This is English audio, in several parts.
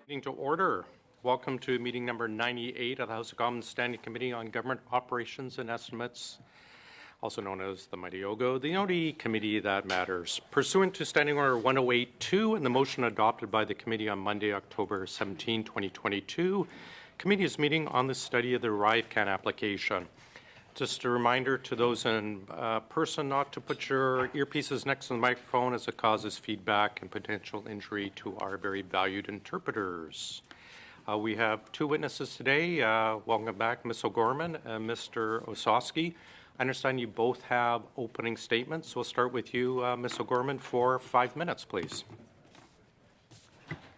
Meeting to order. Welcome to meeting number 98 of the House of Commons Standing Committee on Government Operations and Estimates, also known as the Mighty Ogo, the only committee that matters. Pursuant to Standing Order 108-2 and the motion adopted by the committee on Monday, October 17, 2022, committee is meeting on the study of the ArriveCAN application. Just a reminder to those in person not to put your earpieces next to the microphone as it causes feedback and potential injury to our very valued interpreters. We have two witnesses today. Welcome back, Ms. O'Gorman and Mr. Osowski. I understand you both have opening statements. We'll start with you, Ms. O'Gorman, for 5 minutes, please.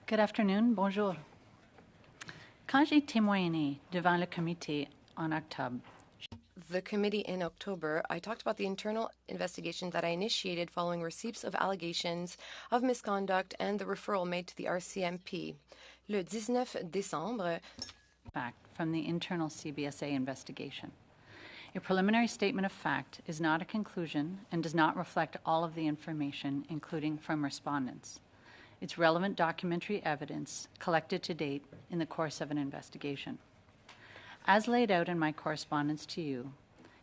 Good afternoon. Bonjour. Quand j'ai témoigné devant le comité en octobre, the committee in October, I talked about the internal investigation that I initiated following receipts of allegations of misconduct and the referral made to the RCMP. Le 19 décembre, back from the internal CBSA investigation. A preliminary statement of fact is not a conclusion and does not reflect all of the information, including from respondents. It's relevant documentary evidence collected to date in the course of an investigation. As laid out in my correspondence to you,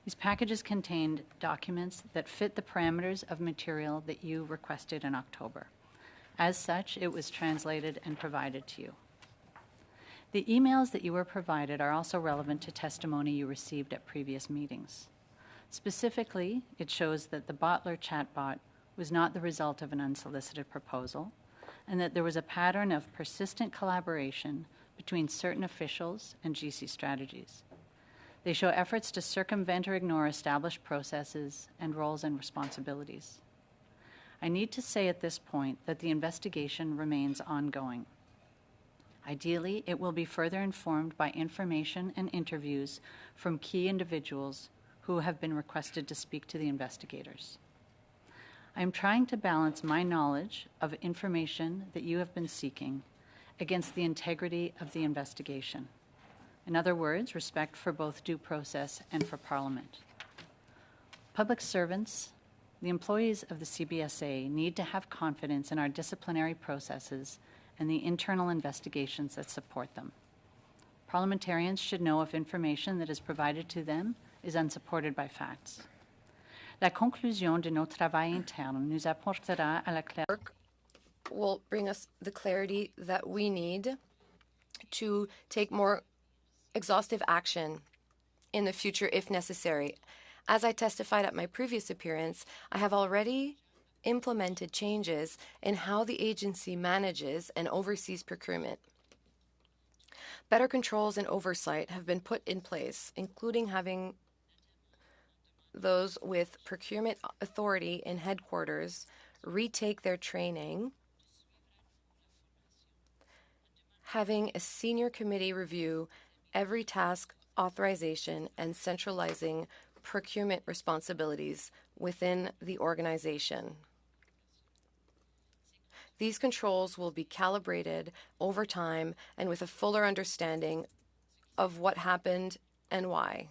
these packages contained documents that fit the parameters of material that you requested in October. As such, it was translated and provided to you. The emails that you were provided are also relevant to testimony you received at previous meetings. Specifically, it shows that the Bottler chatbot was not the result of an unsolicited proposal, and that there was a pattern of persistent collaboration between certain officials and GC Strategies. They show efforts to circumvent or ignore established processes and roles and responsibilities. I need to say at this point that the investigation remains ongoing. Ideally, it will be further informed by information and interviews from key individuals who have been requested to speak to the investigators. I am trying to balance my knowledge of information that you have been seeking against the integrity of the investigation. In other words, respect for both due process and for Parliament. Public servants, the employees of the CBSA, need to have confidence in our disciplinary processes and the internal investigations that support them. Parliamentarians should know if information that is provided to them is unsupported by facts. La conclusion de nos travail interne nous apportera à la clarté will bring us the clarity that we need to take more exhaustive action in the future if necessary. As I testified at my previous appearance, I have already implemented changes in how the agency manages and oversees procurement. Better controls and oversight have been put in place, including having those with procurement authority in headquarters retake their training, having a senior committee review every task authorization, and centralizing procurement responsibilities within the organization. These controls will be calibrated over time and with a fuller understanding of what happened and why.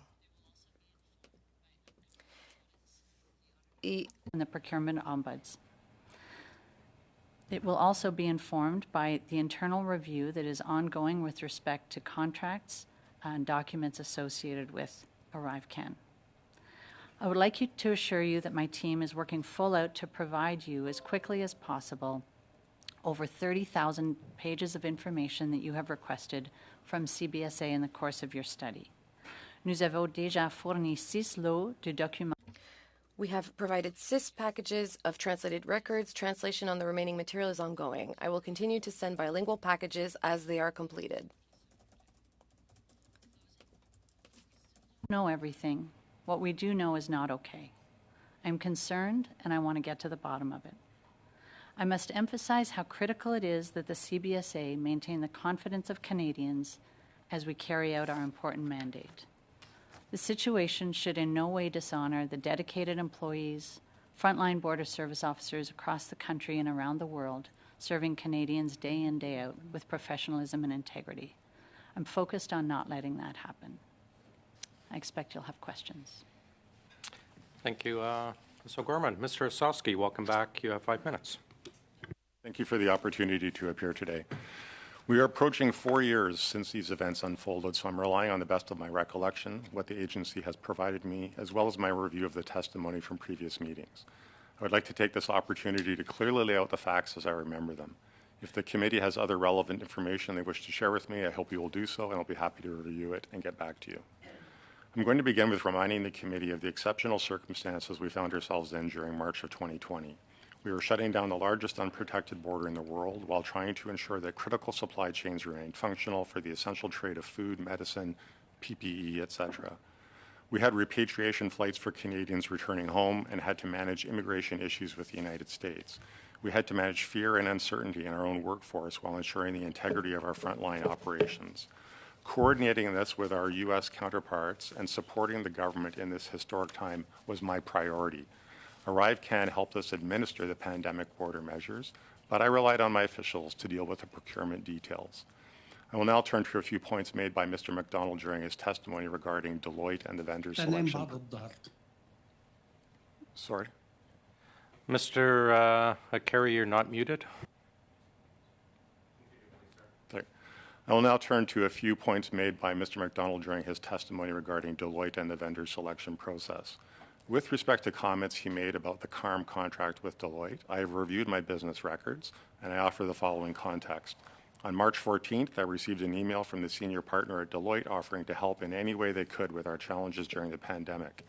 And the procurement ombuds. It will also be informed by the internal review that is ongoing with respect to contracts and documents associated with ArriveCAN. I would like to assure you that my team is working full out to provide you as quickly as possible over 30,000 pages of information that you have requested from CBSA in the course of your study. Nous avons déjà fourni 6 lots de documents. We have provided 6 packages of translated records. Translation on the remaining material is ongoing. I will continue to send bilingual packages as they are completed. Know everything. What we do know is not okay. I'm concerned and I want to get to the bottom of it. I must emphasize how critical it is that the CBSA maintain the confidence of Canadians as we carry out our important mandate. The situation should in no way dishonor the dedicated employees, frontline border service officers across the country and around the world, serving Canadians day in, day out with professionalism and integrity. I'm focused on not letting that happen. I expect you'll have questions. Thank you, Ms. O'Gorman. Mr. Osowski, welcome back. You have 5 minutes. Thank you for the opportunity to appear today. We are approaching 4 years since these events unfolded, so I'm relying on the best of my recollection, what the agency has provided me, as well as my review of the testimony from previous meetings. I would like to take this opportunity to clearly lay out the facts as I remember them. If the committee has other relevant information they wish to share with me, I hope you will do so, and I'll be happy to review it and get back to you. I'm going to begin with reminding the committee of the exceptional circumstances we found ourselves in during March of 2020. We were shutting down the largest unprotected border in the world while trying to ensure that critical supply chains remained functional for the essential trade of food, medicine, PPE, etc. We had repatriation flights for Canadians returning home and had to manage immigration issues with the United States. We had to manage fear and uncertainty in our own workforce while ensuring the integrity of our frontline operations. Coordinating this with our U.S. counterparts and supporting the government in this historic time was my priority. ArriveCan helped us administer the pandemic border measures, but I relied on my officials to deal with the procurement details. I will now turn to a few points made by Mr. McDonald during his testimony regarding Deloitte and the vendor selection. Sorry? Mr. Carey, you're not muted. Sorry. I will now turn to a few points made by Mr. McDonald during his testimony regarding Deloitte and the vendor selection process. With respect to comments he made about the CARM contract with Deloitte, I have reviewed my business records, and I offer the following context. On March 14th, I received an email from the senior partner at Deloitte offering to help in any way they could with our challenges during the pandemic.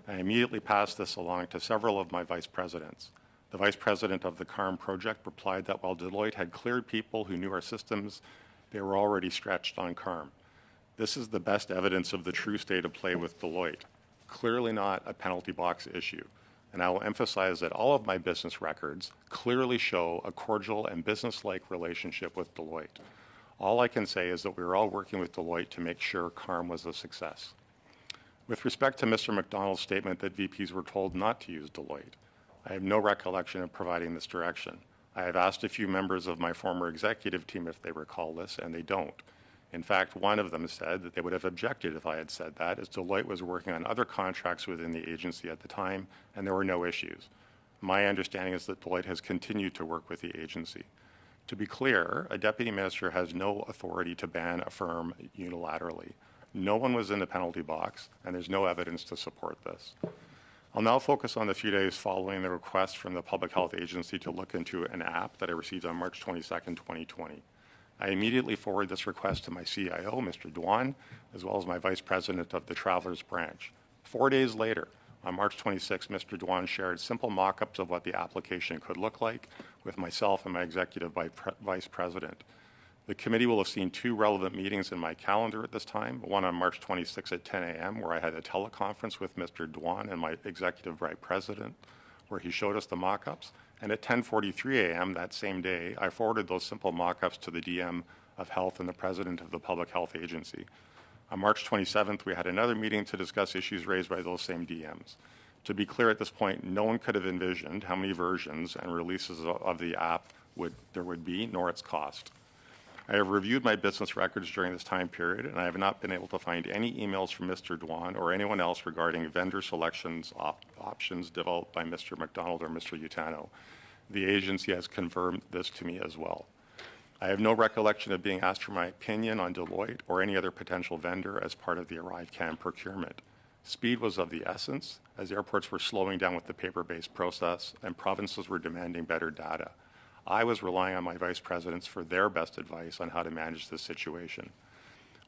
I immediately passed this along to several of my vice presidents. The vice president of the CARM project replied that while Deloitte had cleared people who knew our systems, they were already stretched on CARM. This is the best evidence of the true state of play with Deloitte. Clearly not a penalty box issue. And I will emphasize that all of my business records clearly show a cordial and business-like relationship with Deloitte. All I can say is that we were all working with Deloitte to make sure CARM was a success. With respect to Mr. McDonald's statement that VPs were told not to use Deloitte, I have no recollection of providing this direction. I have asked a few members of my former executive team if they recall this, and they don't. In fact, one of them said that they would have objected if I had said that, as Deloitte was working on other contracts within the agency at the time, and there were no issues. My understanding is that Deloitte has continued to work with the agency. To be clear, a deputy minister has no authority to ban a firm unilaterally. No one was in the penalty box, and there's no evidence to support this. I'll now focus on the few days following the request from the Public Health Agency to look into an app that I received on March 22nd, 2020. I immediately forwarded this request to my CIO, Mr. Dwan, as well as my Vice President of the Travelers Branch. 4 days later, on March 26, Mr. Dwan shared simple mock-ups of what the application could look like with myself and my Executive Vice President. The committee will have seen 2 relevant meetings in my calendar at this time, one on March 26 at 10 a.m., where I had a teleconference with Mr. Dwan and my Executive Vice President, where he showed us the mock-ups. And at 10:43 a.m. that same day, I forwarded those simple mock-ups to the DM of Health and the President of the Public Health Agency. On March 27th, we had another meeting to discuss issues raised by those same DMs. To be clear at this point, no one could have envisioned how many versions and releases of the app there would be, nor its cost. I have reviewed my business records during this time period, and I have not been able to find any emails from Mr. Dwan or anyone else regarding vendor selections options developed by Mr. McDonald or Mr. Utano. The agency has confirmed this to me as well. I have no recollection of being asked for my opinion on Deloitte or any other potential vendor as part of the ArriveCan procurement. Speed was of the essence, as airports were slowing down with the paper-based process and provinces were demanding better data. I was relying on my vice presidents for their best advice on how to manage this situation.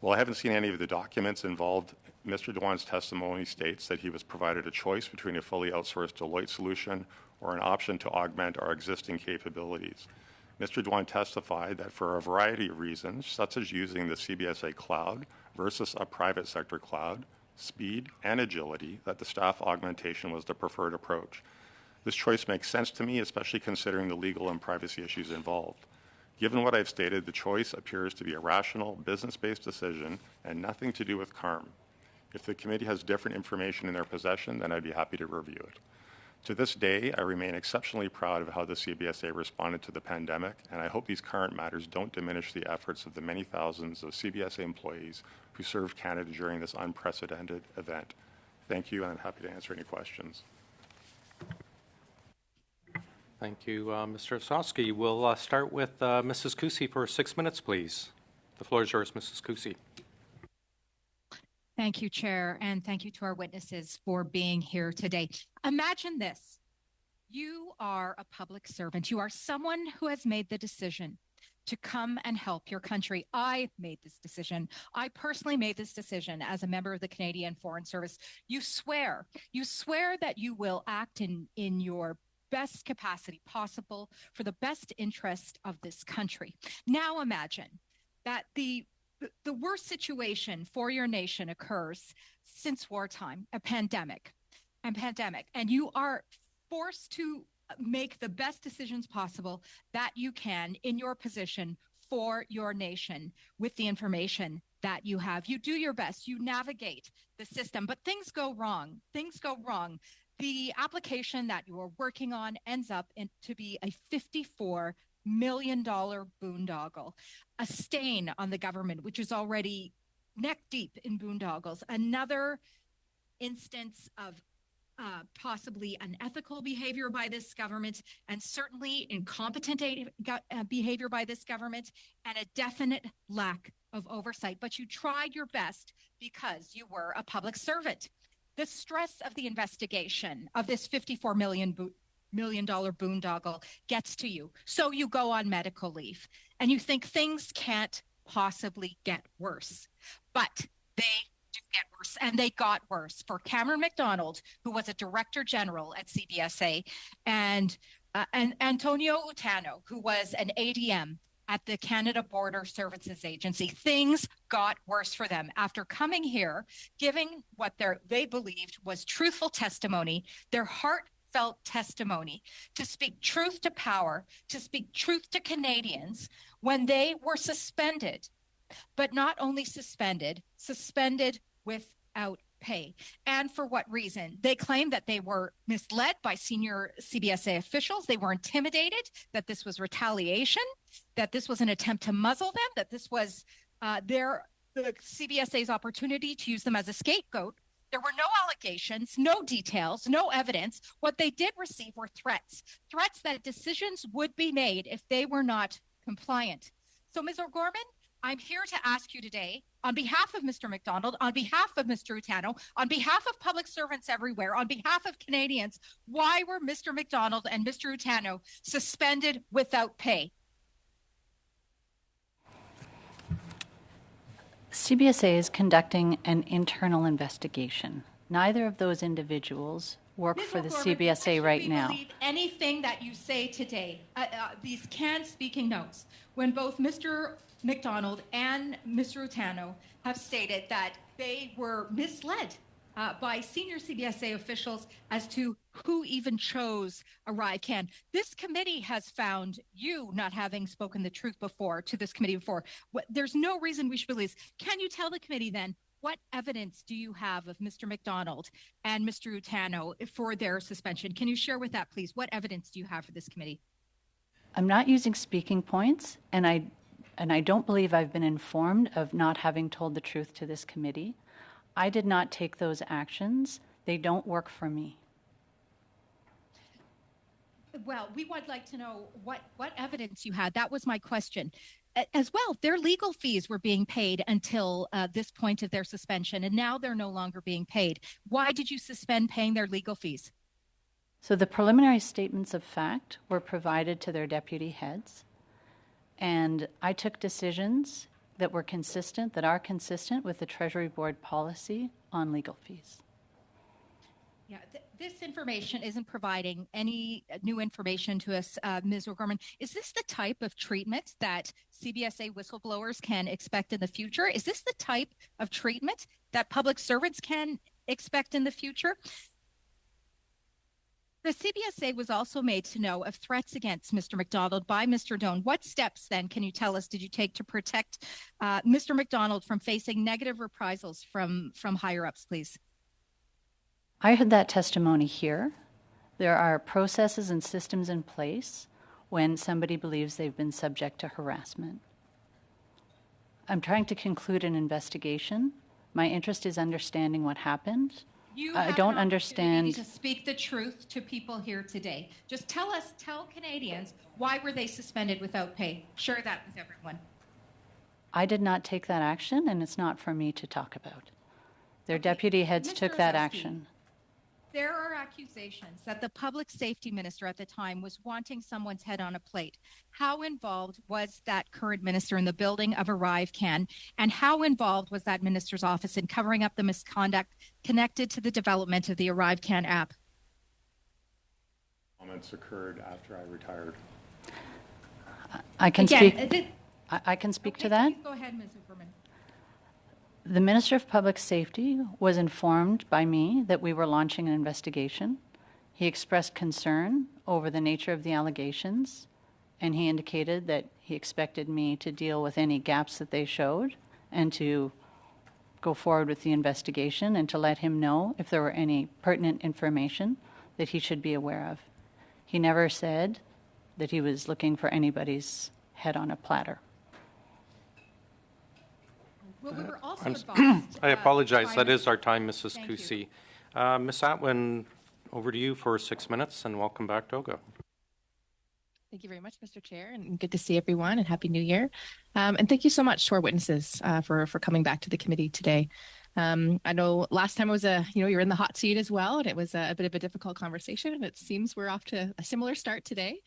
While I haven't seen any of the documents involved, Mr. Dwan's testimony states that he was provided a choice between a fully outsourced Deloitte solution or an option to augment our existing capabilities. Mr. Dwan testified that for a variety of reasons, such as using the CBSA cloud versus a private sector cloud, speed and agility, that the staff augmentation was the preferred approach. This choice makes sense to me, especially considering the legal and privacy issues involved. Given what I've stated, the choice appears to be a rational, business-based decision and nothing to do with CARM. If the committee has different information in their possession, then I'd be happy to review it. To this day, I remain exceptionally proud of how the CBSA responded to the pandemic, and I hope these current matters don't diminish the efforts of the many thousands of CBSA employees who served Canada during this unprecedented event. Thank you, and I'm happy to answer any questions. Thank you, Mr. Osowski. We'll start with Mrs. Kusi for 6 minutes, please. The floor is yours, Mrs. Kusi. Thank you, Chair, and thank you to our witnesses for being here today. Imagine this. You are a public servant. You are someone who has made the decision to come and help your country. I made this decision. I personally made this decision as a member of the Canadian Foreign Service. You swear that you will act in your best capacity possible for the best interest of this country. Now imagine that the worst situation for your nation occurs since wartime, a pandemic, and you are forced to make the best decisions possible that you can in your position for your nation with the information that you have. You do your best, you navigate the system, but things go wrong. The application that you are working on ends up to be a $54 million boondoggle, a stain on the government, which is already neck deep in boondoggles. Another instance of possibly unethical behavior by this government, and certainly incompetent behavior by this government, and a definite lack of oversight. But you tried your best because you were a public servant. The stress of the investigation of this $54 million boondoggle gets to you. So you go on medical leave and you think things can't possibly get worse. But they do get worse, and they got worse for Cameron McDonald, who was a director general at CBSA, and Antonio Utano, who was an ADM at the Canada Border Services Agency. Things got worse for them after coming here, giving what they believed was truthful testimony, their heartfelt testimony, to speak truth to power, to speak truth to Canadians, when they were suspended. But not only suspended without pay. And for what reason? They claim that they were misled by senior CBSA officials. They were intimidated, that this was retaliation, that this was an attempt to muzzle them, that this was the CBSA's opportunity to use them as a scapegoat. There were no allegations, no details, no evidence. What they did receive were threats that decisions would be made if they were not compliant. So, Ms. O'Gorman, I'm here to ask you today, on behalf of Mr. McDonald, on behalf of Mr. Utano, on behalf of public servants everywhere, on behalf of Canadians, why were Mr. McDonald and Mr. Utano suspended without pay? CBSA is conducting an internal investigation. Neither of those individuals work for the CBSA right now. Believe anything that you say today, these canned speaking notes, when both Mr. McDonald and Mr. Utano have stated that they were misled by senior CBSA officials as to who even chose ArriveCAN. This committee has found you not having spoken the truth before to this committee before. There's no reason we should believe this. Can you tell the committee then, what evidence do you have of Mr. McDonald and Mr. Utano for their suspension? Can you share with that, please? What evidence do you have for this committee? I'm not using speaking points, and I don't believe I've been informed of not having told the truth to this committee. I did not take those actions. They don't work for me. Well, we would like to know what evidence you had. That was my question. As well, their legal fees were being paid until this point of their suspension, and now they're no longer being paid. Why did you suspend paying their legal fees? So the preliminary statements of fact were provided to their deputy heads, and I took decisions that are consistent with the Treasury Board policy on legal fees. Yeah, this information isn't providing any new information to us, Ms. O'Gorman. Is this the type of treatment that CBSA whistleblowers can expect in the future? Is this the type of treatment that public servants can expect in the future? The CBSA was also made to know of threats against Mr. McDonald by Mr. Doan. What steps, then, can you tell us, did you take to protect Mr. McDonald from facing negative reprisals from higher-ups, please? I heard that testimony here. There are processes and systems in place when somebody believes they've been subject to harassment. I'm trying to conclude an investigation. My interest is understanding what happened. You I have don't an opportunity understand. to speak the truth to people here today. Just tell Canadians, why were they suspended without pay? Share that with everyone. I did not take that action, and it's not for me to talk about. Their Okay, deputy heads Mr. took that Osowski. action. There are accusations that the public safety minister at the time was wanting someone's head on a plate. How involved was that current minister in the building of ArriveCan? And how involved was that minister's office in covering up the misconduct connected to the development of the ArriveCan app? Comments occurred after I retired. I can Again, speak. I can speak to okay, that. please go ahead, Ms. Uberman. The Minister of Public Safety was informed by me that we were launching an investigation. He expressed concern over the nature of the allegations, and he indicated that he expected me to deal with any gaps that they showed and to go forward with the investigation and to let him know if there were any pertinent information that he should be aware of. He never said that he was looking for anybody's head on a platter. Well, we were also I'm advised, I apologize. That by- is our time, Mrs. Thank you. Kusi. Ms. Atwin, over to you for 6 minutes, and welcome back, Togo. Thank you very much, Mr. Chair, and good to see everyone, and Happy New Year. And thank you so much to our witnesses for coming back to the committee today. I know last time was you're in the hot seat as well, and it was a bit of a difficult conversation, and it seems we're off to a similar start today.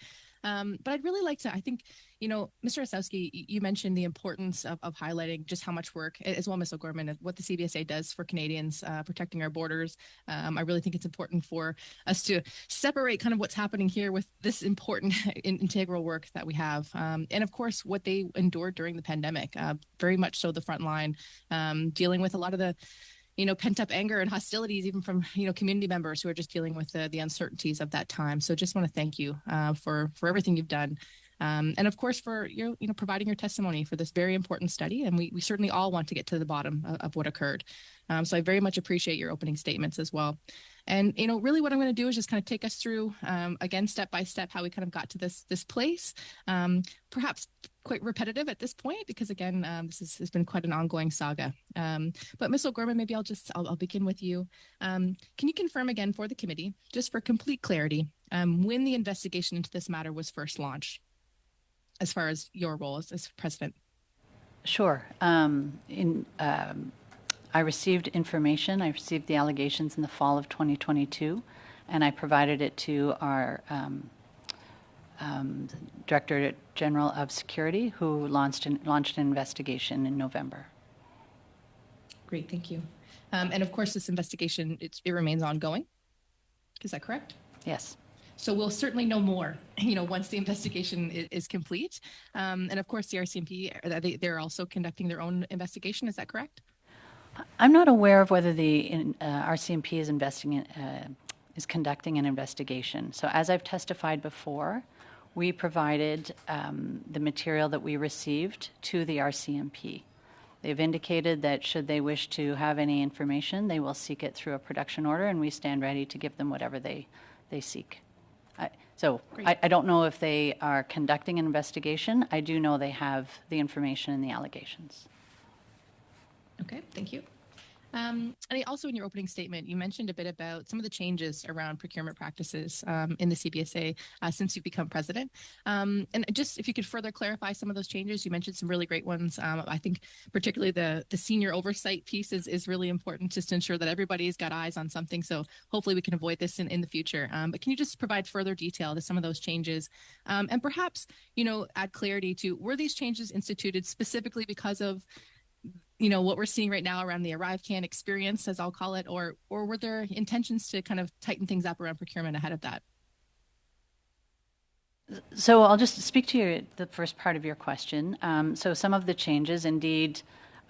But I'd really like to, I think, Mr. Osowski, you mentioned the importance of highlighting just how much work, as well, Ms. O'Gorman, what the CBSA does for Canadians, protecting our borders. I really think it's important for us to separate kind of what's happening here with this important integral work that we have. And of course, what they endured during the pandemic, very much so the front line, dealing with a lot of the pent up anger and hostilities, even from, community members who are just dealing with the uncertainties of that time. So just want to thank you for everything you've done. And of course, for your, providing your testimony for this very important study. And we certainly all want to get to the bottom of what occurred. So I very much appreciate your opening statements as well. And, really what I'm going to do is just kind of take us through, again, step by step, how we kind of got to this place. Perhaps quite repetitive at this point, because again, this has been quite an ongoing saga. But Ms. O'Gorman, maybe I'll begin with you. Can you confirm again for the committee, just for complete clarity, when the investigation into this matter was first launched, as far as your role as president? Sure. I received information. I received the allegations in the fall of 2022, and I provided it to our Director General of Security, who launched an investigation in November. Great, thank you. And of course, this investigation, it remains ongoing. Is that correct? Yes. So we'll certainly know more, once the investigation is complete. And of course, the RCMP, they're also conducting their own investigation. Is that correct? I'm not aware of whether the RCMP is conducting an investigation. So as I've testified before, we provided the material that we received to the RCMP. They've indicated that should they wish to have any information, they will seek it through a production order, and we stand ready to give them whatever they seek. I don't know if they are conducting an investigation. I do know they have the information and the allegations. Okay, thank you. And also in your opening statement, you mentioned a bit about some of the changes around procurement practices in the CBSA since you've become president. And just if you could further clarify some of those changes, you mentioned some really great ones. I think particularly the senior oversight piece is really important, just to ensure that everybody's got eyes on something. So hopefully we can avoid this in the future. But can you just provide further detail to some of those changes? And perhaps, add clarity to, were these changes instituted specifically because of what we're seeing right now around the ArriveCan experience, as I'll call it, or were there intentions to kind of tighten things up around procurement ahead of that? So I'll just speak to the first part of your question. So some of the changes, indeed,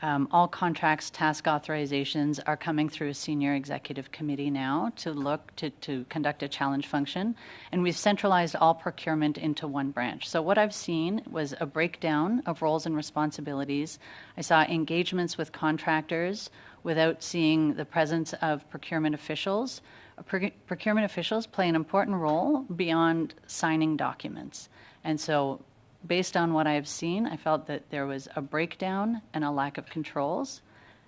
all contracts, task authorizations are coming through a senior executive committee now to look to conduct a challenge function. And we've centralized all procurement into one branch. So what I've seen was a breakdown of roles and responsibilities. I saw engagements with contractors without seeing the presence of procurement officials. Procurement officials play an important role beyond signing documents. And so based on what I've seen, I felt that there was a breakdown and a lack of controls,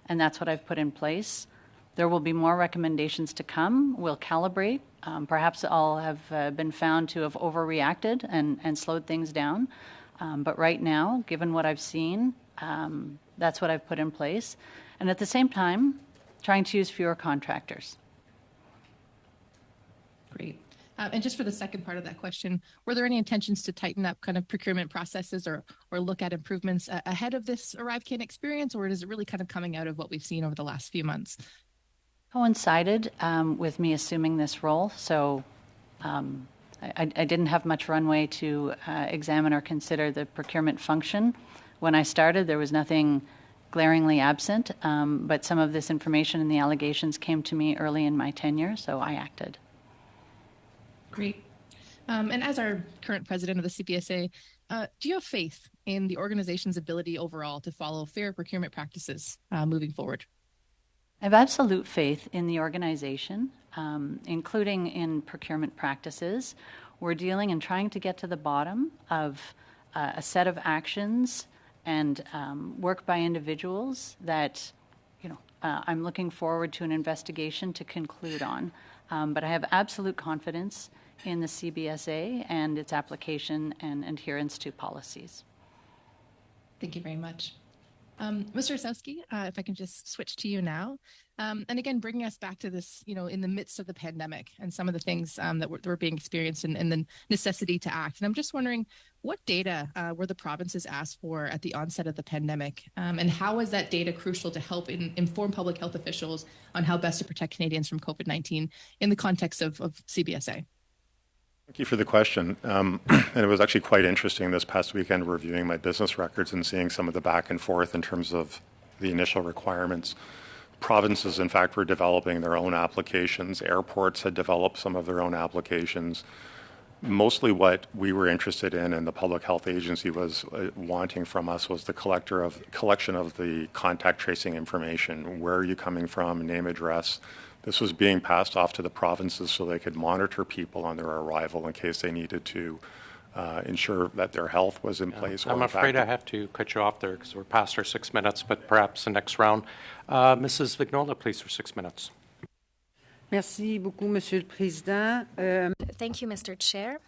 and that's what I've put in place. There will be more recommendations to come. We'll calibrate. Perhaps all have been found to have overreacted and slowed things down. But right now, given what I've seen, that's what I've put in place. And at the same time, trying to use fewer contractors. Great. And just for the second part of that question, were there any intentions to tighten up kind of procurement processes or look at improvements ahead of this ArriveCan experience, or is it really kind of coming out of what we've seen over the last few months? Coincided with me assuming this role, so I didn't have much runway to examine or consider the procurement function. When I started, there was nothing glaringly absent, but some of this information and the allegations came to me early in my tenure, so I acted. Great. And as our current president of the CBSA, do you have faith in the organization's ability overall to follow fair procurement practices moving forward? I have absolute faith in the organization, including in procurement practices. We're dealing and trying to get to the bottom of a set of actions and work by individuals that, I'm looking forward to an investigation to conclude on. But I have absolute confidence in the CBSA and its application and adherence to policies. Thank you very much. Mr. Osowski, if I can just switch to you now. And again, bringing us back to this, in the midst of the pandemic and some of the things that were being experienced and the necessity to act. And I'm just wondering, what data were the provinces asked for at the onset of the pandemic? And how is that data crucial to help inform public health officials on how best to protect Canadians from COVID-19 in the context of CBSA? Thank you for the question. And it was actually quite interesting this past weekend reviewing my business records and seeing some of the back and forth in terms of the initial requirements. Provinces, in fact, were developing their own applications. Airports had developed some of their own applications. Mostly what we were interested in and the Public Health Agency was wanting from us was the collection of the contact tracing information. Where are you coming from? Name, address. This was being passed off to the provinces so they could monitor people on their arrival in case they needed to ensure that their health was in place. I'm afraid I have to cut you off there because we're past our 6 minutes, but perhaps the next round. Mrs. Vignola, please, for 6 minutes. Merci beaucoup, Monsieur le Président. Thank you, Mr. Chair.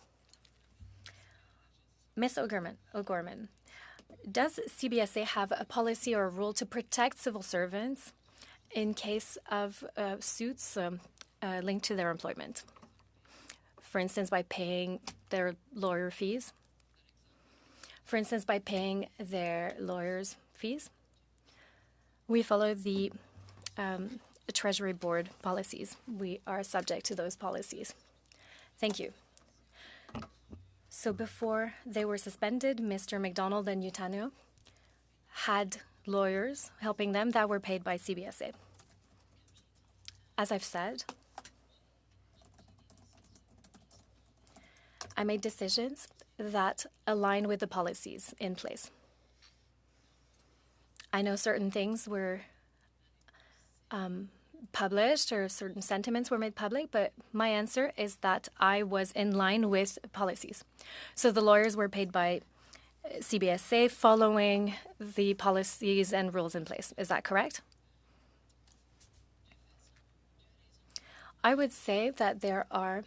Ms. O'Gorman, does CBSA have a policy or a rule to protect civil servants in case of suits linked to their employment? For instance, by paying their lawyer fees? For instance, by paying their lawyers' fees? We follow the Treasury Board policies. We are subject to those policies. Thank you. So before they were suspended, Mr. McDonald and Utano had lawyers helping them that were paid by CBSA. As I've said, I made decisions that align with the policies in place. I know certain things were published or certain sentiments were made public, but my answer is that I was in line with policies. So the lawyers were paid by CBSA following the policies and rules in place. Is that correct? I would say that there are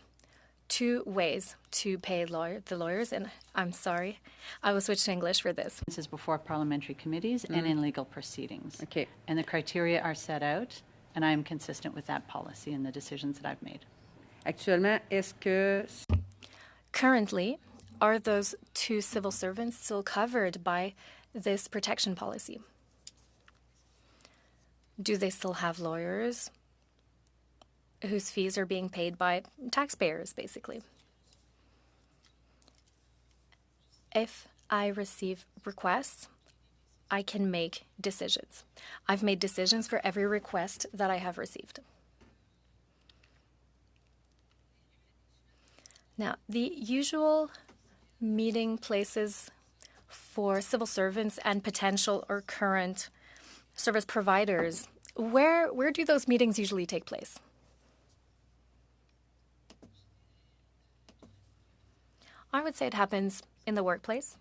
two ways to pay the lawyers, and I'm sorry, I will switch to English for this. This is before parliamentary committees and in legal proceedings. Okay. And the criteria are set out, and I am consistent with that policy and the decisions that I've made. Actuellement, est-ce que... Currently, are those two civil servants still covered by this protection policy? Do they still have lawyers whose fees are being paid by taxpayers, basically? If I receive requests, I can make decisions. I've made decisions for every request that I have received. Now, the usual meeting places for civil servants and potential or current service providers, where do those meetings usually take place? I would say it happens in the workplace.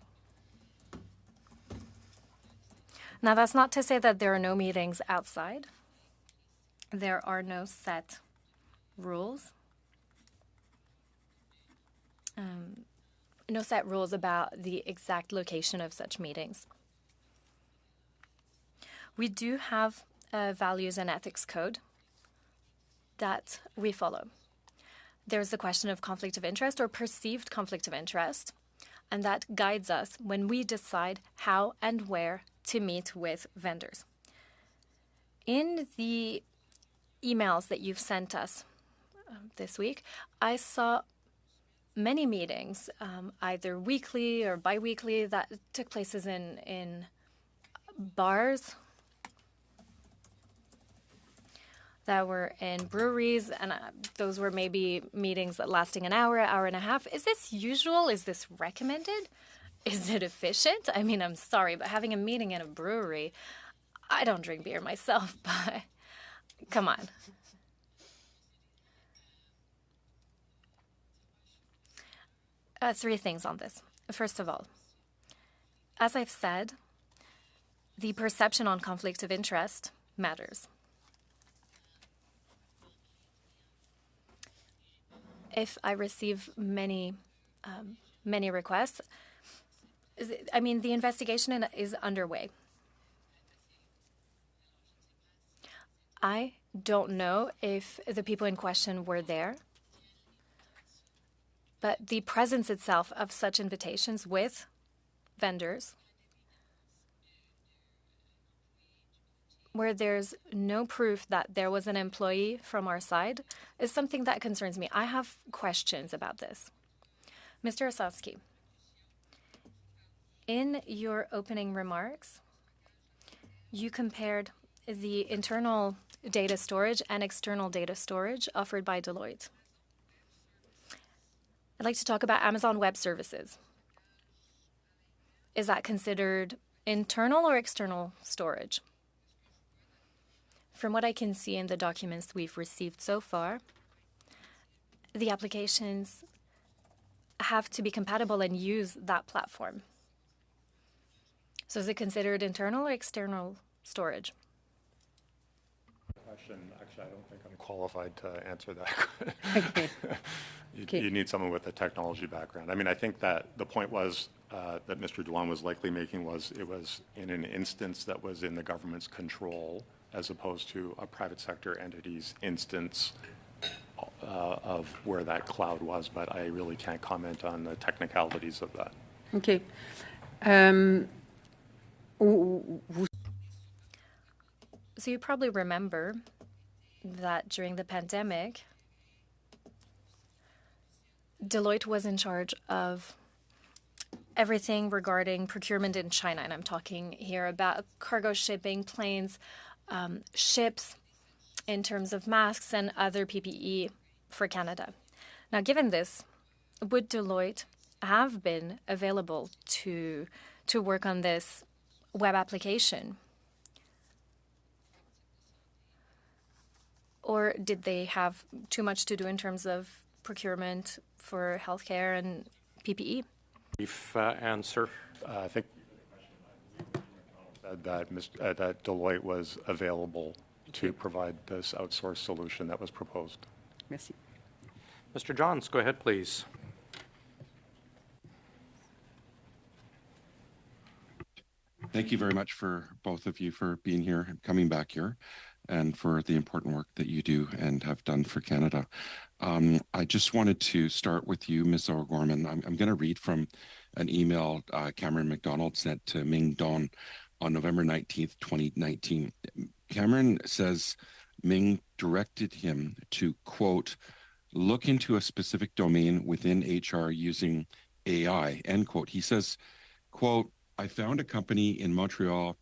Now, that's not to say that there are no meetings outside. there are no set rules. No set rules about the exact location of such meetings. We do have a values and ethics code that we follow. There's the question of conflict of interest or perceived conflict of interest, and that guides us when we decide how and where to meet with vendors. In the emails that you've sent us this week, I saw many meetings, either weekly or bi-weekly, that took places in bars, that were in breweries, and those were maybe meetings that lasting an hour, hour and a half. Is this usual? Is this recommended? Is it efficient? I mean, I'm sorry, but having a meeting in a brewery, I don't drink beer myself, but come on. Three things on this. First of all, as I've said, the perception on conflict of interest matters. If I receive many requests, I mean, the investigation is underway. I don't know if the people in question were there, but the presence itself of such invitations with vendors where there's no proof that there was an employee from our side is something that concerns me. I have questions about this. Mr. Osowski, in your opening remarks, you compared the internal data storage and external data storage offered by Deloitte. I'd like to talk about Amazon Web Services. Is that considered internal or external storage? From what I can see in the documents we've received so far, the applications have to be compatible and use that platform. So is it considered internal or external storage? Question. Actually, I don't think I'm qualified to answer that. Okay. You need someone with a technology background. I mean, I think that the point was that Mr. Dwan was likely making was it was in an instance that was in the government's control as opposed to a private sector entity's instance of where that cloud was, but I really can't comment on the technicalities of that. Okay. So you probably remember that during the pandemic, Deloitte was in charge of everything regarding procurement in China. And I'm talking here about cargo shipping, planes, ships, in terms of masks and other PPE for Canada. Now, given this, would Deloitte have been available to work on this web application? Or did they have too much to do in terms of procurement for healthcare and PPE? Brief answer. I think that Deloitte was available to provide this outsourced solution that was proposed. Merci. Mr. Johns, go ahead, please. Thank you very much for both of you for being here and coming back here, and for the important work that you do and have done for Canada. I just wanted to start with you, Ms. O'Gorman. I'm going to read from an email Cameron McDonald sent to Ming Don on November 19th, 2019. Cameron says Ming directed him to, quote, look into a specific domain within HR using AI, end quote. He says, quote, I found a company in Montreal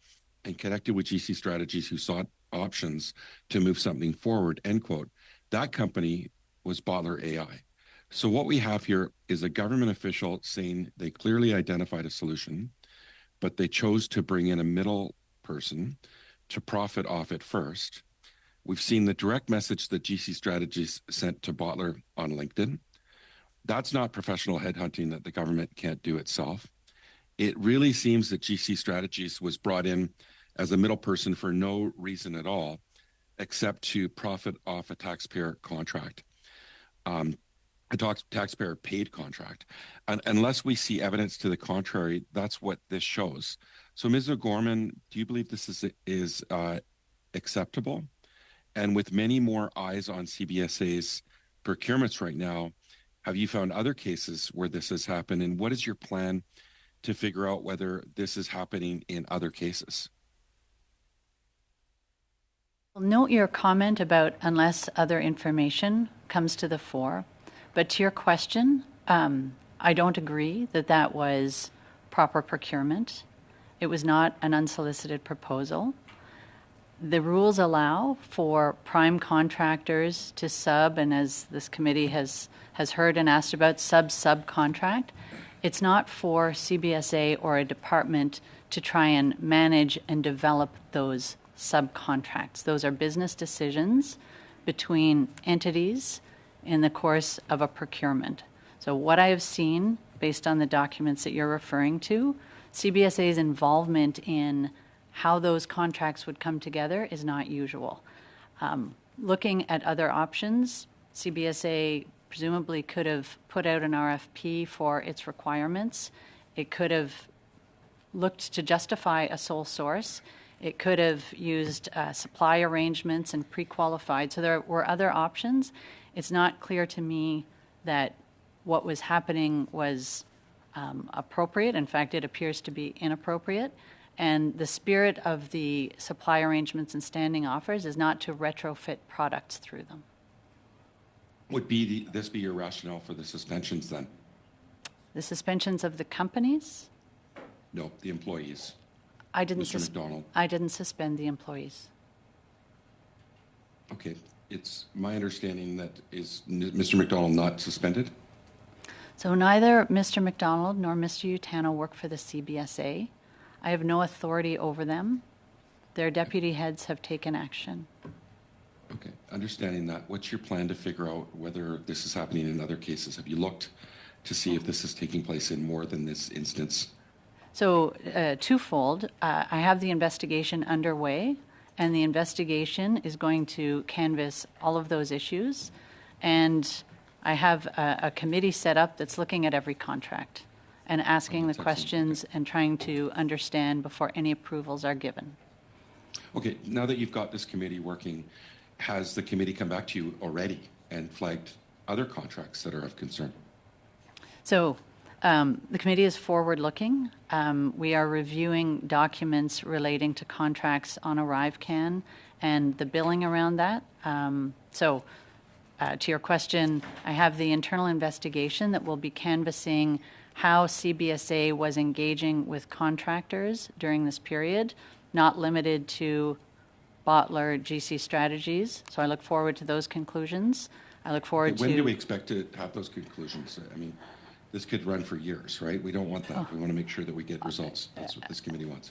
and connected with GC Strategies who sought options to move something forward, end quote. That company was Bottler AI. So what we have here is a government official saying they clearly identified a solution, but they chose to bring in a middle person to profit off it first. We've seen the direct message that GC Strategies sent to Bottler on LinkedIn. That's not professional headhunting that the government can't do itself. It really seems that GC Strategies was brought in as a middle person for no reason at all. except to profit off a taxpayer contract, taxpayer paid contract. And unless we see evidence to the contrary, that's what this shows. So, Ms. O'Gorman, do you believe this is acceptable? And with many more eyes on CBSA's procurements right now, have you found other cases where this has happened? And what is your plan to figure out whether this is happening in other cases? Well, note your comment about unless other information comes to the fore. But to your question, I don't agree that that was proper procurement. It was not an unsolicited proposal. The rules allow for prime contractors to sub, and as this committee has heard and asked about, subcontract. It's not for CBSA or a department to try and manage and develop those subcontracts. Those are business decisions between entities in the course of a procurement. So what I have seen, based on the documents that you're referring to, CBSA's involvement in how those contracts would come together is not usual. Looking at other options, CBSA presumably could have put out an RFP for its requirements. It could have looked to justify a sole source. It could have used supply arrangements and pre-qualified. So there were other options. It's not clear to me that what was happening was appropriate. In fact, it appears to be inappropriate. And the spirit of the supply arrangements and standing offers is not to retrofit products through them. Would this be your rationale for the suspensions then? The suspensions of the companies? No, the employees. I didn't Mr. McDonald. I didn't suspend the employees. Okay. It's my understanding that is Mr. McDonald not suspended? So neither Mr. McDonald nor Mr. Utano work for the CBSA. I have no authority over them. Their deputy heads have taken action. Okay. Understanding that, what's your plan to figure out whether this is happening in other cases? Have you looked to see if this is taking place in more than this instance? So twofold. I have the investigation underway, and the investigation is going to canvass all of those issues. And I have a committee set up that's looking at every contract and asking the questions and trying to understand before any approvals are given. Okay, now that you've got this committee working, has the committee come back to you already and flagged other contracts that are of concern? So the committee is forward-looking. We are reviewing documents relating to contracts on ArriveCan and the billing around that. To your question, I have the internal investigation that will be canvassing how CBSA was engaging with contractors during this period, not limited to Bottler GC Strategies. So I look forward to those conclusions. I look forward to... When do we expect to have those conclusions? I mean, this could run for years, right? We don't want that. We want to make sure that we get results. That's what this committee wants.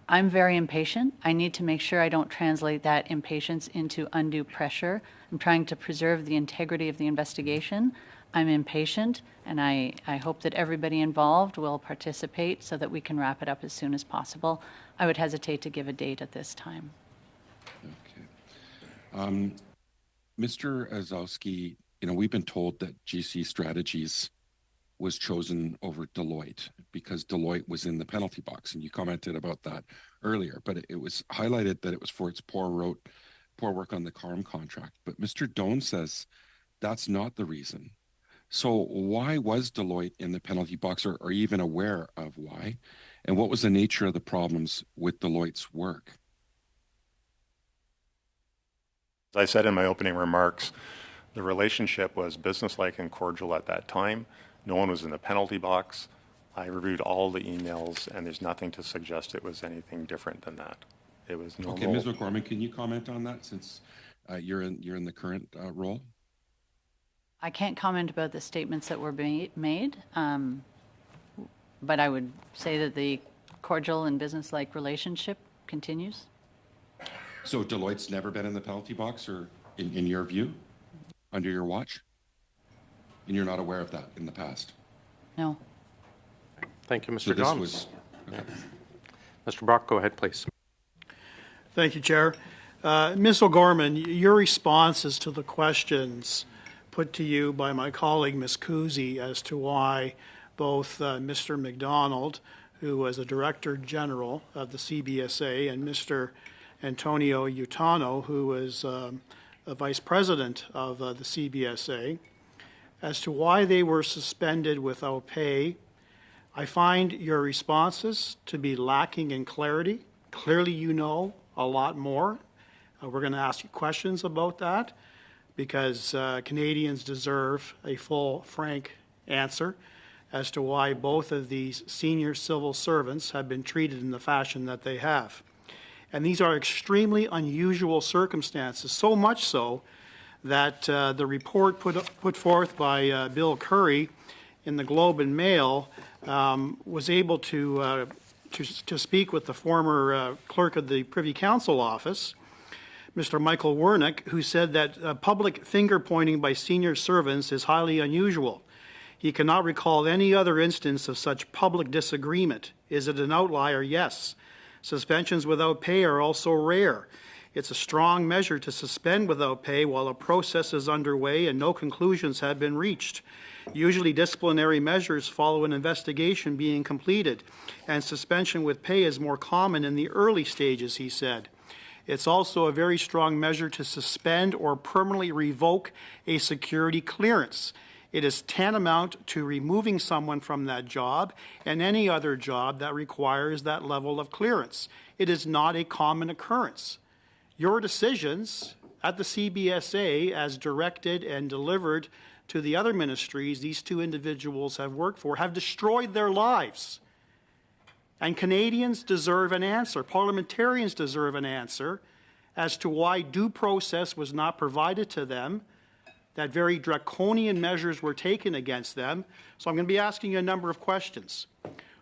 I'm very impatient. I need to make sure I don't translate that impatience into undue pressure. I'm trying to preserve the integrity of the investigation. I'm impatient, and I hope that everybody involved will participate so that we can wrap it up as soon as possible. I would hesitate to give a date at this time. Okay. Mr. Ozowski, we've been told that GC Strategies was chosen over Deloitte because Deloitte was in the penalty box, and you commented about that earlier, but it was highlighted that it was for its poor work on the CARM contract. But Mr. Doan says that's not the reason. So why was Deloitte in the penalty box, or are you even aware of why? And what was the nature of the problems with Deloitte's work? As I said in my opening remarks, the relationship was businesslike and cordial at that time. No one was in the penalty box. I reviewed all the emails, and there's nothing to suggest it was anything different than that. It was normal. Okay, Ms. O'Gorman, can you comment on that since you're in the current role? I can't comment about the statements that were made, but I would say that the cordial and business-like relationship continues. So Deloitte's never been in the penalty box, or in your view, under your watch? And you're not aware of that in the past? No. Thank you, Mr. So this Gomes. was... Okay. Mr. Brock, go ahead, please. Thank you, Chair. Ms. O'Gorman, your responses to the questions put to you by my colleague, Ms. Kuzi, as to why both Mr. McDonald, who was a Director General of the CBSA, and Mr. Antonio Utano, who was a Vice President of the CBSA, as to why they were suspended without pay. I find your responses to be lacking in clarity. Clearly, you know a lot more. We're going to ask you questions about that because Canadians deserve a full, frank answer as to why both of these senior civil servants have been treated in the fashion that they have. And these are extremely unusual circumstances, so much so that the report put forth by Bill Curry in the Globe and Mail was able to speak with the former clerk of the Privy Council office, Mr. Michael Wernick, who said that public finger-pointing by senior servants is highly unusual. He cannot recall any other instance of such public disagreement. Is it an outlier? Yes. Suspensions without pay are also rare. It's a strong measure to suspend without pay while a process is underway and no conclusions have been reached. Usually disciplinary measures follow an investigation being completed, and suspension with pay is more common in the early stages, he said. It's also a very strong measure to suspend or permanently revoke a security clearance. It is tantamount to removing someone from that job and any other job that requires that level of clearance. It is not a common occurrence. Your decisions at the CBSA, as directed and delivered to the other ministries these two individuals have worked for, have destroyed their lives. And Canadians deserve an answer. Parliamentarians deserve an answer as to why due process was not provided to them, that very draconian measures were taken against them. So I'm going to be asking you a number of questions.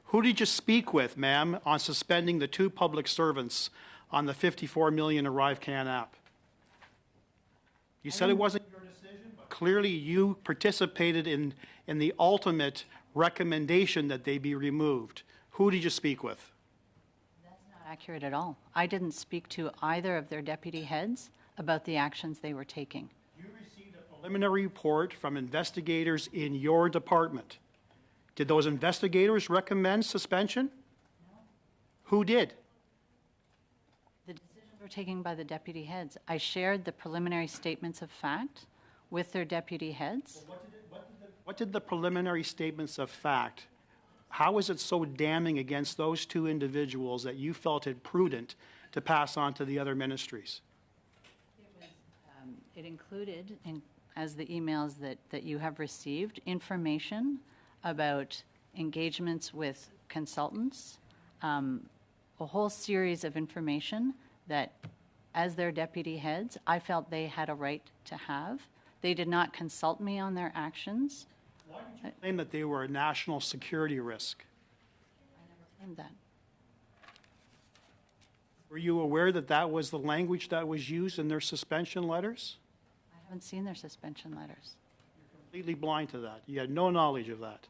Who did you speak with, ma'am, on suspending the two public servants on the 54 million ArriveCAN app? You said it wasn't your decision, but clearly you participated in the ultimate recommendation that they be removed. Who did you speak with? That's not accurate at all. I didn't speak to either of their deputy heads about the actions they were taking. You received a preliminary report from investigators in your department. Did those investigators recommend suspension? No. Who did? The decisions were taken by the deputy heads. I shared the preliminary statements of fact with their deputy heads. Well, what did the preliminary statements of fact, how is it so damning against those two individuals that you felt it prudent to pass on to the other ministries? It included, as the emails that you have received, information about engagements with consultants, a whole series of information that, as their deputy heads, I felt they had a right to have. They did not consult me on their actions. Why did you claim that they were a national security risk? I never claimed that. Were you aware that that was the language that was used in their suspension letters? I haven't seen their suspension letters. You're completely blind to that. You had no knowledge of that.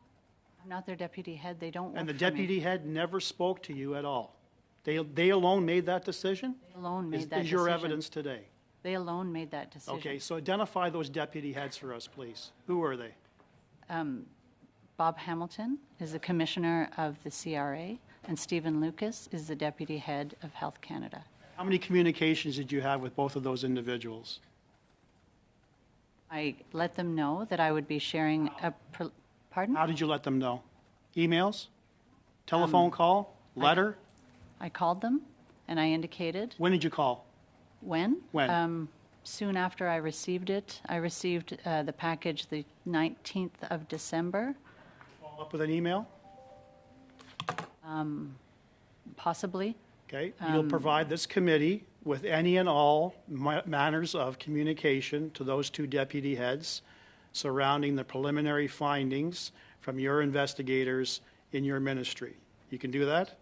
I'm not their deputy head. They don't work And the for deputy me. head never spoke to you at all? They alone made that decision? They alone made that decision. Is your evidence today? They alone made that decision. Okay, so identify those deputy heads for us, please. Who are they? Bob Hamilton is the commissioner of the CRA, and Stephen Lucas is the deputy head of Health Canada. How many communications did you have with both of those individuals? I let them know that I would be sharing a, pardon? How did you let them know? Emails? Telephone call? Letter? I called them, and I indicated. When did you call? When? When? Soon after I received it. I received the package the 19th of December. Follow up with an email? Possibly. Okay, you'll provide this committee with any and all manners of communication to those two deputy heads surrounding the preliminary findings from your investigators in your ministry. You can do that?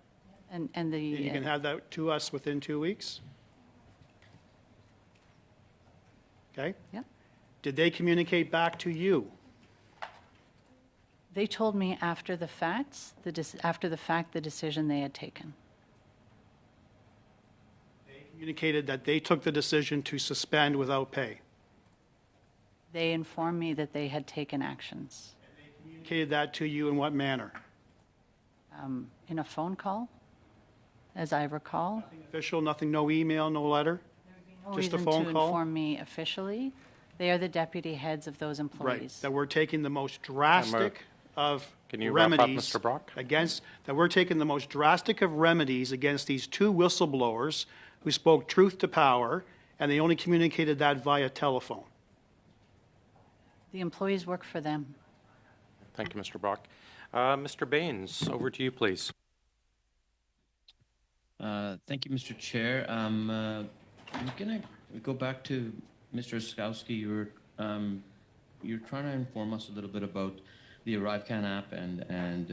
And the You can have that to us within 2 weeks? Okay? Yeah. Did they communicate back to you? They told me after the facts, the decision they had taken. They Communicated that they took the decision to suspend without pay. They informed me that they had taken actions. Communicated that to you in what manner? In a phone call, as I recall. Official, nothing, no email, no letter? No Just a reason phone to call? inform me officially. They are the deputy heads of those Right, employees. that we're taking the most drastic of Can you wrap up, remedies Mr. Brock? that we're taking the most drastic of remedies against these two whistleblowers who spoke truth to power, and they only communicated that via telephone. The employees work for them. Thank you, Mr. Brock. Mr. Baines, over to you, please. Thank you, Mr. Chair. I'm going to go back to Mr. Oskowski. You're trying to inform us a little bit about the ArriveCAN app and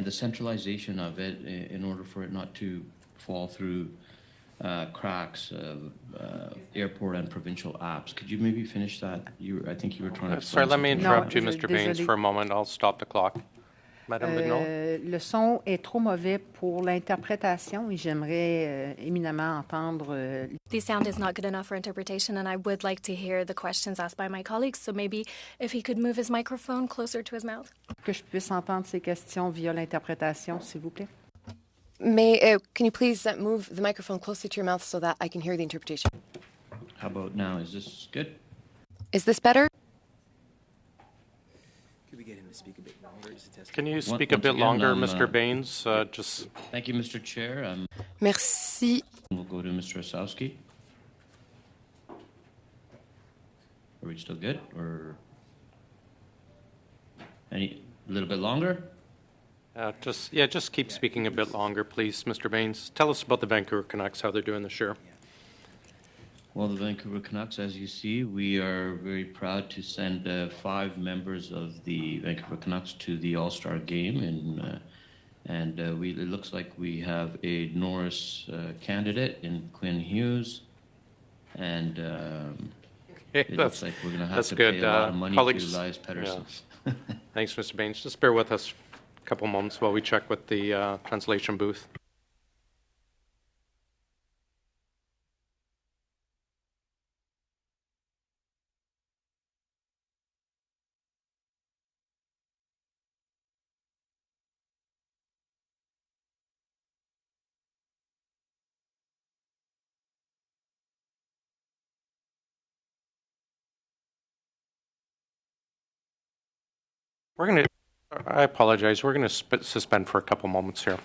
the centralization of it in order for it not to fall through cracks of airport and provincial apps. Could you maybe finish that? I think you were trying to. Sorry, let me interrupt you, No, Mr. Baines, désolé. for a moment. I'll stop the clock. Madame Vigneault? Le son est trop mauvais pour l'interprétation et j'aimerais éminemment entendre. The sound is not good enough for interpretation, and I would like to hear the questions asked by my colleagues. So maybe if he could move his microphone closer to his mouth. Que je puisse entendre ces questions via l'interprétation, s'il vous plaît. Can you please move the microphone closer to your mouth so that I can hear the interpretation? How about now? Is this good? Is this better? Could we get him to speak a bit longer? Just to test Can you Once speak a bit again, longer, I'm, Mr. Baines? Just Thank you, Mr. Chair. Merci. We'll go to Mr. Osowski. Are we still good, or a little bit longer? just keep speaking a bit longer, please, Mr. Baines. Tell us about the Vancouver Canucks, how they're doing this year. Well, the Vancouver Canucks, as you see, we are very proud to send 5 members of the Vancouver Canucks to the All-Star game, and it looks like we have a Norris candidate in Quinn Hughes, and it looks like we're going to have to good. pay a lot of money Colleagues, to Elias Pettersson. yeah. Thanks, Mr. Baines. Just bear with us a couple moments while we check with the translation booth. I apologize. We're going to suspend for a couple moments here.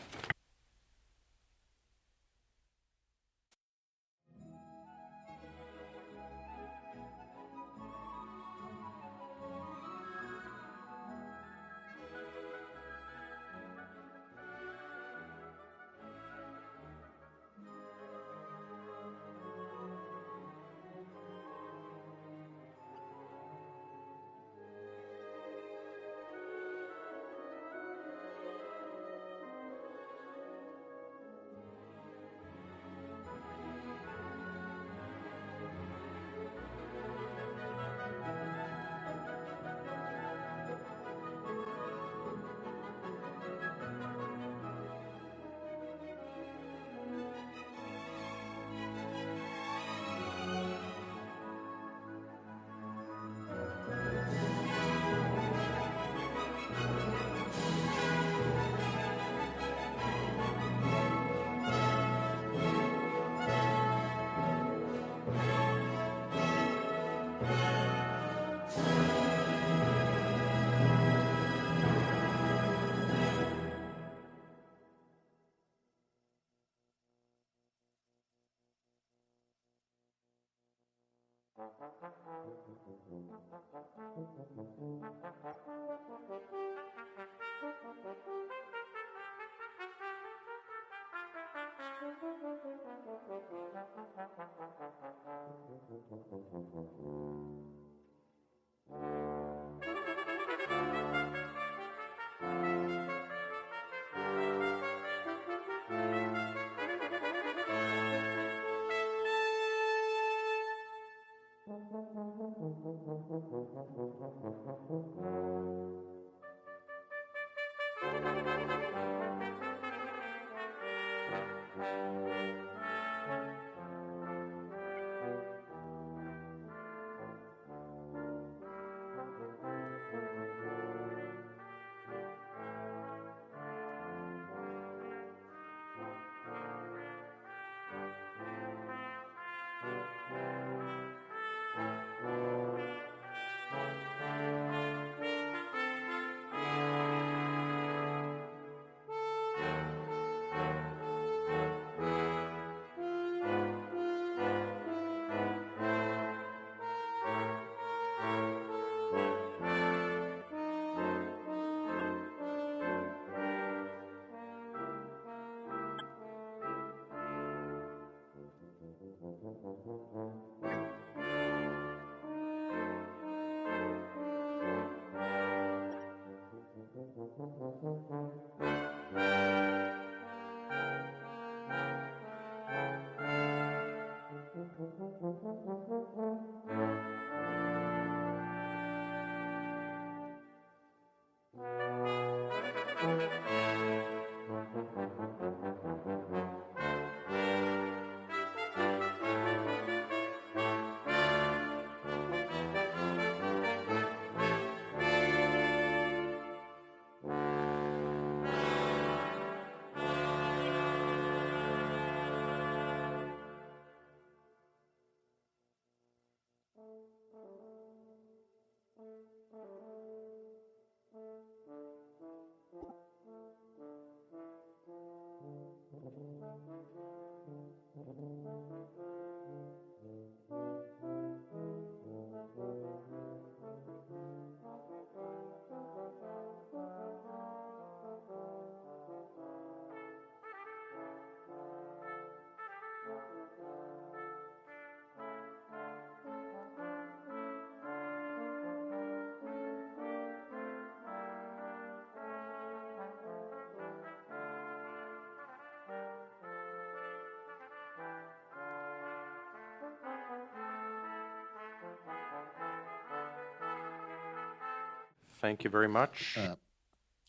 Thank you very much.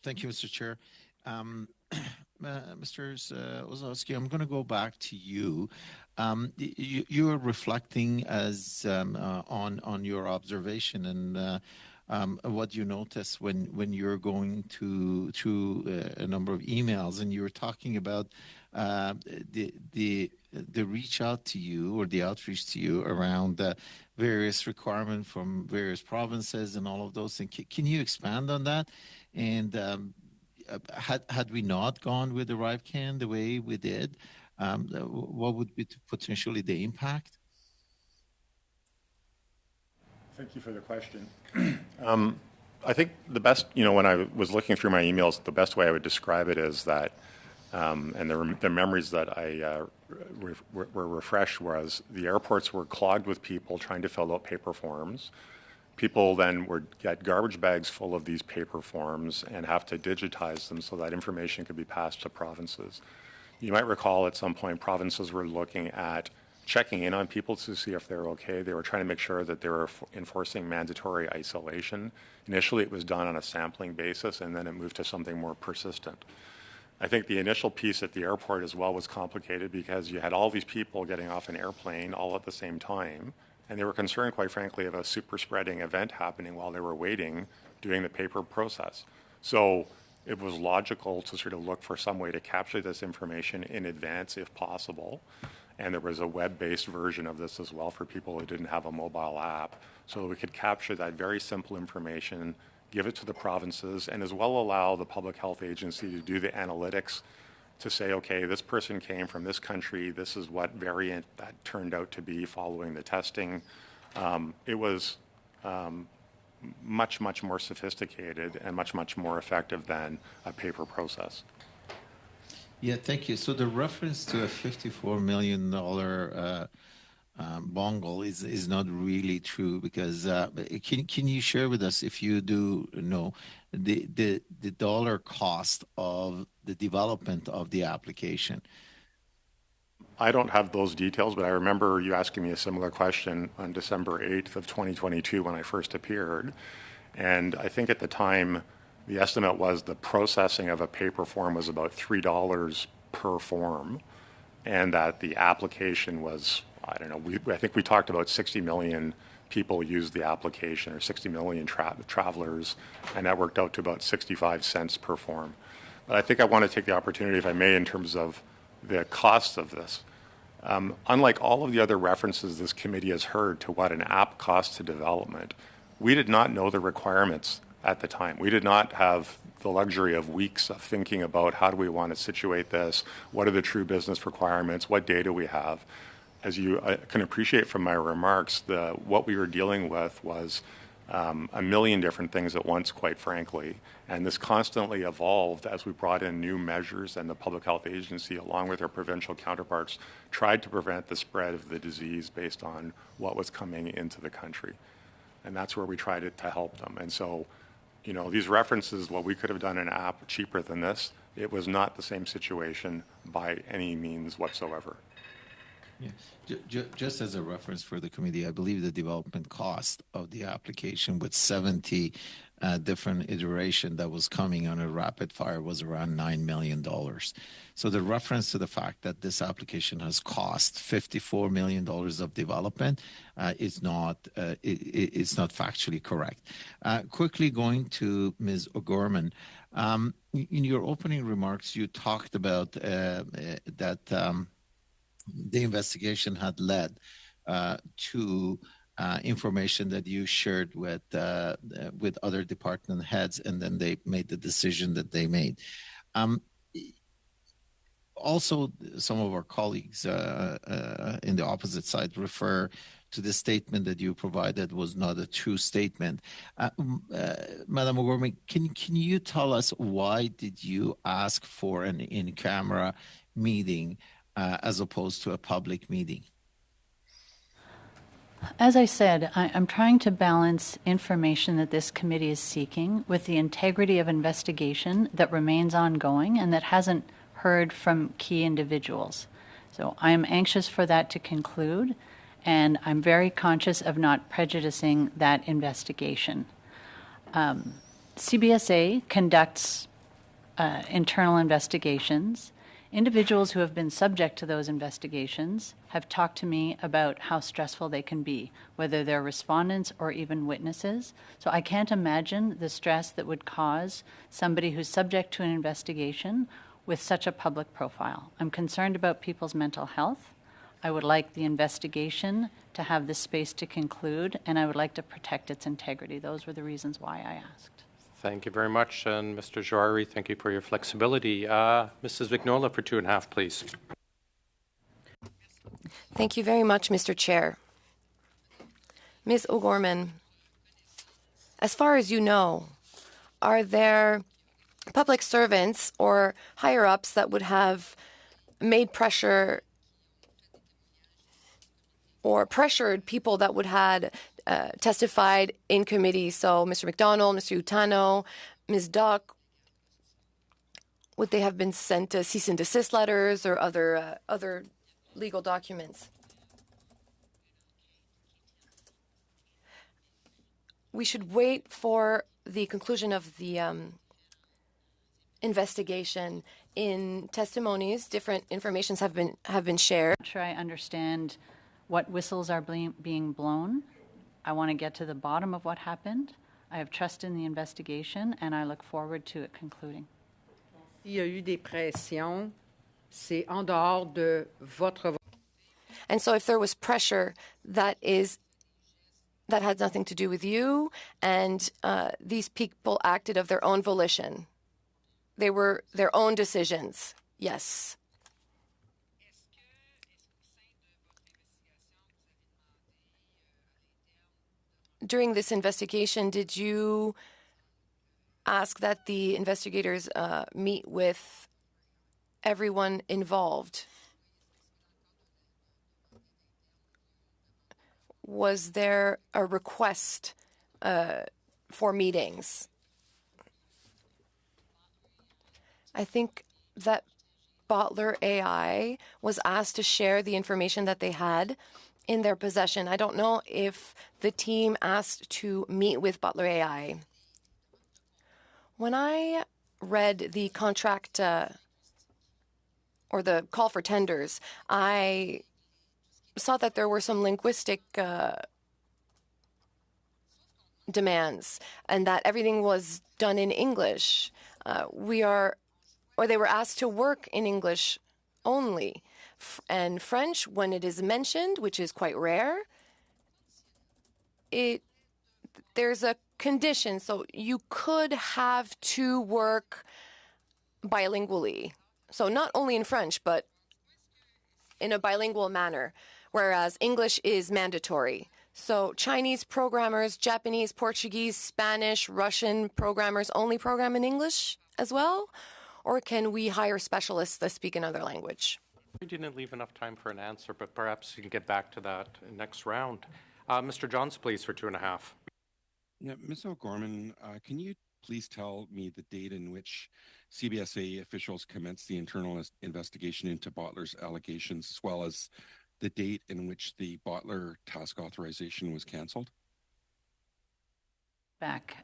Thank you, Mr. Chair. Mr. Ozowski, I'm going to go back to you. You are reflecting as on your observation and what you notice when you're going through a number of emails, and you were talking about the reach out to you or the outreach to you around various requirements from various provinces and all of those things. Can you expand on that? And had we not gone with ArriveCAN the way we did, what would be potentially the impact? Thank you for the question. I think the best, when I was looking through my emails, the best way I would describe it is that, and the memories that I were refreshed was the airports were clogged with people trying to fill out paper forms. People then would get garbage bags full of these paper forms and have to digitize them so that information could be passed to provinces. You might recall at some point provinces were looking at checking in on people to see if they're okay. They were trying to make sure that they were enforcing mandatory isolation. Initially, it was done on a sampling basis, and then it moved to something more persistent. I think the initial piece at the airport as well was complicated because you had all these people getting off an airplane all at the same time, and they were concerned, quite frankly, of a super spreading event happening while they were waiting, doing the paper process. So it was logical to sort of look for some way to capture this information in advance if possible. And there was a web-based version of this as well for people who didn't have a mobile app, so that we could capture that very simple information, give it to the provinces, and as well allow the public health agency to do the analytics to say, okay, this person came from this country, this is what variant that turned out to be following the testing. It was much, much more sophisticated and much, much more effective than a paper process. Yeah, thank you. So the reference to a $54 million bungle is not really true because can you share with us, if you do know, the dollar cost of the development of the application? I don't have those details, but I remember you asking me a similar question on December 8th of 2022 when I first appeared. And I think at the time, the estimate was the processing of a paper form was about $3 per form, and that the application was, I don't know, I think we talked about 60 million people used the application, or 60 million travelers, and that worked out to about 65 cents per form. But I think I want to take the opportunity, if I may, in terms of the costs of this. Unlike all of the other references this committee has heard to what an app costs to development, we did not know the requirements at the time. We did not have the luxury of weeks of thinking about how do we want to situate this, what are the true business requirements, what data we have. As you can appreciate from my remarks, what we were dealing with was a million different things at once, quite frankly. And this constantly evolved as we brought in new measures, and the Public Health Agency, along with their provincial counterparts, tried to prevent the spread of the disease based on what was coming into the country. And that's where we tried to help them. And so, you know, these references, well, we could have done an app cheaper than this. It was not the same situation by any means whatsoever. Yeah. Just as a reference for the committee, I believe the development cost of the application with 70 different iteration that was coming on a rapid fire was around $9 million. So the reference to the fact that this application has cost $54 million of development is not factually correct. Quickly going to Ms. O'Gorman, in your opening remarks, you talked about that the investigation had led to information that you shared with other department heads, and then they made the decision that they made. Also, some of our colleagues in the opposite side refer to the statement that you provided was not a true statement. Madam O'Gorman, can you tell us why did you ask for an in-camera meeting as opposed to a public meeting? As I said, I'm trying to balance information that this committee is seeking with the integrity of investigation that remains ongoing and that hasn't heard from key individuals. So I am anxious for that to conclude, and I'm very conscious of not prejudicing that investigation. CBSA conducts internal investigations. Individuals who have been subject to those investigations have talked to me about how stressful they can be, whether they're respondents or even witnesses. So I can't imagine the stress that would cause somebody who's subject to an investigation with such a public profile. I'm concerned about people's mental health. I would like the investigation to have the space to conclude, and I would like to protect its integrity. Those were the reasons why I asked. Thank you very much. And Mr. Jouari, thank you for your flexibility. Mrs. Vignola for 2.5, please. Thank you very much, Mr. Chair. Ms. O'Gorman, as far as you know, are there public servants or higher-ups that would have made pressure or pressured people that would have testified in committee? So Mr. McDonald, Mr. Utano, Ms. Duck, would they have been sent cease and desist letters or other legal documents? We should wait for the conclusion of the investigation. In testimonies, different informations have been shared. I'm not sure I understand what whistles are being blown. I want to get to the bottom of what happened. I have trust in the investigation, and I look forward to it concluding. S'il y a eu des pressions, c'est en dehors de votre. And so if there was pressure, that had nothing to do with you, and these people acted of their own volition. They were their own decisions. Yes. During this investigation, did you ask that the investigators meet with everyone involved? Was there a request for meetings? I think that Bottler AI was asked to share the information that they had in their possession. I don't know if the team asked to meet with Bottler AI. When I read the contract or the call for tenders, I saw that there were some linguistic demands and that everything was done in English. They were asked to work in English only. And French, when it is mentioned, which is quite rare, there's a condition. So you could have to work bilingually. So not only in French, but in a bilingual manner, whereas English is mandatory. So Chinese programmers, Japanese, Portuguese, Spanish, Russian programmers only program in English as well? Or can we hire specialists that speak another language? We didn't leave enough time for an answer, but perhaps you can get back to that next round. Mr. Johns, please, for 2.5. Yeah, Ms. O'Gorman, can you please tell me the date in which CBSA officials commenced the internal investigation into Bottler's allegations, as well as the date in which the Bottler task authorization was canceled? Back.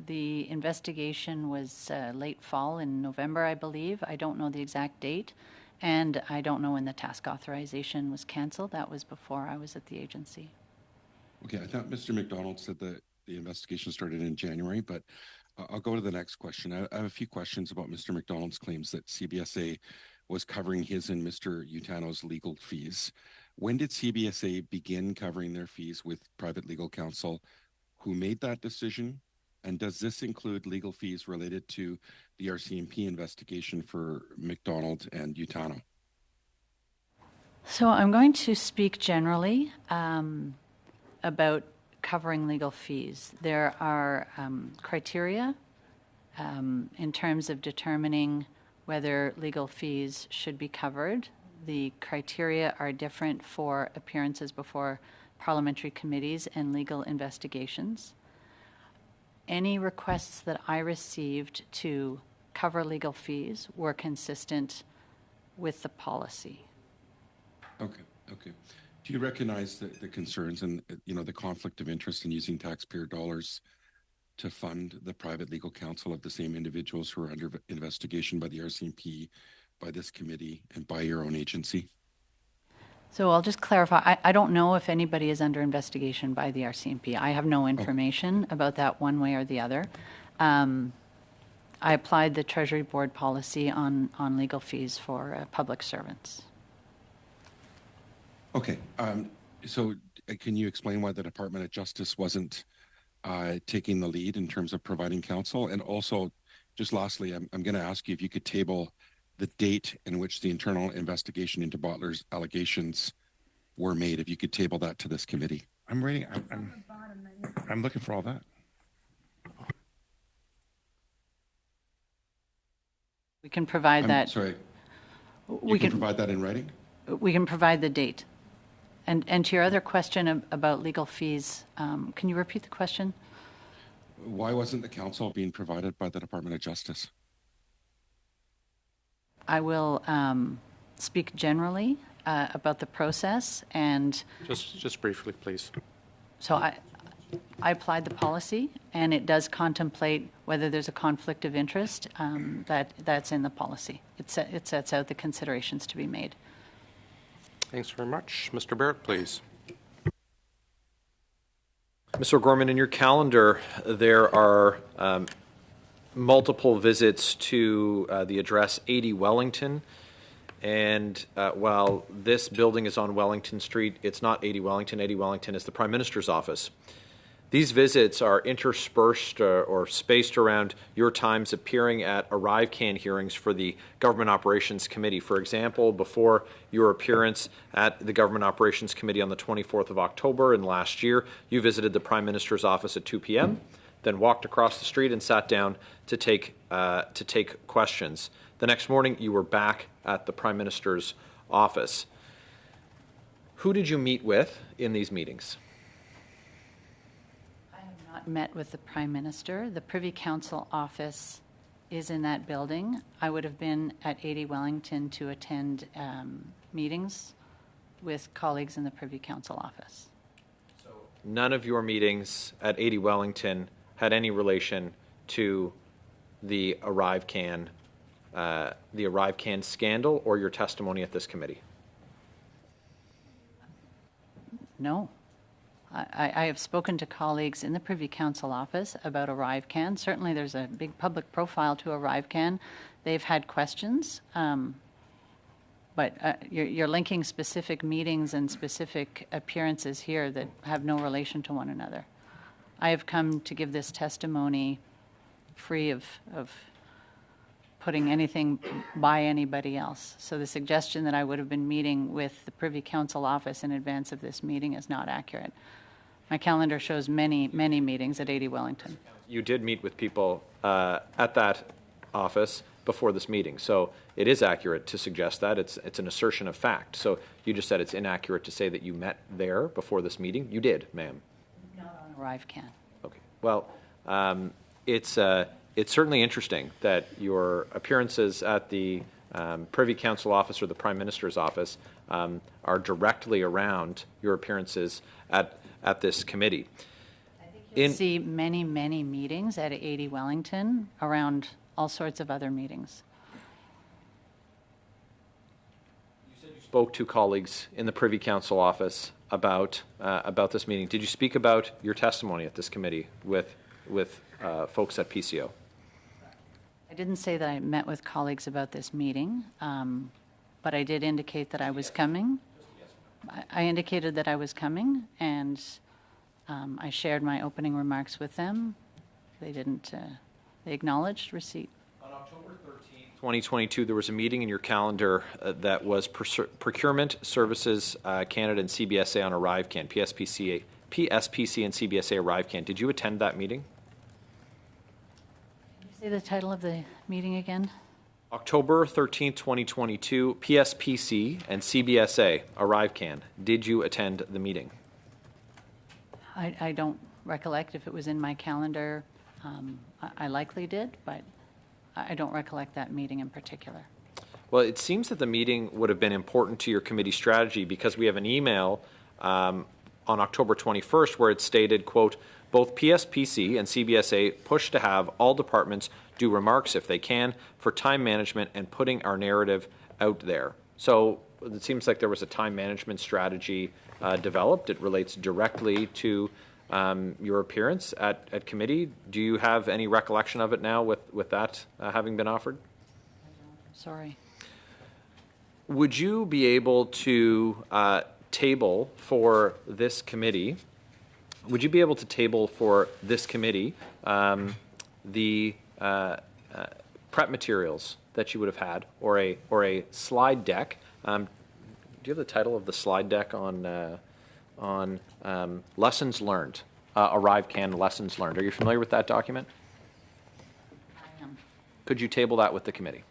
The investigation was late fall in November, I believe. I don't know the exact date, and I don't know when the task authorization was canceled. That was before I was at the agency. Okay, I thought Mr. McDonald said that the investigation started in January, but I'll go to the next question. I have a few questions about Mr. McDonald's claims that CBSA was covering his and Mr. Utano's legal fees. When did CBSA begin covering their fees with private legal counsel? Who made that decision? And does this include legal fees related to the RCMP investigation for McDonald and Utano? So I'm going to speak generally about covering legal fees. There are criteria in terms of determining whether legal fees should be covered. The criteria are different for appearances before parliamentary committees and legal investigations. Any requests that I received to cover legal fees were consistent with the policy. Okay. Do you recognize the concerns and the conflict of interest in using taxpayer dollars to fund the private legal counsel of the same individuals who are under investigation by the RCMP, by this committee, and by your own agency? So I'll just clarify. I don't know if anybody is under investigation by the RCMP. I have no information about that one way or the other. I applied the Treasury Board policy on legal fees for public servants. Okay. So can you explain why the Department of Justice wasn't taking the lead in terms of providing counsel? And also, just lastly, I'm going to ask you if you could table the date in which the internal investigation into Bottler's allegations were made, if you could table that to this committee. I'm reading. I'm looking for all that. We can provide that. Sorry. We can provide that in writing? We can provide the date. And to your other question about legal fees, can you repeat the question? Why wasn't the counsel being provided by the Department of Justice? I will speak generally about the process, and just briefly, please. So I applied the policy, and it does contemplate whether there's a conflict of interest. That's in the policy. It sets out the considerations to be made. Thanks very much. Mr. Barrett, please. Mr. O'Gorman, in your calendar, there are multiple visits to the address 80 Wellington. And while this building is on Wellington Street, it's not 80 Wellington. 80 Wellington is the Prime Minister's office. These visits are interspersed or spaced around your times appearing at ArriveCan hearings for the Government Operations Committee. For example, before your appearance at the Government Operations Committee on the 24th of October in last year, you visited the Prime Minister's office at 2 p.m., then walked across the street and sat down to take questions. The next morning, you were back at the Prime Minister's office. Who did you meet with in these meetings? Met with the Prime Minister. The Privy Council office is in that building. I would have been at 80 Wellington to attend meetings with colleagues in the Privy Council office. So none of your meetings at 80 Wellington had any relation to the ArriveCan scandal or your testimony at this committee? No. I have spoken to colleagues in the Privy Council office about ArriveCan. Certainly there's a big public profile to ArriveCan. They've had questions, but you're linking specific meetings and specific appearances here that have no relation to one another. I have come to give this testimony free of putting anything by anybody else. So the suggestion that I would have been meeting with the Privy Council office in advance of this meeting is not accurate. My calendar shows many, many meetings at 80 Wellington. You did meet with people at that office before this meeting, so it is accurate to suggest that. It's an assertion of fact. So you just said it's inaccurate to say that you met there before this meeting. You did, ma'am. Not on ArriveCan. Okay. Well, it's certainly interesting that your appearances at the Privy Council office or the Prime Minister's office are directly around your appearances at this committee. You'll see many, many meetings at 80 Wellington around all sorts of other meetings. You said you spoke to colleagues in the Privy Council office about this meeting. Did you speak about your testimony at this committee with folks at PCO? I didn't say that I met with colleagues about this meeting, but I did indicate that I was coming. I indicated that I was coming, and I shared my opening remarks with them. They didn't. They acknowledged receipt. On October 13th, 2022, there was a meeting in your calendar that was Procurement Services Canada and CBSA on ArriveCan, PSPC and CBSA ArriveCan. Did you attend that meeting? Can you say the title of the meeting again? October 13th, 2022, PSPC and CBSA ArriveCan. Did you attend the meeting? I don't recollect if it was in my calendar. I likely did, but I don't recollect that meeting in particular. Well, it seems that the meeting would have been important to your committee strategy because we have an email on October 21st where it stated, quote, both PSPC and CBSA push to have all departments do remarks if they can for time management and putting our narrative out there. So it seems like there was a time management strategy developed. It relates directly to your appearance at committee. Do you have any recollection of it now with that having been offered? Sorry. Would you be able to table for this committee? Would you be able to table for this committee the prep materials that you would have had, or a slide deck? Do you have the title of the slide deck on lessons learned? ArriveCan lessons learned. Are you familiar with that document? I am. Could you table that with the committee?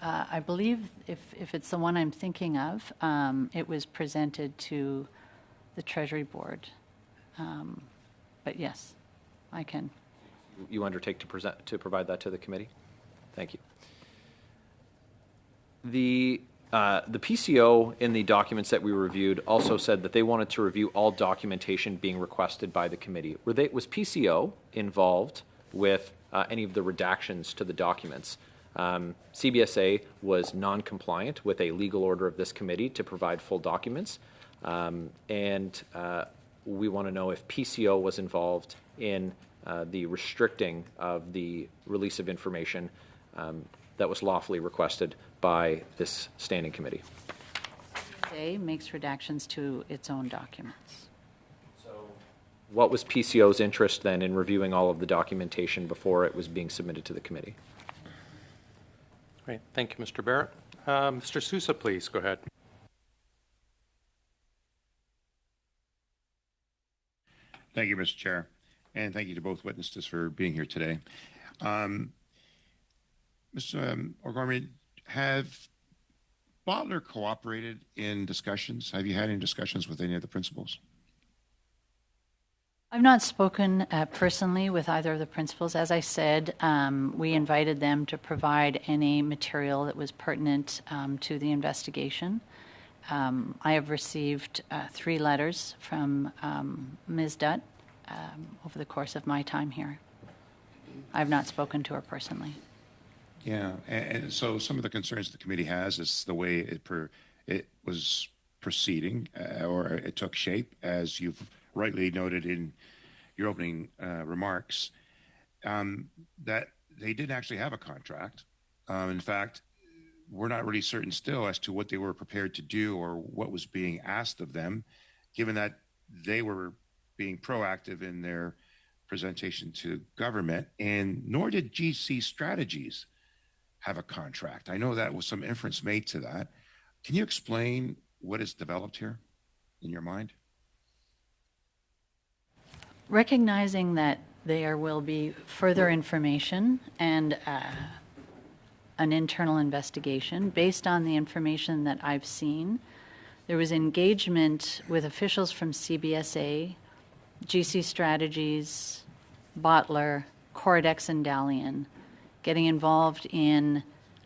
I believe if it's the one I'm thinking of, it was presented to the Treasury Board. But yes, I can. You undertake to provide that to the committee? Thank you. The PCO in the documents that we reviewed also said that they wanted to review all documentation being requested by the committee. Was PCO involved with any of the redactions to the documents? CBSA was non-compliant with a legal order of this committee to provide full documents, and we want to know if PCO was involved in the restricting of the release of information that was lawfully requested by this standing committee. PCA makes redactions to its own documents. So what was PCO's interest then in reviewing all of the documentation before it was being submitted to the committee? Great. Thank you, Mr. Barrett. Mr. Sousa, please go ahead. Thank you, Mr. Chair, and thank you to both witnesses for being here today. Mr. O'Gorman, have Bottler cooperated in discussions? Have you had any discussions with any of the principals? I've not spoken personally with either of the principals. As I said, we invited them to provide any material that was pertinent to the investigation. I have received 3 letters from Ms. Dutt over the course of my time here. I have not spoken to her personally. Yeah, and so some of the concerns the committee has is the way it was proceeding, or it took shape, as you've rightly noted in your opening remarks, that they didn't actually have a contract. In fact, we're not really certain still as to what they were prepared to do or what was being asked of them, given that they were being proactive in their presentation to government, and nor did GC Strategies have a contract. I know that was some inference made to that. Can you explain what is developed here in your mind? Recognizing that there will be further information and an internal investigation, based on the information that I've seen, there was engagement with officials from CBSA, GC Strategies, Bottler, Coredex, and Dalian, getting involved in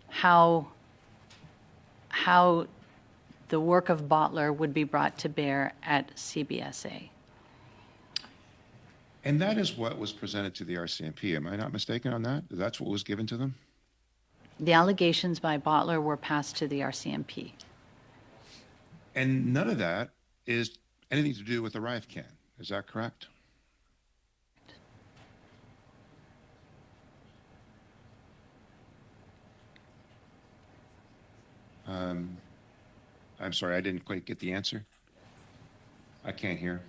how the work of Bottler would be brought to bear at CBSA. And that is what was presented to the RCMP. Am I not mistaken on that? That's what was given to them? The allegations by Bottler were passed to the RCMP. And none of that is anything to do with the ArriveCAN. Is that correct? I'm sorry, I didn't quite get the answer. I can't hear.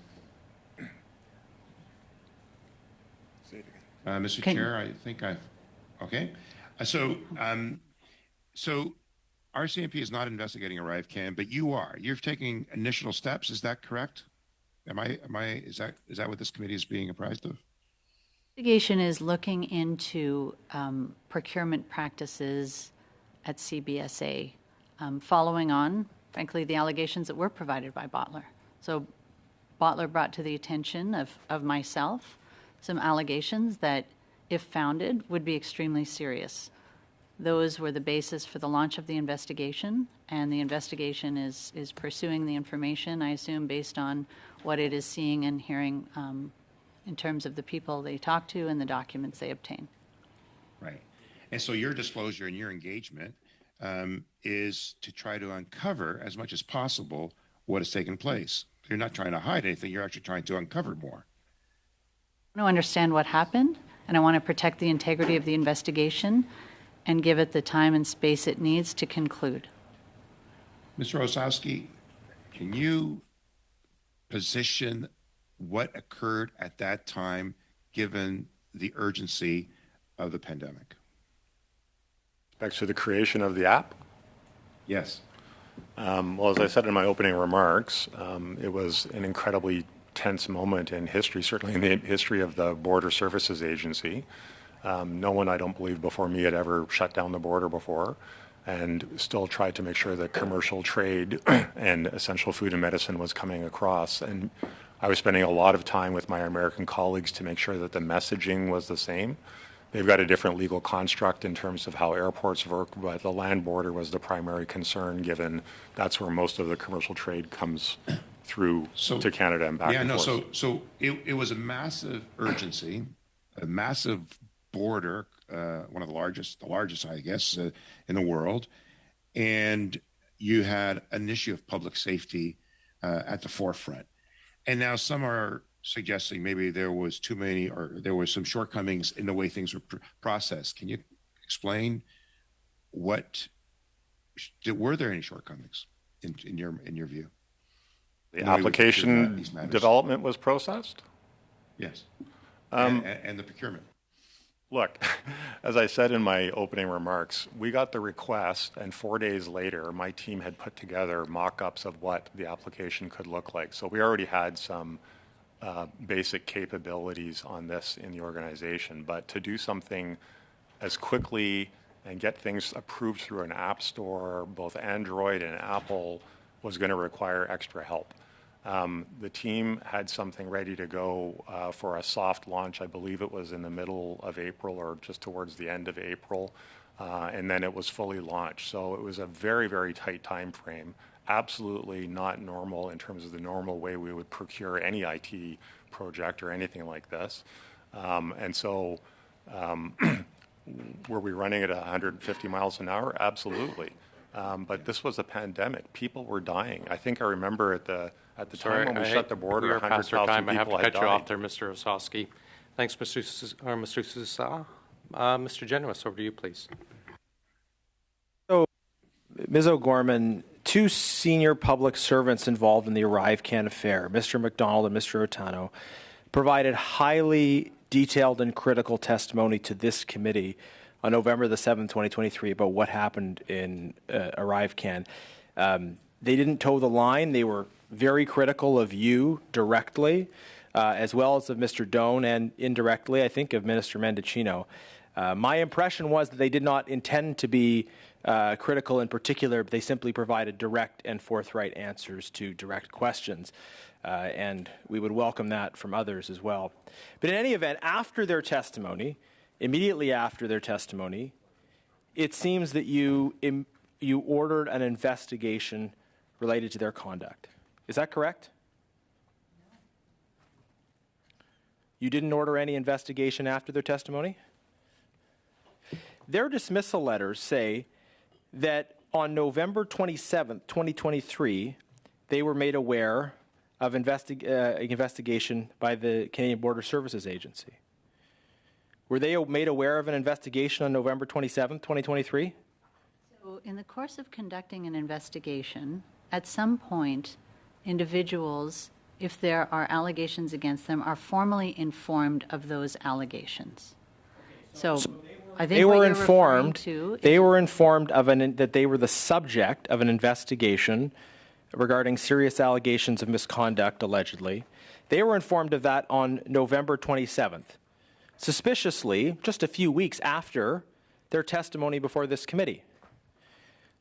Mr. Chair, I think okay. So RCMP is not investigating ArriveCAN, but you are. You're taking initial steps. Is that correct? Is that what this committee is being apprised of? Investigation is looking into procurement practices at CBSA, following on, frankly, the allegations that were provided by Bottler. So Bottler brought to the attention of myself some allegations that, if founded, would be extremely serious. Those were the basis for the launch of the investigation, and the investigation is pursuing the information, I assume, based on what it is seeing and hearing in terms of the people they talk to and the documents they obtain. Right. And so your disclosure and your engagement is to try to uncover as much as possible what has taken place. You're not trying to hide anything. You're actually trying to uncover more. I want to understand what happened, and I want to protect the integrity of the investigation and give it the time and space it needs to conclude. Mr. Osowski, can you position what occurred at that time given the urgency of the pandemic? Back to the creation of the app? Yes. Well, as I said in my opening remarks, it was an incredibly tense moment in history, certainly in the history of the Border Services Agency. No one, I don't believe, before me had ever shut down the border before, and still tried to make sure that commercial trade and essential food and medicine was coming across. And I was spending a lot of time with my American colleagues to make sure that the messaging was the same. They've got a different legal construct in terms of how airports work, but the land border was the primary concern, given that's where most of the commercial trade comes through to Canada and back and forth. So it was a massive urgency, a massive border, one of the largest, I guess, in the world. And you had an issue of public safety at the forefront. And now some are suggesting maybe there was too many, or there was some shortcomings in the way things were processed. Can you explain were there any shortcomings in your view? The application development was processed? Yes. And the procurement. Look, as I said in my opening remarks, we got the request, and 4 days later, my team had put together mock-ups of what the application could look like. So we already had some basic capabilities on this in the organization, but to do something as quickly and get things approved through an app store, both Android and Apple, was going to require extra help. The team had something ready to go for a soft launch. I believe it was in the middle of April or just towards the end of April, and then it was fully launched. So it was a very, very tight time frame. Absolutely not normal in terms of the normal way we would procure any IT project or anything like this. And so were we running at 150 miles an hour? Absolutely. But this was a pandemic. People were dying. I think I remember at the time when we shut the border, 100,000 people had died. I have to cut you off there, Mr. Osowski. Thanks, Mr. Sousa. Mr. Genuis, over to you, please. So, Ms. O'Gorman, two senior public servants involved in the ArriveCAN affair, Mr. McDonald and Mr. Otano, provided highly detailed and critical testimony to this committee on November the 7th, 2023, about what happened in ArriveCan. They didn't toe the line. They were very critical of you directly, as well as of Mr. Doan, and indirectly, I think, of Minister Mendicino. My impression was that they did not intend to be critical in particular, but they simply provided direct and forthright answers to direct questions. And we would welcome that from others as well. But in any event, after their testimony, immediately after their testimony, it seems that you ordered an investigation related to their conduct. Is that correct? You didn't order any investigation after their testimony? Their dismissal letters say that on November 27th, 2023, they were made aware of investigation by the Canadian Border Services Agency. Were they made aware of an investigation on November 27th, 2023? So in the course of conducting an investigation, at some point, individuals, if there are allegations against them, are formally informed of those allegations. So I think they were what you're informed. referring to They were informed of that they were the subject of an investigation regarding serious allegations of misconduct, allegedly. They were informed of that on November 27th, suspiciously, just a few weeks after their testimony before this committee.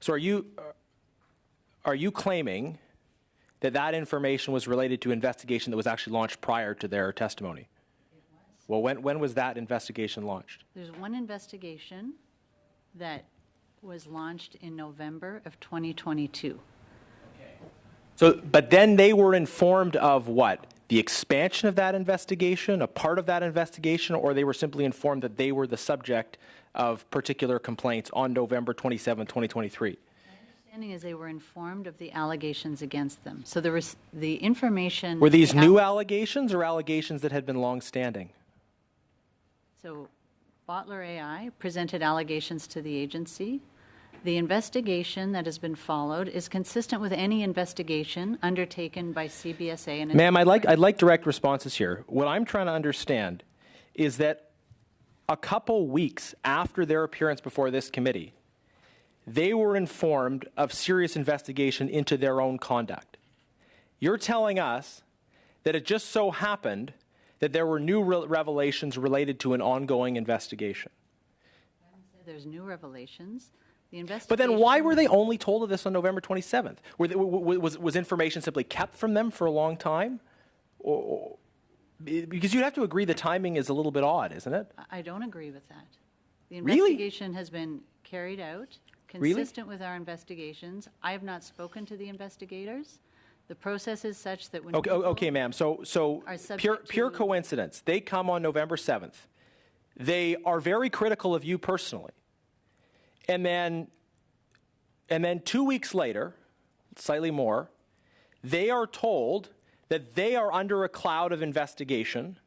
So are you claiming that that information was related to investigation that was actually launched prior to their testimony? Well, when was that investigation launched? There's one investigation that was launched in November of 2022. So, but then they were informed of what? The expansion of that investigation, a part of that investigation, or they were simply informed that they were the subject of particular complaints on November 27, 2023? My understanding is they were informed of the allegations against them. So there was the information. Were these new allegations or allegations that had been long-standing? So Bottler AI presented allegations to the agency. The investigation that has been followed is consistent with any investigation undertaken by CBSA. And Ma'am, I'd like direct responses here. What I'm trying to understand is that a couple weeks after their appearance before this committee, they were informed of serious investigation into their own conduct. You're telling us that it just so happened that there were new revelations related to an ongoing investigation. There's new revelations. The investigation. But then why were they only told of this on November 27th? Was information simply kept from them for a long time? Because you'd have to agree the timing is a little bit odd, isn't it? I don't agree with that. The Really? investigation has been carried out consistent with our investigations. I have not spoken to the investigators. The process is such that when Okay, ma'am. So are pure subject to- coincidence. They come on November 7th. They are very critical of you personally. And then 2 weeks later, slightly more, they are told that they are under a cloud of investigation,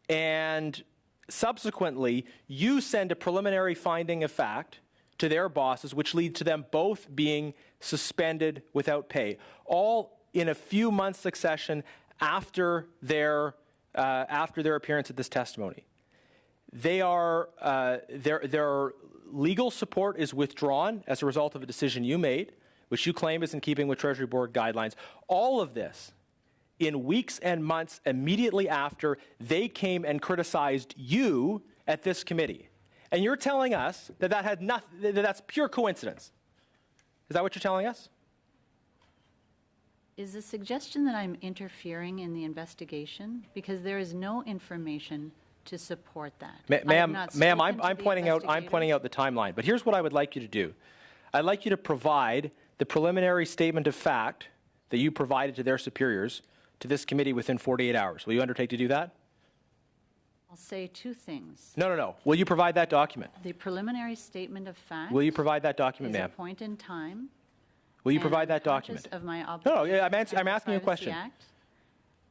and subsequently you send a preliminary finding of fact to their bosses, which lead to them both being suspended without pay, all in a few months succession after their appearance at this testimony. Their legal support is withdrawn as a result of a decision you made, which you claim is in keeping with Treasury Board guidelines. All of this in weeks and months immediately after they came and criticized you at this committee. And you're telling us that that's pure coincidence. Is that what you're telling us? Is the suggestion that I'm interfering in the investigation? Because there is no information to support that. Ma'am, I'm pointing out the timeline. But here's what I would like you to do. I'd like you to provide the preliminary statement of fact that you provided to their superiors to this committee within 48 hours. Will you undertake to do that? I'll say two things. No. Will you provide that document? The preliminary statement of fact. Will you provide that document, is a ma'am? point in time. Will you and provide I'm that document? conscious of my No, obligation I'm asking you a Privacy question. Act.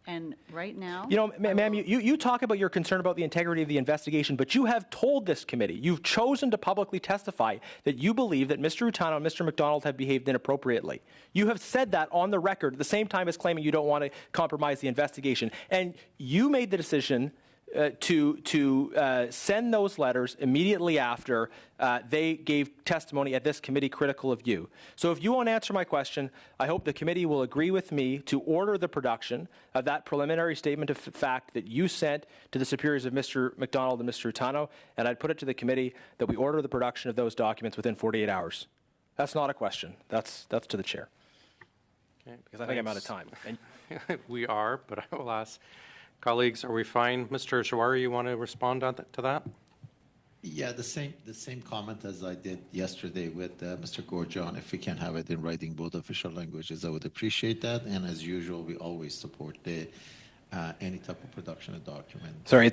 And right now, You know, ma'am, you talk about your concern about the integrity of the investigation, but you have told this committee, you've chosen to publicly testify that you believe that Mr. Utano and Mr. McDonald have behaved inappropriately. You have said that on the record at the same time as claiming you don't want to compromise the investigation. And you made the decision to send those letters immediately after they gave testimony at this committee critical of you. So if you won't answer my question, I hope the committee will agree with me to order the production of that preliminary statement of fact that you sent to the superiors of Mr. McDonald and Mr. Utano, and I'd put it to the committee that we order the production of those documents within 48 hours. That's not a question. That's to the chair. Okay, because I think I'm out of time. We are, but I will ask colleagues, are we fine? Mr. Shawari, you want to respond to that? Yeah, the same comment as I did yesterday with Mr. Gorjon. If we can have it in writing, both official languages, I would appreciate that. And as usual, we always support any type of production of document. Sorry,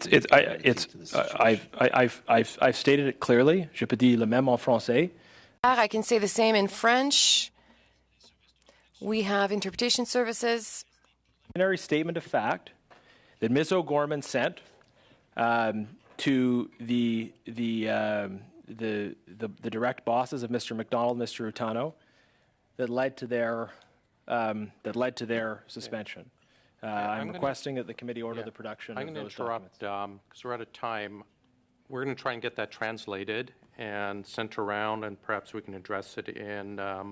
I've stated it clearly. Je peux dire le même en français. I can say the same in French. We have interpretation services. Preliminary statement of fact that Ms. O'Gorman sent to the direct bosses of Mr. McDonald, Mr. Utano, that led to their suspension. I'm requesting that the committee order the production of those documents. I'm going to interrupt because we're out of time. We're going to try and get that translated and sent around, and perhaps we can address it in a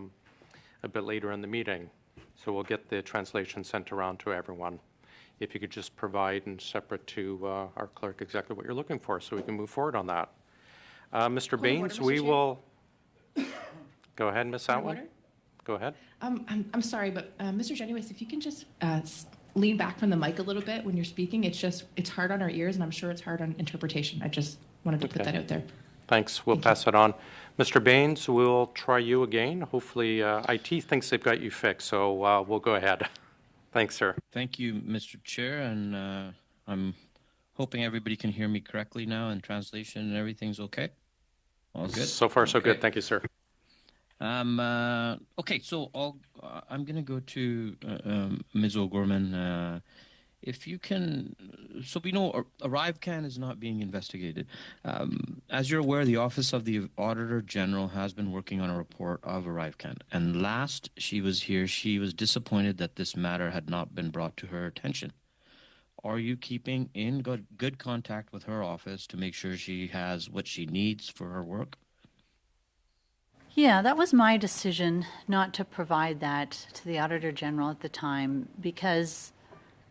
bit later in the meeting. So we'll get the translation sent around to everyone. If you could just provide and separate to our clerk exactly what you're looking for so we can move forward on that. Mr. Baines, we will... Go ahead, Ms. Atwood. Go ahead. I'm sorry, but Mr. Genuis, if you can just lean back from the mic a little bit when you're speaking. It's hard on our ears, and I'm sure it's hard on interpretation. I just wanted to put that out there. Thanks. We'll pass it on. Mr. Baines, we'll try you again. Hopefully IT thinks they've got you fixed, so we'll go ahead. Thanks, sir. Thank you, Mr. Chair, and I'm hoping everybody can hear me correctly now in translation and everything's okay. All good? So far, so good. Thank you, sir. Okay, so I'm going to go to Ms. O'Gorman. If you can, so we know ArriveCAN is not being investigated. As you're aware, the Office of the Auditor General has been working on a report of ArriveCAN. And last she was here, she was disappointed that this matter had not been brought to her attention. Are you keeping in good contact with her office to make sure she has what she needs for her work? Yeah, that was my decision not to provide that to the Auditor General at the time because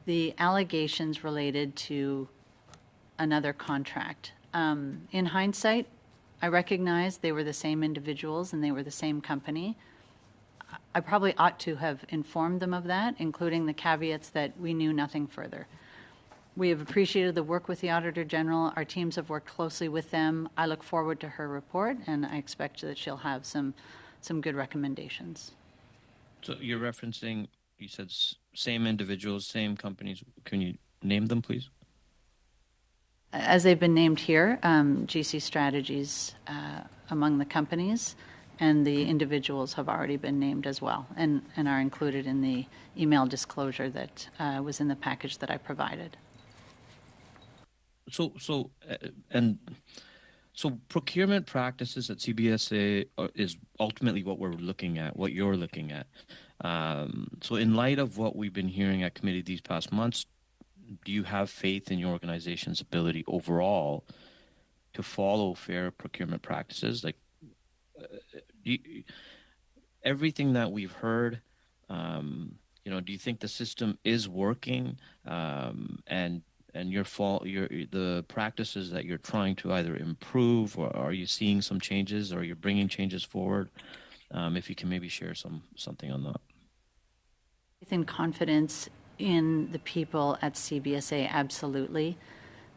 the allegations related to another contract. In hindsight, I recognize they were the same individuals and they were the same company. I probably ought to have informed them of that, including the caveats that we knew nothing further. We have appreciated the work with the Auditor General. Our teams have worked closely with them. I look forward to her report, and I expect that she'll have some good recommendations. So you're referencing, you said same individuals, same companies. Can you name them, please? As they've been named here, GC Strategies among the companies, and the individuals have already been named as well and are included in the email disclosure that was in the package that I provided. So procurement practices at CBSA is ultimately what we're looking at, what you're looking at. So in light of what we've been hearing at committee these past months, do you have faith in your organization's ability overall to follow fair procurement practices? Like everything that we've heard, do you think the system is working and the practices that you're trying to either improve, or are you seeing some changes, or you're bringing changes forward? If you can maybe share something on that. Faith and confidence in the people at CBSA, absolutely.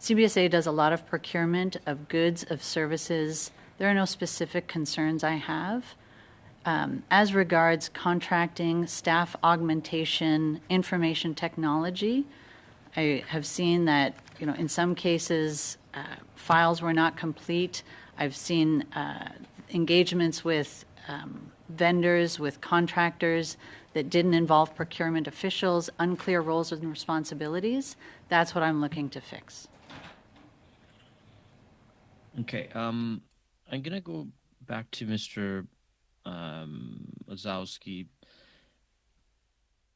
CBSA does a lot of procurement of goods, of services. There are no specific concerns I have. As regards contracting, staff augmentation, information technology, I have seen that, in some cases, files were not complete. I've seen engagements with vendors, with contractors that didn't involve procurement officials, unclear roles and responsibilities. That's what I'm looking to fix. Okay. I'm going to go back to Mr. Ozowski.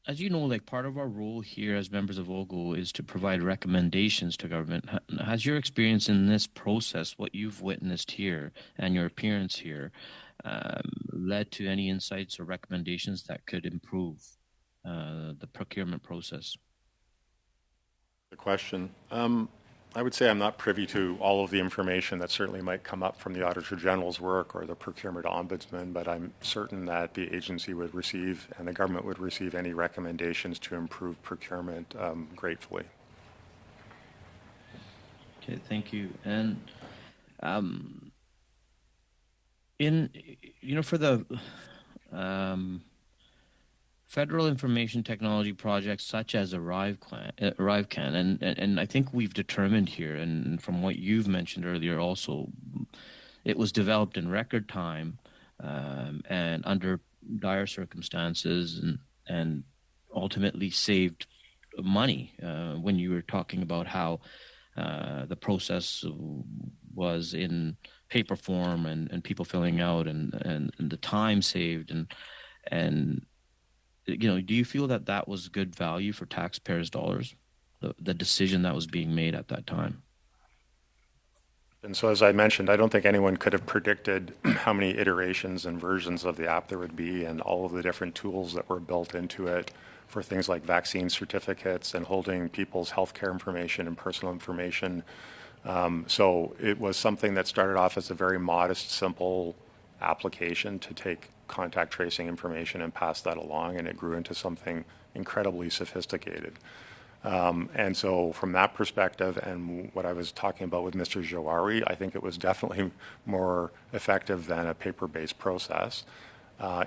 as you know, like part of our role here as members of OGO is to provide recommendations to government. Has your experience in this process, what you've witnessed here and your appearance here, led to any insights or recommendations that could improve the procurement process? The question. I would say I'm not privy to all of the information that certainly might come up from the Auditor General's work or the Procurement Ombudsman, but I'm certain that the agency would receive and the government would receive any recommendations to improve procurement gratefully. Okay, thank you. And for the federal information technology projects such as ArriveCan, and I think we've determined here, and from what you've mentioned earlier also, it was developed in record time and under dire circumstances and ultimately saved money when you were talking about how the process was in paper form and people filling out and the time saved and do you feel that was good value for taxpayers' dollars, the decision that was being made at that time? And so, as I mentioned, I don't think anyone could have predicted how many iterations and versions of the app there would be and all of the different tools that were built into it for things like vaccine certificates and holding people's healthcare information and personal information. So it was something that started off as a very modest, simple application to take contact tracing information and pass that along, and it grew into something incredibly sophisticated. And so from that perspective and what I was talking about with Mr. Jawari, I think it was definitely more effective than a paper-based process.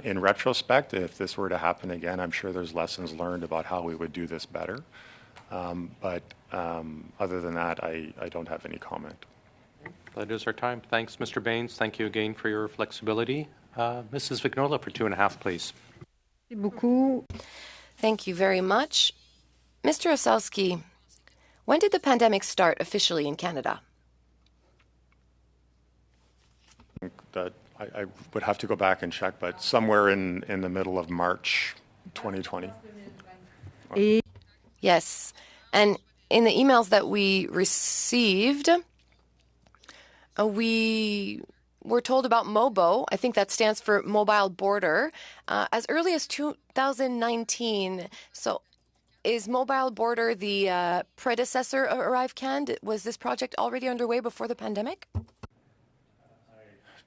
In retrospect, if this were to happen again, I'm sure there's lessons learned about how we would do this better. But other than that, I don't have any comment. That is our time. Thanks, Mr. Baines. Thank you again for your flexibility. Mrs. Vignola for 2.5, please. Thank you very much. Mr. Osowski, when did the pandemic start officially in Canada? That I would have to go back and check, but somewhere in the middle of March 2020. Yes. And in the emails that we received, we were told about MOBO. I think that stands for Mobile Border, as early as 2019. So is Mobile Border the predecessor of ArriveCan? Was this project already underway before the pandemic?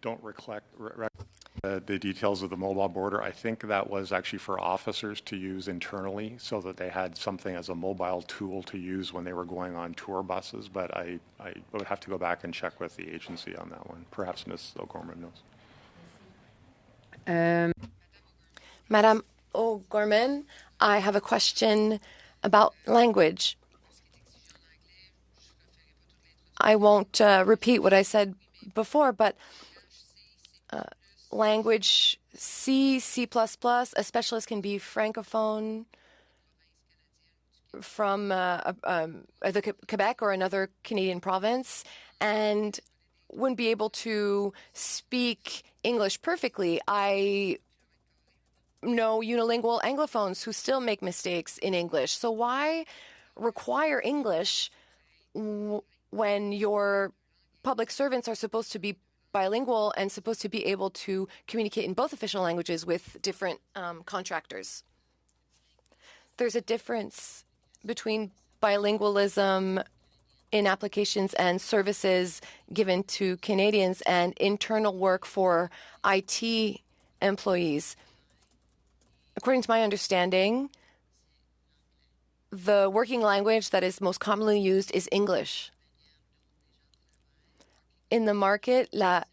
Don't recollect the details of the Mobile Border. I think that was actually for officers to use internally so that they had something as a mobile tool to use when they were going on tour buses. But I would have to go back and check with the agency on that one. Perhaps Ms. O'Gorman knows. Madam O'Gorman, I have a question about language. I won't repeat what I said before, but language C, C++, a specialist can be francophone from the Quebec or another Canadian province and wouldn't be able to speak English perfectly. I know unilingual Anglophones who still make mistakes in English. So why require English when your public servants are supposed to be bilingual and supposed to be able to communicate in both official languages with different contractors? There's a difference between bilingualism in applications and services given to Canadians and internal work for IT employees. According to my understanding, the working language that is most commonly used is English. In the market, the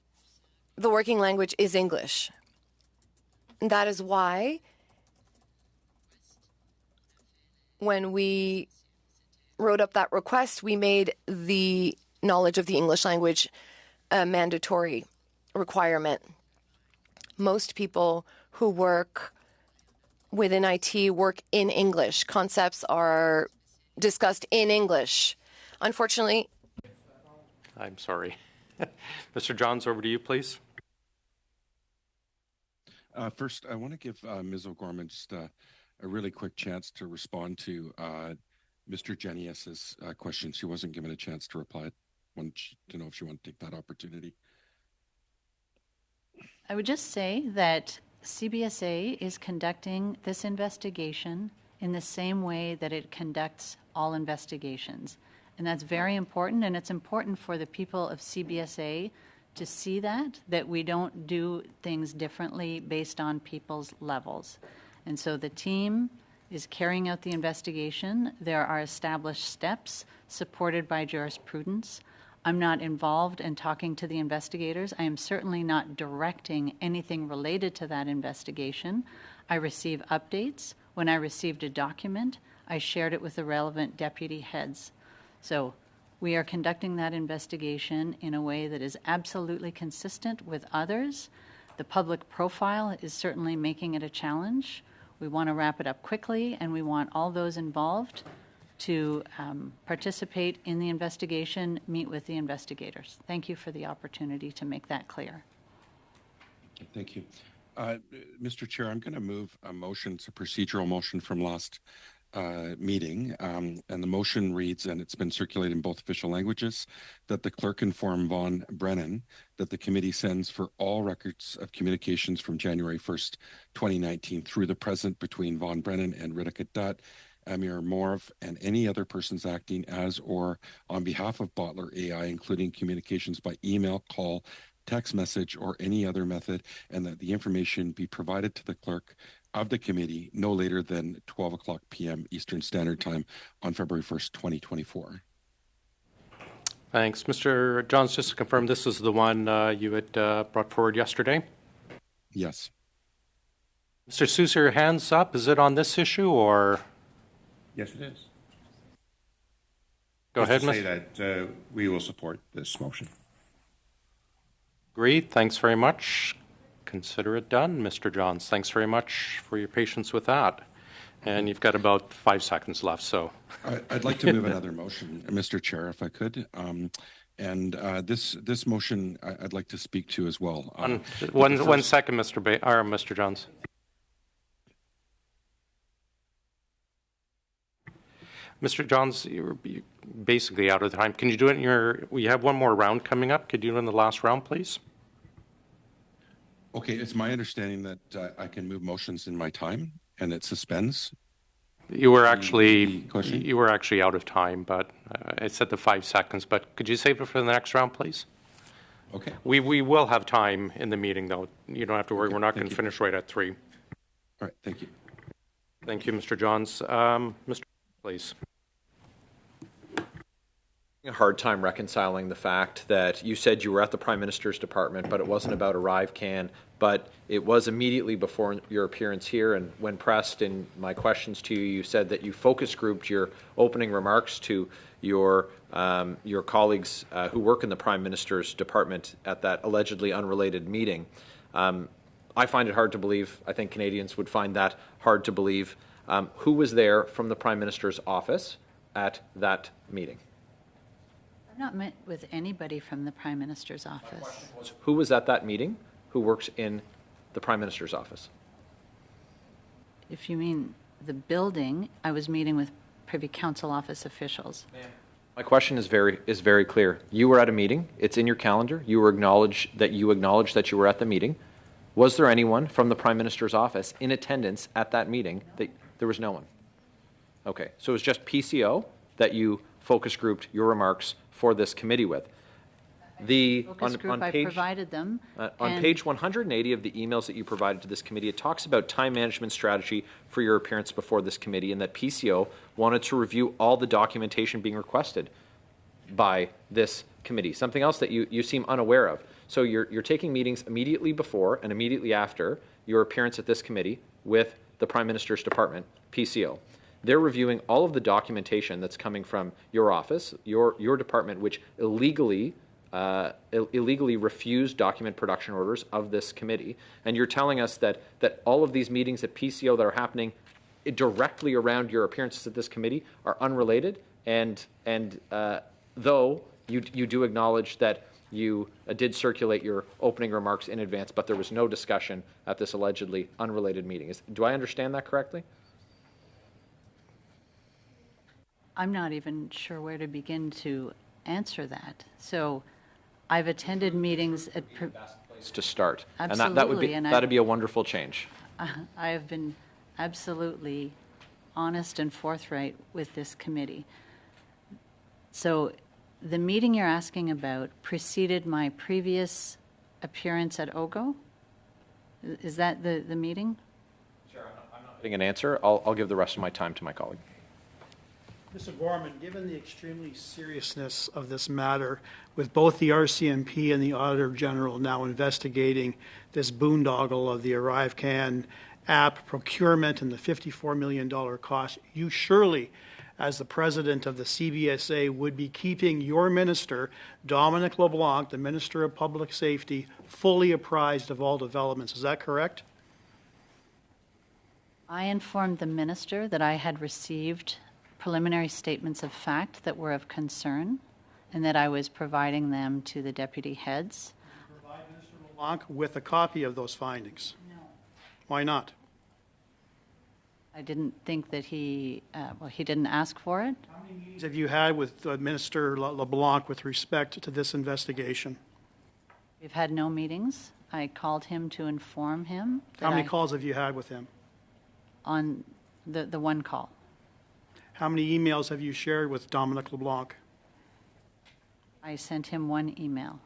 working language is English. That is why when we wrote up that request, we made the knowledge of the English language a mandatory requirement. Most people who work within IT work in English. Concepts are discussed in English. Unfortunately, I'm sorry. Mr. Johns, over to you, please. First, I want to give Ms. O'Gorman just a a really quick chance to respond to Mr. Jenius's question. She wasn't given a chance to reply. Wanted to know if she wanted to take that opportunity. I would just say that CBSA is conducting this investigation in the same way that it conducts all investigations. And that's very important, and it's important for the people of CBSA to see that we don't do things differently based on people's levels. And so the team is carrying out the investigation. There are established steps supported by jurisprudence. I'm not involved in talking to the investigators. I am certainly not directing anything related to that investigation. I receive updates. When I received a document, I shared it with the relevant deputy heads. So we are conducting that investigation in a way that is absolutely consistent with others. The public profile is certainly making it a challenge. We want to wrap it up quickly, and we want all those involved to participate in the investigation, meet with the investigators. Thank you for the opportunity to make that clear. Thank you. Mr. Chair, I'm going to move a motion. It's a procedural motion from last meeting. And the motion reads, and it's been circulated in both official languages, that the clerk inform Vaughn Brennan that the committee sends for all records of communications from January 1st, 2019 through the present between Vaughn Brennan and Ritika Dutt, Amir Morv, and any other persons acting as or on behalf of Bottler AI, including communications by email, call, text message, or any other method, and that the information be provided to the clerk of the committee no later than 12 o'clock p.m. Eastern Standard Time on February 1st, 2024. Thanks. Mr. Johns, just to confirm, this is the one you had brought forward yesterday? Yes. Mr. Sousa, your hand's up. Is it on this issue or? Yes, it is. Go ahead, Mr. Say that we will support this motion. Agreed. Thanks very much. Consider it done, Mr. Johns. Thanks very much for your patience with that. And you've got about 5 seconds left, so. I'd like to move another motion, Mr. Chair, if I could. This motion I'd like to speak to as well. One second, Mr. Johns. Mr. Johns, you're basically out of time. Can you do it in we have one more round coming up. Could you do it in the last round, please? Okay, it's my understanding that I can move motions in my time and it suspends. You were actually out of time, but I said the 5 seconds, but could you save it for the next round, please? Okay. We will have time in the meeting, though. You don't have to worry. Okay, we're not going to finish right at 3. All right, thank you. Thank you, Mr. Johns. Mr. Please. A hard time reconciling the fact that you said you were at the Prime Minister's department, but it wasn't about ArriveCan, but it was immediately before your appearance here. And when pressed in my questions to you, you said that you focus grouped your opening remarks to your colleagues who work in the Prime Minister's department at that allegedly unrelated meeting. I find it hard to believe. I think Canadians would find that hard to believe. Who was there from the Prime Minister's office at that meeting? I've not met with anybody from the Prime Minister's office. Who was at that meeting who works in the Prime Minister's office? If you mean the building, I was meeting with Privy Council office officials. My question is very clear. You were at a meeting. It's in your calendar. You acknowledged that you were at the meeting. Was there anyone from the Prime Minister's office in attendance at that meeting? There was no one. Okay, so it was just PCO that you focus grouped your remarks for this committee with. Focus group, I provided them. On page 180 of the emails that you provided to this committee, it talks about time management strategy for your appearance before this committee, and that PCO wanted to review all the documentation being requested by this committee, something else that you seem unaware of. So you're taking meetings immediately before and immediately after your appearance at this committee with the Prime Minister's department, PCO. They're reviewing all of the documentation that's coming from your office, your department, which illegally refused document production orders of this committee. And you're telling us that all of these meetings at PCO that are happening directly around your appearances at this committee are unrelated. And though you do acknowledge that you did circulate your opening remarks in advance, but there was no discussion at this allegedly unrelated meeting. Do I understand that correctly? I'm not even sure where to begin to answer that. So I've attended meetings at. To start. Absolutely, And that'd be a wonderful change. I have been absolutely honest and forthright with this committee. So the meeting you're asking about preceded my previous appearance at OGO? Is that the meeting? Sure, I'm not getting an answer. I'll give the rest of my time to my colleague. Mr. Gorman, given the extremely seriousness of this matter, with both the RCMP and the Auditor General now investigating this boondoggle of the ArriveCan app procurement and the $54 million cost, you surely, as the president of the CBSA, would be keeping your minister, Dominic LeBlanc, the Minister of Public Safety, fully apprised of all developments. Is that correct? I informed the minister that I had received preliminary statements of fact that were of concern and that I was providing them to the deputy heads. Did you provide Minister LeBlanc with a copy of those findings? No. Why not? I didn't think that he didn't ask for it. How many meetings have you had with Minister LeBlanc with respect to this investigation? We've had no meetings. I called him to inform him. How many calls have you had with him? On the one call. How many emails have you shared with Dominic LeBlanc? I sent him one email.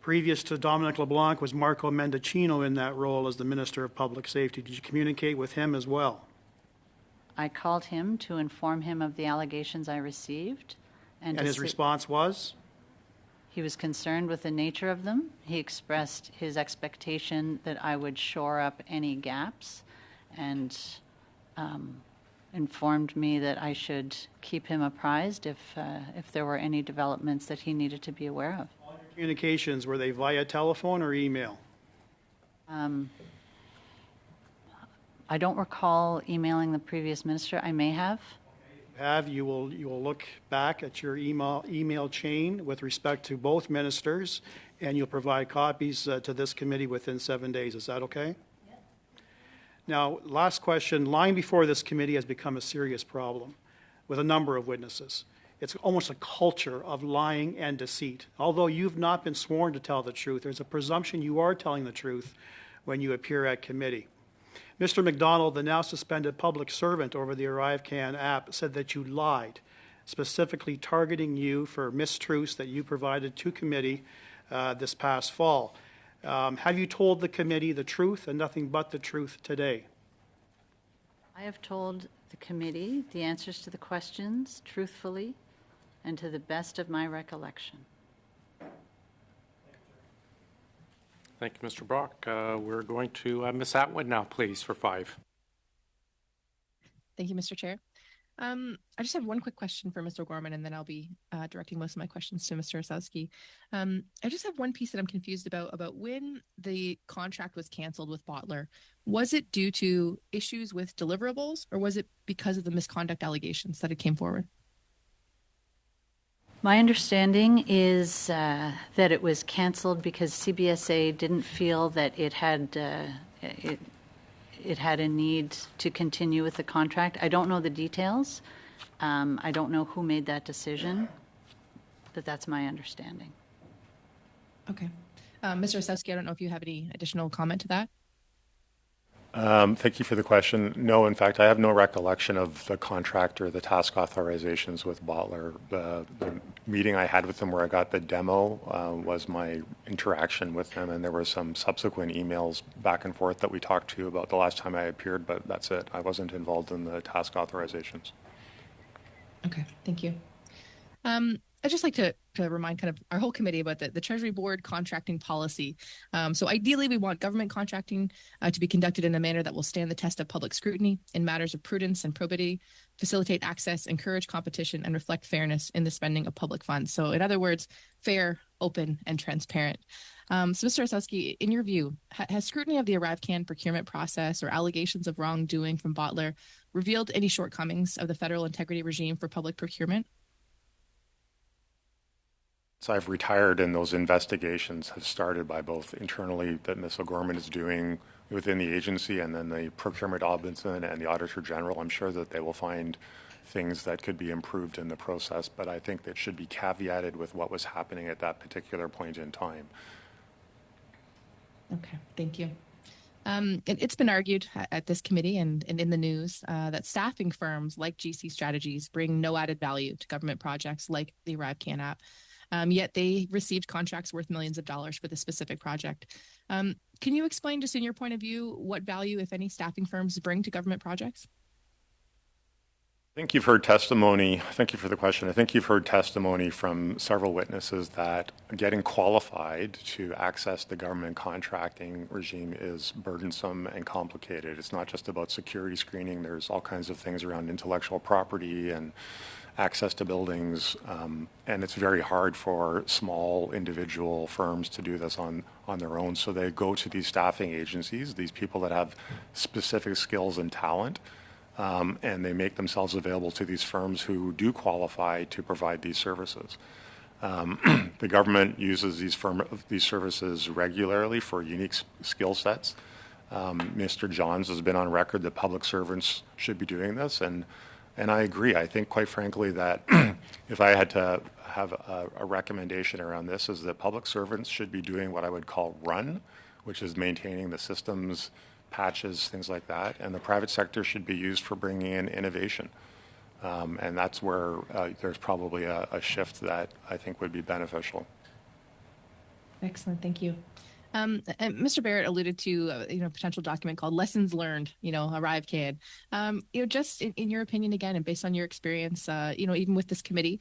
Previous to Dominic LeBlanc was Marco Mendicino in that role as the Minister of Public Safety. Did you communicate with him as well? I called him to inform him of the allegations I received. And his response was? He was concerned with the nature of them. He expressed his expectation that I would shore up any gaps and informed me that I should keep him apprised if there were any developments that he needed to be aware of. All your communications, were they via telephone or email? I don't recall emailing the previous minister. I may have. You will look back at your email chain with respect to both ministers, and you'll provide copies to this committee within 7 days. Is that okay? Yes. Now, last question. Lying before this committee has become a serious problem with a number of witnesses. It's almost a culture of lying and deceit. Although you've not been sworn to tell the truth, there's a presumption you are telling the truth when you appear at committee. Mr. McDonald, the now suspended public servant over the ArriveCan app, said that you lied, specifically targeting you for mistruths that you provided to committee this past fall. Have you told the committee the truth and nothing but the truth today? I have told the committee the answers to the questions truthfully and to the best of my recollection. Thank you, Mr. Brock. We're going to Ms. Atwood now, please, for 5. Thank you, Mr. Chair. I just have one quick question for Mr. Gorman, and then I'll be directing most of my questions to Mr. Osowski. I just have one piece that I'm confused about when the contract was canceled with Bottler. Was it due to issues with deliverables, or was it because of the misconduct allegations that it came forward? My understanding is that it was canceled because CBSA didn't feel that it had a need to continue with the contract. I don't know the details. I don't know who made that decision, but that's my understanding. Okay. Mr. Osowski, I don't know if you have any additional comment to that. Thank you for the question. No, in fact, I have no recollection of the contract or the task authorizations with Bottler. The meeting I had with them where I got the demo was my interaction with them, and there were some subsequent emails back and forth that we talked to about the last time I appeared, but that's it. I wasn't involved in the task authorizations. Okay, thank you. I'd just like to remind kind of our whole committee about the Treasury Board contracting policy. So ideally, we want government contracting to be conducted in a manner that will stand the test of public scrutiny in matters of prudence and probity, facilitate access, encourage competition, and reflect fairness in the spending of public funds. So in other words, fair, open, and transparent. So Mr. Osowski, in your view, has scrutiny of the ArriveCan procurement process or allegations of wrongdoing from Bottler revealed any shortcomings of the federal integrity regime for public procurement? So I've retired, and those investigations have started by both internally that Ms. O'Gorman is doing within the agency and then the procurement ombudsman and the auditor general, I'm sure that they will find things that could be improved in the process, but I think that should be caveated with what was happening at that particular point in time. Okay, thank you. It's been argued at this committee and in the news that staffing firms like GC Strategies bring no added value to government projects like the ArriveCAN app, yet they received contracts worth millions of dollars for this specific project. Can you explain, just in your point of view, what value, if any, staffing firms bring to government projects? I think you've heard testimony. Thank you for the question. I think you've heard testimony from several witnesses that getting qualified to access the government contracting regime is burdensome and complicated. It's not just about security screening. There's all kinds of things around intellectual property and access to buildings, and it's very hard for small individual firms to do this on their own. So they go to these staffing agencies, these people that have specific skills and talent, and they make themselves available to these firms who do qualify to provide these services. The government uses these services regularly for unique skill sets. Mr. Johns has been on record that public servants should be doing this, and I agree. I think, quite frankly, that if I had to have a recommendation around this, is that public servants should be doing what I would call run, which is maintaining the systems, patches, things like that, and the private sector should be used for bringing in innovation. And that's where there's probably a shift that I think would be beneficial. Excellent, thank you. And Mr. Barrett alluded to a potential document called Lessons Learned, ArriveCAN. Just in your opinion, again, and based on your experience, even with this committee,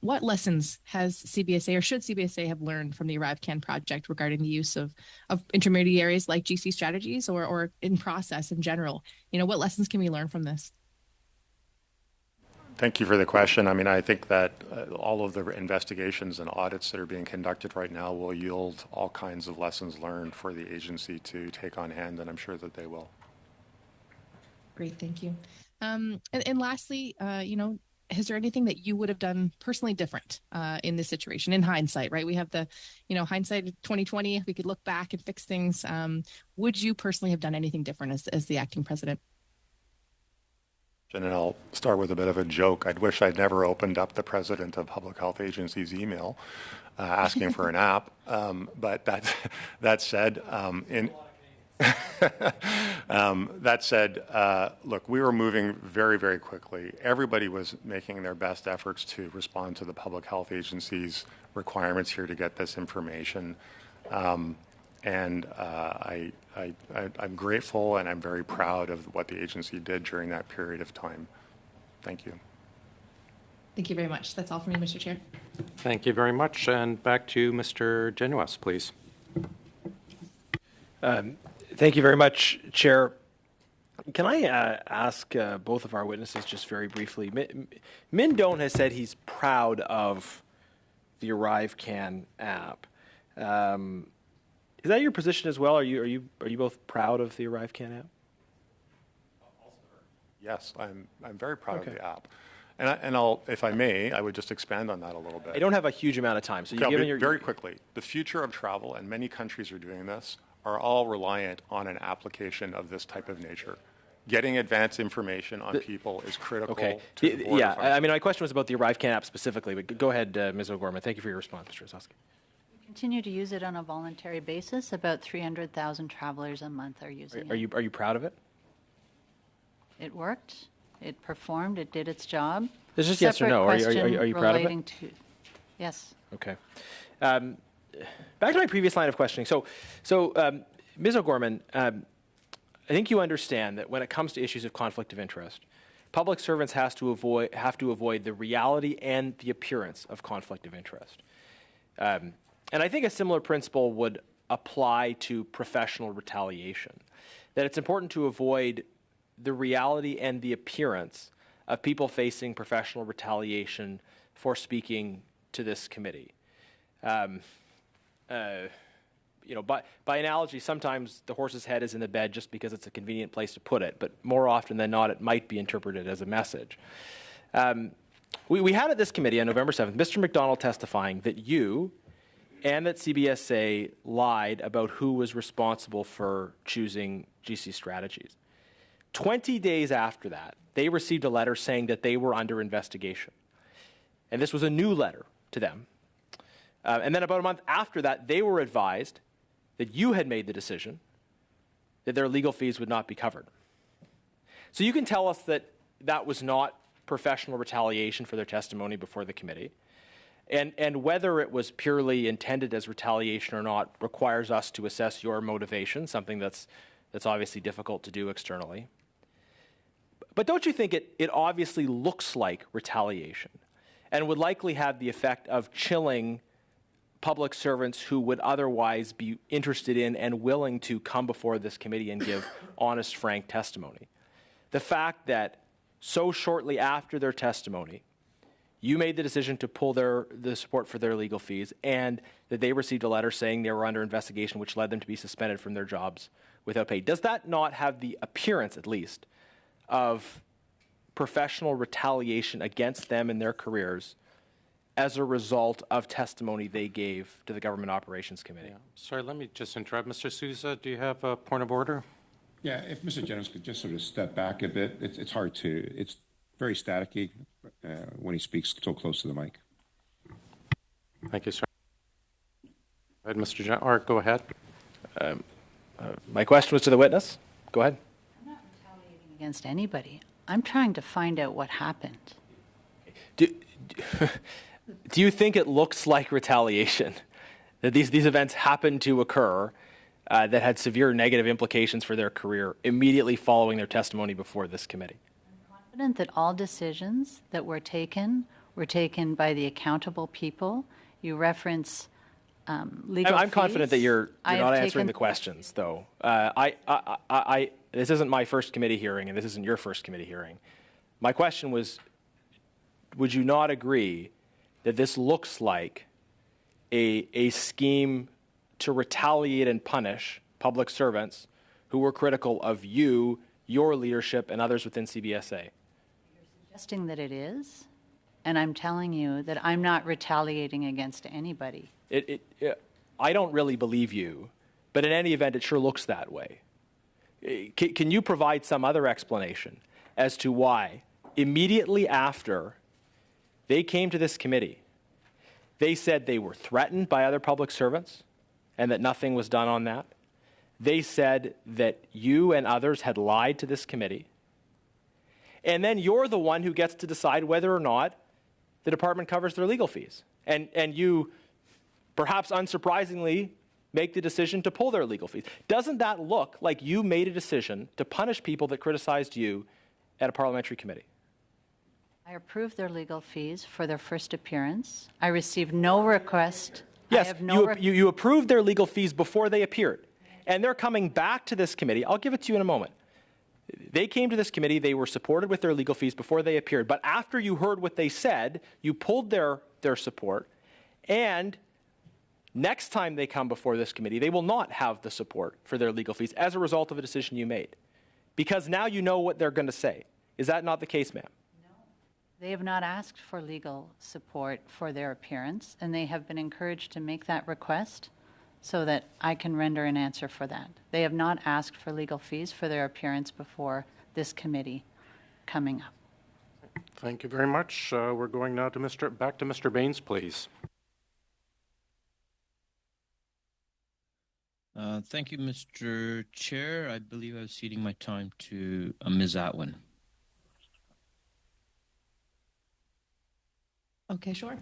what lessons has CBSA or should CBSA have learned from the ArriveCAN project regarding the use of intermediaries like GC Strategies or in process in general? What lessons can we learn from this? Thank you for the question. I mean, I think that all of the investigations and audits that are being conducted right now will yield all kinds of lessons learned for the agency to take on hand, and I'm sure that they will. Great, thank you. And lastly, is there anything that you would have done personally different in this situation in hindsight, right? We have the, hindsight of 2020, we could look back and fix things. Would you personally have done anything different as the acting president? And I'll start with a bit of a joke. I'd wish I'd never opened up the president of Public Health Agency's email asking for an app. But that said, look, we were moving very, very quickly. Everybody was making their best efforts to respond to the Public Health Agency's requirements here to get this information. And I'm grateful and I'm very proud of what the agency did during that period of time. Thank you. Thank you very much. That's all from me, Mr. Chair. Thank you very much. And back to Mr. Genuas, please. Thank you very much, Chair. Can I ask both of our witnesses just very briefly? Min Doan has said he's proud of the ArriveCAN app. Is that your position as well? Are you both proud of the ArriveCAN app? Yes, I'm very proud of the app, and I'll, if I may, I would just expand on that a little bit. I don't have a huge amount of time, so you give me very quickly. The future of travel, and many countries are doing this, are all reliant on an application of this type of nature. Getting advanced information on people is critical. Okay. To the yeah, I mean, my question was about the ArriveCAN app specifically, but go ahead, Ms. O'Gorman. Thank you for your response, Mr. Osowski. Continue to use it on a voluntary basis. About 300,000 travelers a month are using it. Are you proud of it? It worked. It performed. It did its job. It's just yes or no. Are you proud of it? Yes. Okay. Back to my previous line of questioning. So Ms. O'Gorman, I think you understand that when it comes to issues of conflict of interest, public servants have to avoid the reality and the appearance of conflict of interest. And I think a similar principle would apply to professional retaliation, that it's important to avoid the reality and the appearance of people facing professional retaliation for speaking to this committee. By analogy, sometimes the horse's head is in the bed just because it's a convenient place to put it, but more often than not, it might be interpreted as a message. We had at this committee on November 7th, Mr. McDonald testifying that you and that CBSA lied about who was responsible for choosing GC Strategies. 20 days after that, they received a letter saying that they were under investigation. And this was a new letter to them. And then about a month after that, they were advised that you had made the decision that their legal fees would not be covered. So you can tell us that that was not professional retaliation for their testimony before the committee. And whether it was purely intended as retaliation or not requires us to assess your motivation, something that's obviously difficult to do externally. But don't you think it obviously looks like retaliation and would likely have the effect of chilling public servants who would otherwise be interested in and willing to come before this committee and give honest, frank testimony? The fact that so shortly after their testimony, you made the decision to pull the support for their legal fees, and that they received a letter saying they were under investigation, which led them to be suspended from their jobs without pay. Does that not have the appearance, at least, of professional retaliation against them in their careers as a result of testimony they gave to the Government Operations Committee? Yeah. Sorry, let me just interrupt. Mr. Sousa, do you have a point of order? Yeah, if Mr. Jennings could just sort of step back a bit. It's hard to, it's very staticky when he speaks so close to the mic. Thank you, sir. Go ahead, Mr. Or go ahead. My question was to the witness. Go ahead. I'm not retaliating against anybody. I'm trying to find out what happened. Do you think it looks like retaliation that these events happened to occur that had severe negative implications for their career immediately following their testimony before this committee? I'm confident that all decisions that were taken by the accountable people. You reference legal I'm fees. confident that you're not answering the questions, though. This isn't my first committee hearing, and this isn't your first committee hearing. My question was, would you not agree that this looks like a scheme to retaliate and punish public servants who were critical of you, your leadership, and others within CBSA? You're suggesting that it is, and I'm telling you that I'm not retaliating against anybody. I don't really believe you, but in any event, it sure looks that way. Can you provide some other explanation as to why, immediately after they came to this committee, they said they were threatened by other public servants and that nothing was done on that? They said that you and others had lied to this committee. And then you're the one who gets to decide whether or not the department covers their legal fees. And you, perhaps unsurprisingly, make the decision to pull their legal fees. Doesn't that look like you made a decision to punish people that criticized you at a parliamentary committee? I approved their legal fees for their first appearance. I received no request. Yes, you approved their legal fees before they appeared. And they're coming back to this committee. I'll give it to you in a moment. They came to this committee. They were supported with their legal fees before they appeared. But after you heard what they said, you pulled their support. And next time they come before this committee, they will not have the support for their legal fees as a result of a decision you made. Because now you know what they're going to say. Is that not the case, ma'am? They have not asked for legal support for their appearance, and they have been encouraged to make that request so that I can render an answer for that. They have not asked for legal fees for their appearance before this committee coming up. Thank you very much. We're going now to back to Mr. Baines, please. Thank you, Mr. Chair. I believe I was ceding my time to Ms. Atwin. Okay, sure.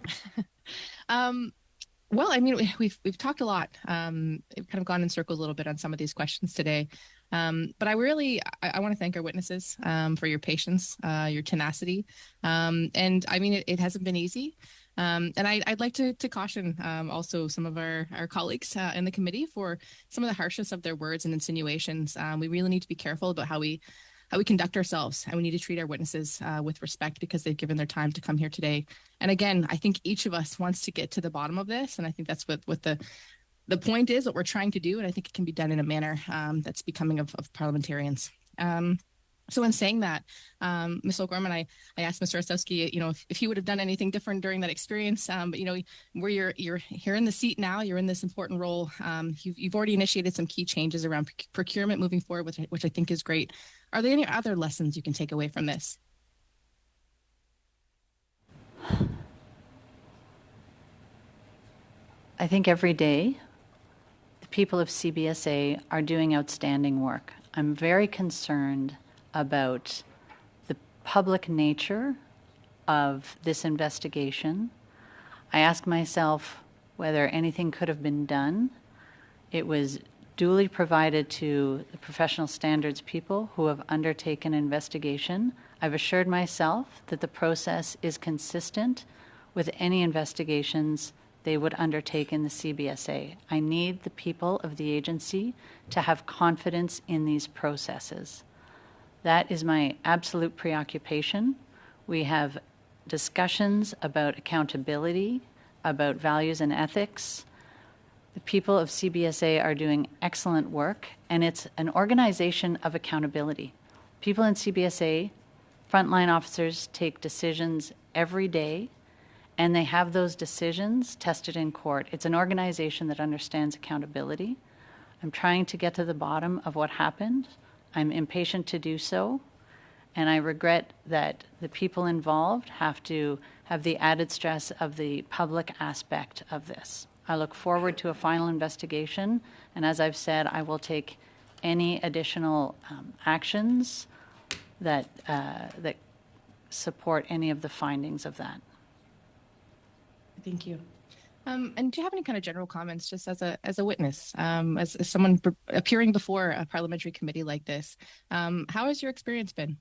Well, I mean, we've talked a lot. We've kind of gone in circles a little bit on some of these questions today. But I want to thank our witnesses for your patience, your tenacity. And I mean, it hasn't been easy. And I'd like to caution also some of our colleagues in the committee for some of the harshness of their words and insinuations. We really need to be careful about how we conduct ourselves, and we need to treat our witnesses with respect because they've given their time to come here today. And again, I think each of us wants to get to the bottom of this, and I think that's what the point is, what we're trying to do, and I think it can be done in a manner that's becoming of parliamentarians. So in saying that, Ms. O'Gorman, I asked Mr. Osowski, if he would have done anything different during that experience. But where you're here in the seat now, you're in this important role. You've already initiated some key changes around procurement moving forward, which I think is great. Are there any other lessons you can take away from this? I think every day the people of CBSA are doing outstanding work. I'm very concerned about the public nature of this investigation. I ask myself whether anything could have been done. It was duly provided to the professional standards people who have undertaken an investigation. I've assured myself that the process is consistent with any investigations they would undertake in the CBSA. I need the people of the agency to have confidence in these processes. That is my absolute preoccupation. We have discussions about accountability, about values and ethics. The people of CBSA are doing excellent work, and it's an organization of accountability. People in CBSA, frontline officers, take decisions every day, and they have those decisions tested in court. It's an organization that understands accountability. I'm trying to get to the bottom of what happened. I'm impatient to do so, and I regret that the people involved have to have the added stress of the public aspect of this. I look forward to a final investigation, and as I've said, I will take any additional actions that support any of the findings of that. Thank you. And do you have any kind of general comments, just as a witness, as someone appearing before a parliamentary committee like this? How has your experience been?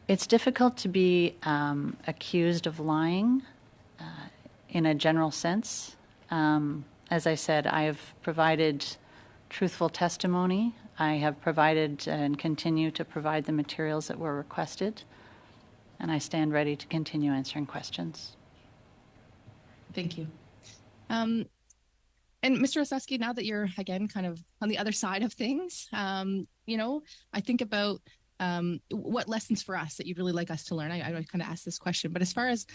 It's difficult to be accused of lying in a general sense. As I said, I have provided truthful testimony. I have provided and continue to provide the materials that were requested, and I stand ready to continue answering questions. Thank you. And Mr. Osowski, now that you're, again, kind of on the other side of things, I think about what lessons for us that you'd really like us to learn. I kind of asked this question, but as far as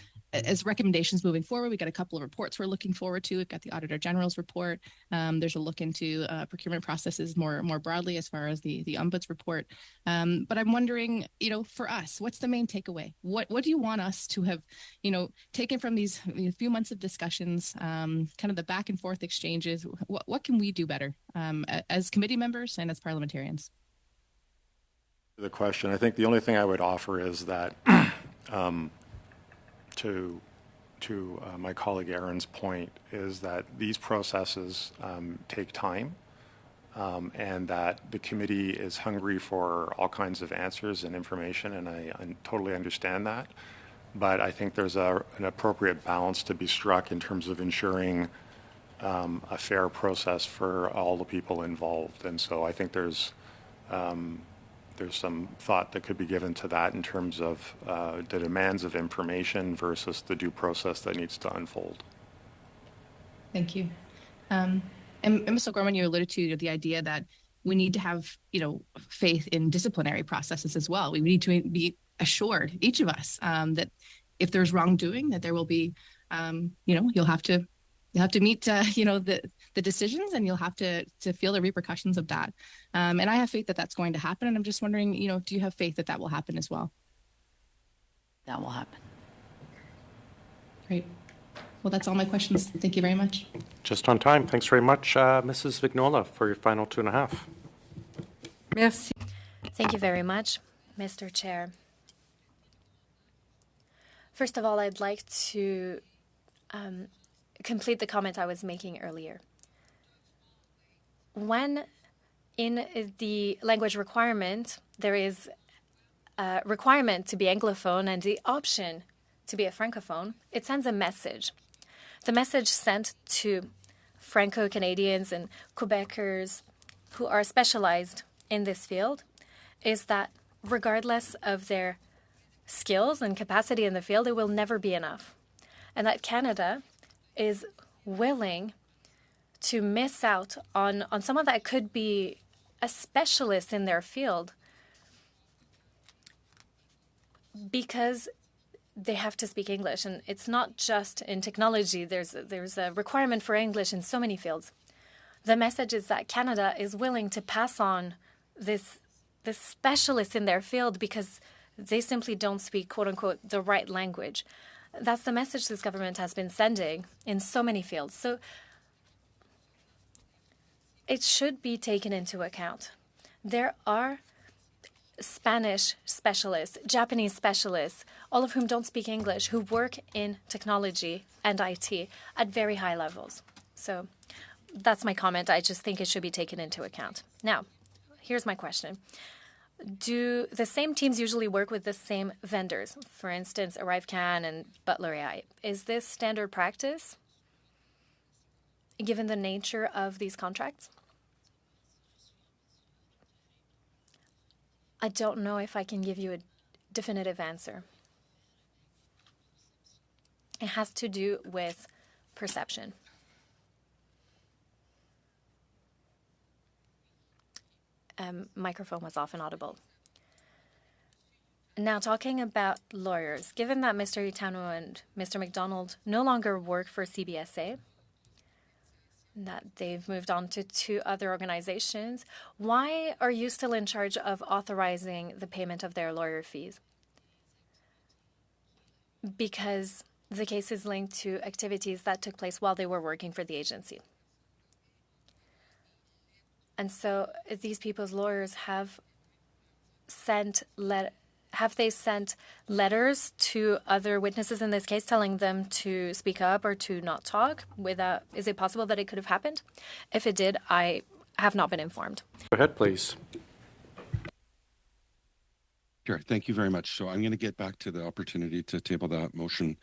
recommendations moving forward, we got a couple of reports we're looking forward to. We've got the Auditor General's report. There's a look into procurement processes more broadly as far as the Ombuds report. But I'm wondering, for us, what's the main takeaway? What do you want us to have, taken from these few months of discussions, kind of the back and forth exchanges? What can we do better as committee members and as parliamentarians? The question, I think the only thing I would offer is that to my colleague Aaron's point is that these processes take time, and that the committee is hungry for all kinds of answers and information, and I totally understand that. But I think there's an appropriate balance to be struck in terms of ensuring a fair process for all the people involved. And so I think there's some thought that could be given to that in terms of the demands of information versus the due process that needs to unfold. Thank you. And Ms. O'Gorman, you alluded to the idea that we need to have, faith in disciplinary processes as well. We need to be assured, each of us, that if there's wrongdoing, that there will be, you'll have to meet, the decisions, and you'll have to feel the repercussions of that. And I have faith that that's going to happen. And I'm just wondering, do you have faith that that will happen as well? That will happen. Great. Well, that's all my questions. Thank you very much. Just on time. Thanks very much, Mrs. Vignola, for your final 2.5. Merci. Thank you very much, Mr. Chair. First of all, I'd like to complete the comment I was making earlier. When in the language requirement, there is a requirement to be Anglophone and the option to be a Francophone, it sends a message. The message sent to Franco-Canadians and Quebecers who are specialized in this field is that regardless of their skills and capacity in the field, it will never be enough. And that Canada is willing to miss out on someone that could be a specialist in their field because they have to speak English. And it's not just in technology. There's a requirement for English in so many fields. The message is that Canada is willing to pass on this specialist in their field because they simply don't speak, quote unquote, the right language. That's the message this government has been sending in so many fields. So it should be taken into account. There are Spanish specialists, Japanese specialists, all of whom don't speak English, who work in technology and IT at very high levels. So that's my comment. I just think it should be taken into account. Now, here's my question. Do the same teams usually work with the same vendors? For instance, ArriveCan and Butler AI. Is this standard practice, given the nature of these contracts? I don't know if I can give you a definitive answer. It has to do with perception. Microphone was off and audible. Now, talking about lawyers, given that Mr. Itano and Mr. McDonald no longer work for CBSA, that they've moved on to 2 other organizations, why are you still in charge of authorizing the payment of their lawyer fees? Because the case is linked to activities that took place while they were working for the agency. And so these people's lawyers have sent letters to other witnesses in this case telling them to speak up or to not talk? Is it possible that it could have happened? If it did, I have not been informed. Go ahead, please. Sure. Thank you very much. So I'm going to get back to the opportunity to table that motion.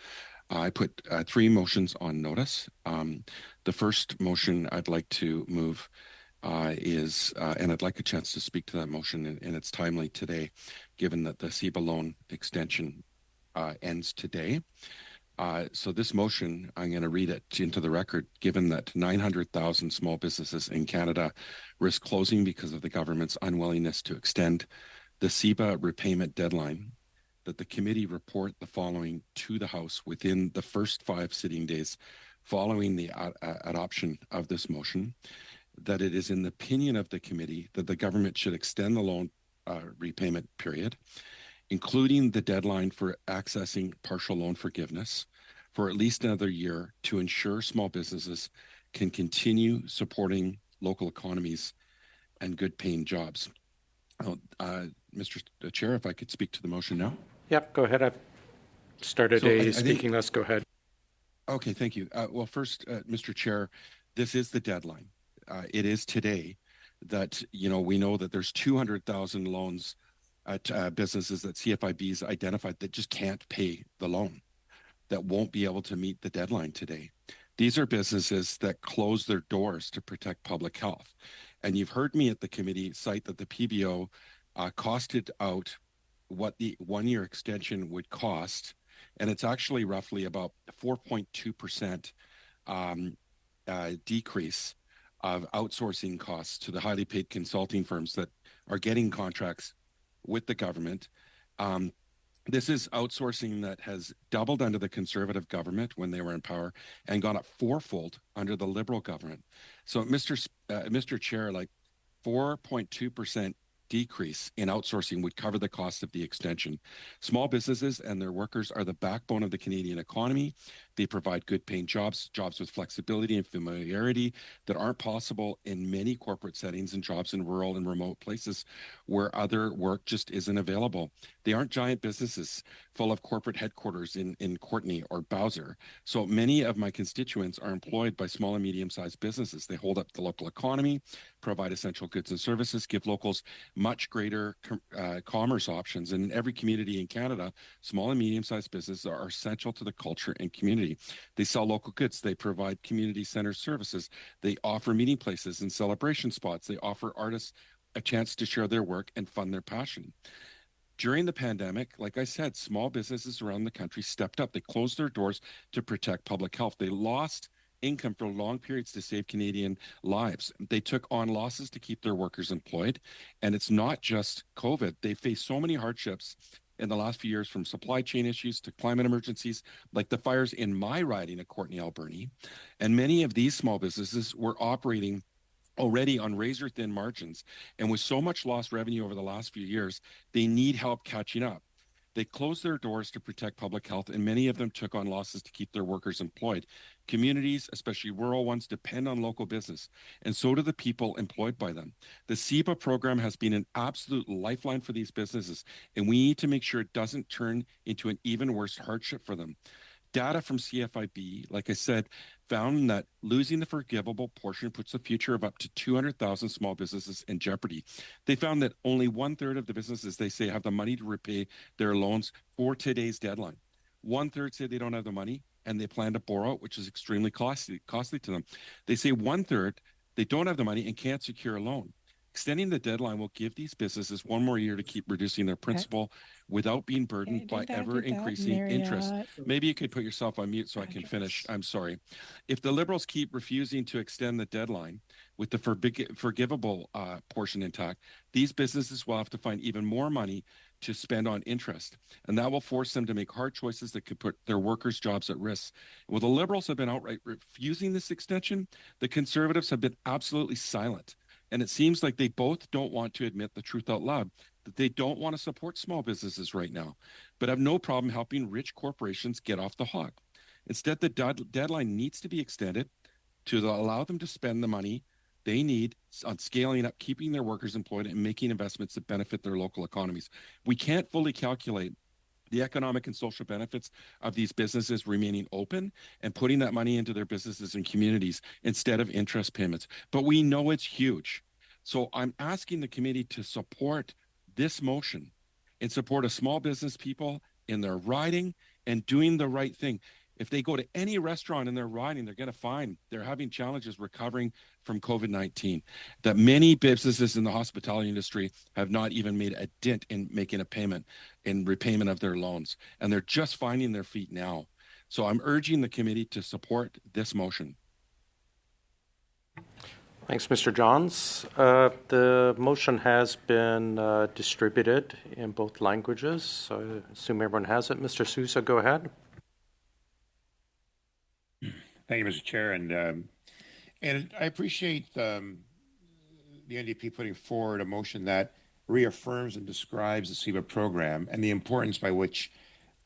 I put 3 motions on notice. The first motion I'd like to move and I'd like a chance to speak to that motion, and it's timely today, given that the CEBA loan extension ends today. So this motion, I'm going to read it into the record, given that 900,000 small businesses in Canada risk closing because of the government's unwillingness to extend the CEBA repayment deadline, that the committee report the following to the House within the first 5 sitting days following the adoption of this motion, that it is in the opinion of the committee that the government should extend the loan repayment period, including the deadline for accessing partial loan forgiveness, for at least another year to ensure small businesses can continue supporting local economies and good paying jobs. Mr. Chair, if I could speak to the motion now. Yep, go ahead. I've started a speaking list. Go ahead. Okay, thank you. Well, first, Mr. Chair, this is the deadline. It is today that, we know that there's 200,000 loans at businesses that CFIB's identified that just can't pay the loan, that won't be able to meet the deadline today. These are businesses that close their doors to protect public health. And you've heard me at the committee cite that the PBO costed out what the 1-year extension would cost, and it's actually roughly about 4.2% decrease of outsourcing costs to the highly paid consulting firms that are getting contracts with the government. This is outsourcing that has doubled under the Conservative government when they were in power and gone up 4-fold under the Liberal government. So, Mr. Chair, like 4.2% decrease in outsourcing would cover the cost of the extension. Small businesses and their workers are the backbone of the Canadian economy. They provide good paying jobs with flexibility and familiarity that aren't possible in many corporate settings and jobs in rural and remote places where other work just isn't available. They aren't giant businesses full of corporate headquarters in Courtenay or Bowser. So many of my constituents are employed by small and medium-sized businesses. They hold up the local economy, provide essential goods and services, give locals much greater commerce options. And in every community in Canada, small and medium-sized businesses are essential to the culture and community. They sell local goods. They provide community center services. They offer meeting places and celebration spots. They offer artists a chance to share their work and fund their passion. During the pandemic, like I said, small businesses around the country stepped up. They closed their doors to protect public health. They lost income for long periods to save Canadian lives. They took on losses to keep their workers employed. And it's not just COVID. They faced so many hardships in the last few years, from supply chain issues to climate emergencies, like the fires in my riding of Courtenay, Alberni. And many of these small businesses were operating already on razor-thin margins. And with so much lost revenue over the last few years, they need help catching up. They closed their doors to protect public health, and many of them took on losses to keep their workers employed. Communities, especially rural ones, depend on local business, and so do the people employed by them. The CEBA program has been an absolute lifeline for these businesses, and we need to make sure it doesn't turn into an even worse hardship for them. Data from CFIB, like I said, found that losing the forgivable portion puts the future of up to 200,000 small businesses in jeopardy. They found that only 1/3 of the businesses, they say, have the money to repay their loans for today's deadline. 1/3 say they don't have the money and they plan to borrow, which is extremely costly to them. They say 1/3 they don't have the money and can't secure a loan. Extending the deadline will give these businesses one more year to keep reducing their principal without being burdened by ever-increasing interest. Maybe you could put yourself on mute so I can finish. I'm sorry. If the Liberals keep refusing to extend the deadline with the forgivable portion intact, these businesses will have to find even more money to spend on interest. And that will force them to make hard choices that could put their workers' jobs at risk. Well, the Liberals have been outright refusing this extension. The Conservatives have been absolutely silent. And it seems like they both don't want to admit the truth out loud, that they don't want to support small businesses right now, but have no problem helping rich corporations get off the hook. Instead, the deadline needs to be extended to allow them to spend the money they need on scaling up, keeping their workers employed, and making investments that benefit their local economies. We can't fully calculate the economic and social benefits of these businesses remaining open and putting that money into their businesses and communities instead of interest payments. But we know it's huge. So I'm asking the committee to support this motion in support of small business people in their riding and doing the right thing. If they go to any restaurant in their riding, they're going to find they're having challenges recovering from COVID-19, that many businesses in the hospitality industry have not even made a dent in making a payment in repayment of their loans. And they're just finding their feet now. So I'm urging the committee to support this motion. Thanks, Mr. Johns. The motion has been distributed in both languages. So I assume everyone has it. Mr. Sousa, go ahead. Thank you, Mr. Chair, and I appreciate the NDP putting forward a motion that reaffirms and describes the CEBA program and the importance by which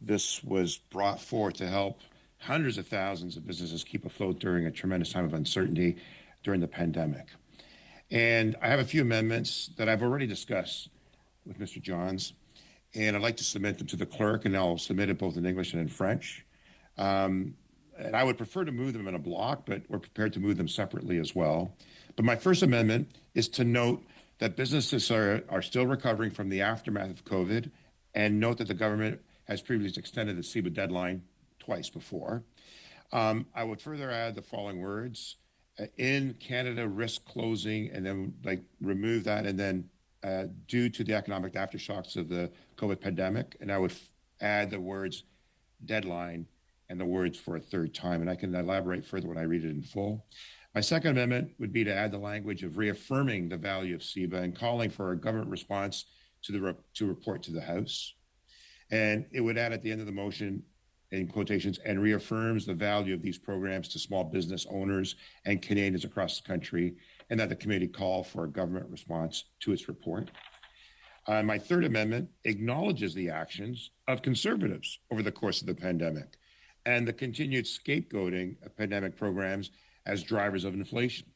this was brought forth to help hundreds of thousands of businesses keep afloat during a tremendous time of uncertainty during the pandemic. And I have a few amendments that I've already discussed with Mr. Johns, and I'd like to submit them to the clerk, and I'll submit it both in English and in French. And I would prefer to move them in a block, but we're prepared to move them separately as well. But my first amendment is to note that businesses are still recovering from the aftermath of COVID, and note that the government has previously extended the CEBA deadline twice before. I would further add the following words: in Canada, risk closing, and then remove that, and then due to the economic aftershocks of the COVID pandemic. And I would add the words deadline and the words for a third time, and I can elaborate further when I read it in full. My second amendment would be to add the language of reaffirming the value of CEBA and calling for a government response to report to the House. And it would add at the end of the motion, in quotations, and reaffirms the value of these programs to small business owners and Canadians across the country, and that the committee call for a government response to its report. My third amendment acknowledges the actions of Conservatives over the course of the pandemic and the continued scapegoating of pandemic programs as drivers of inflation.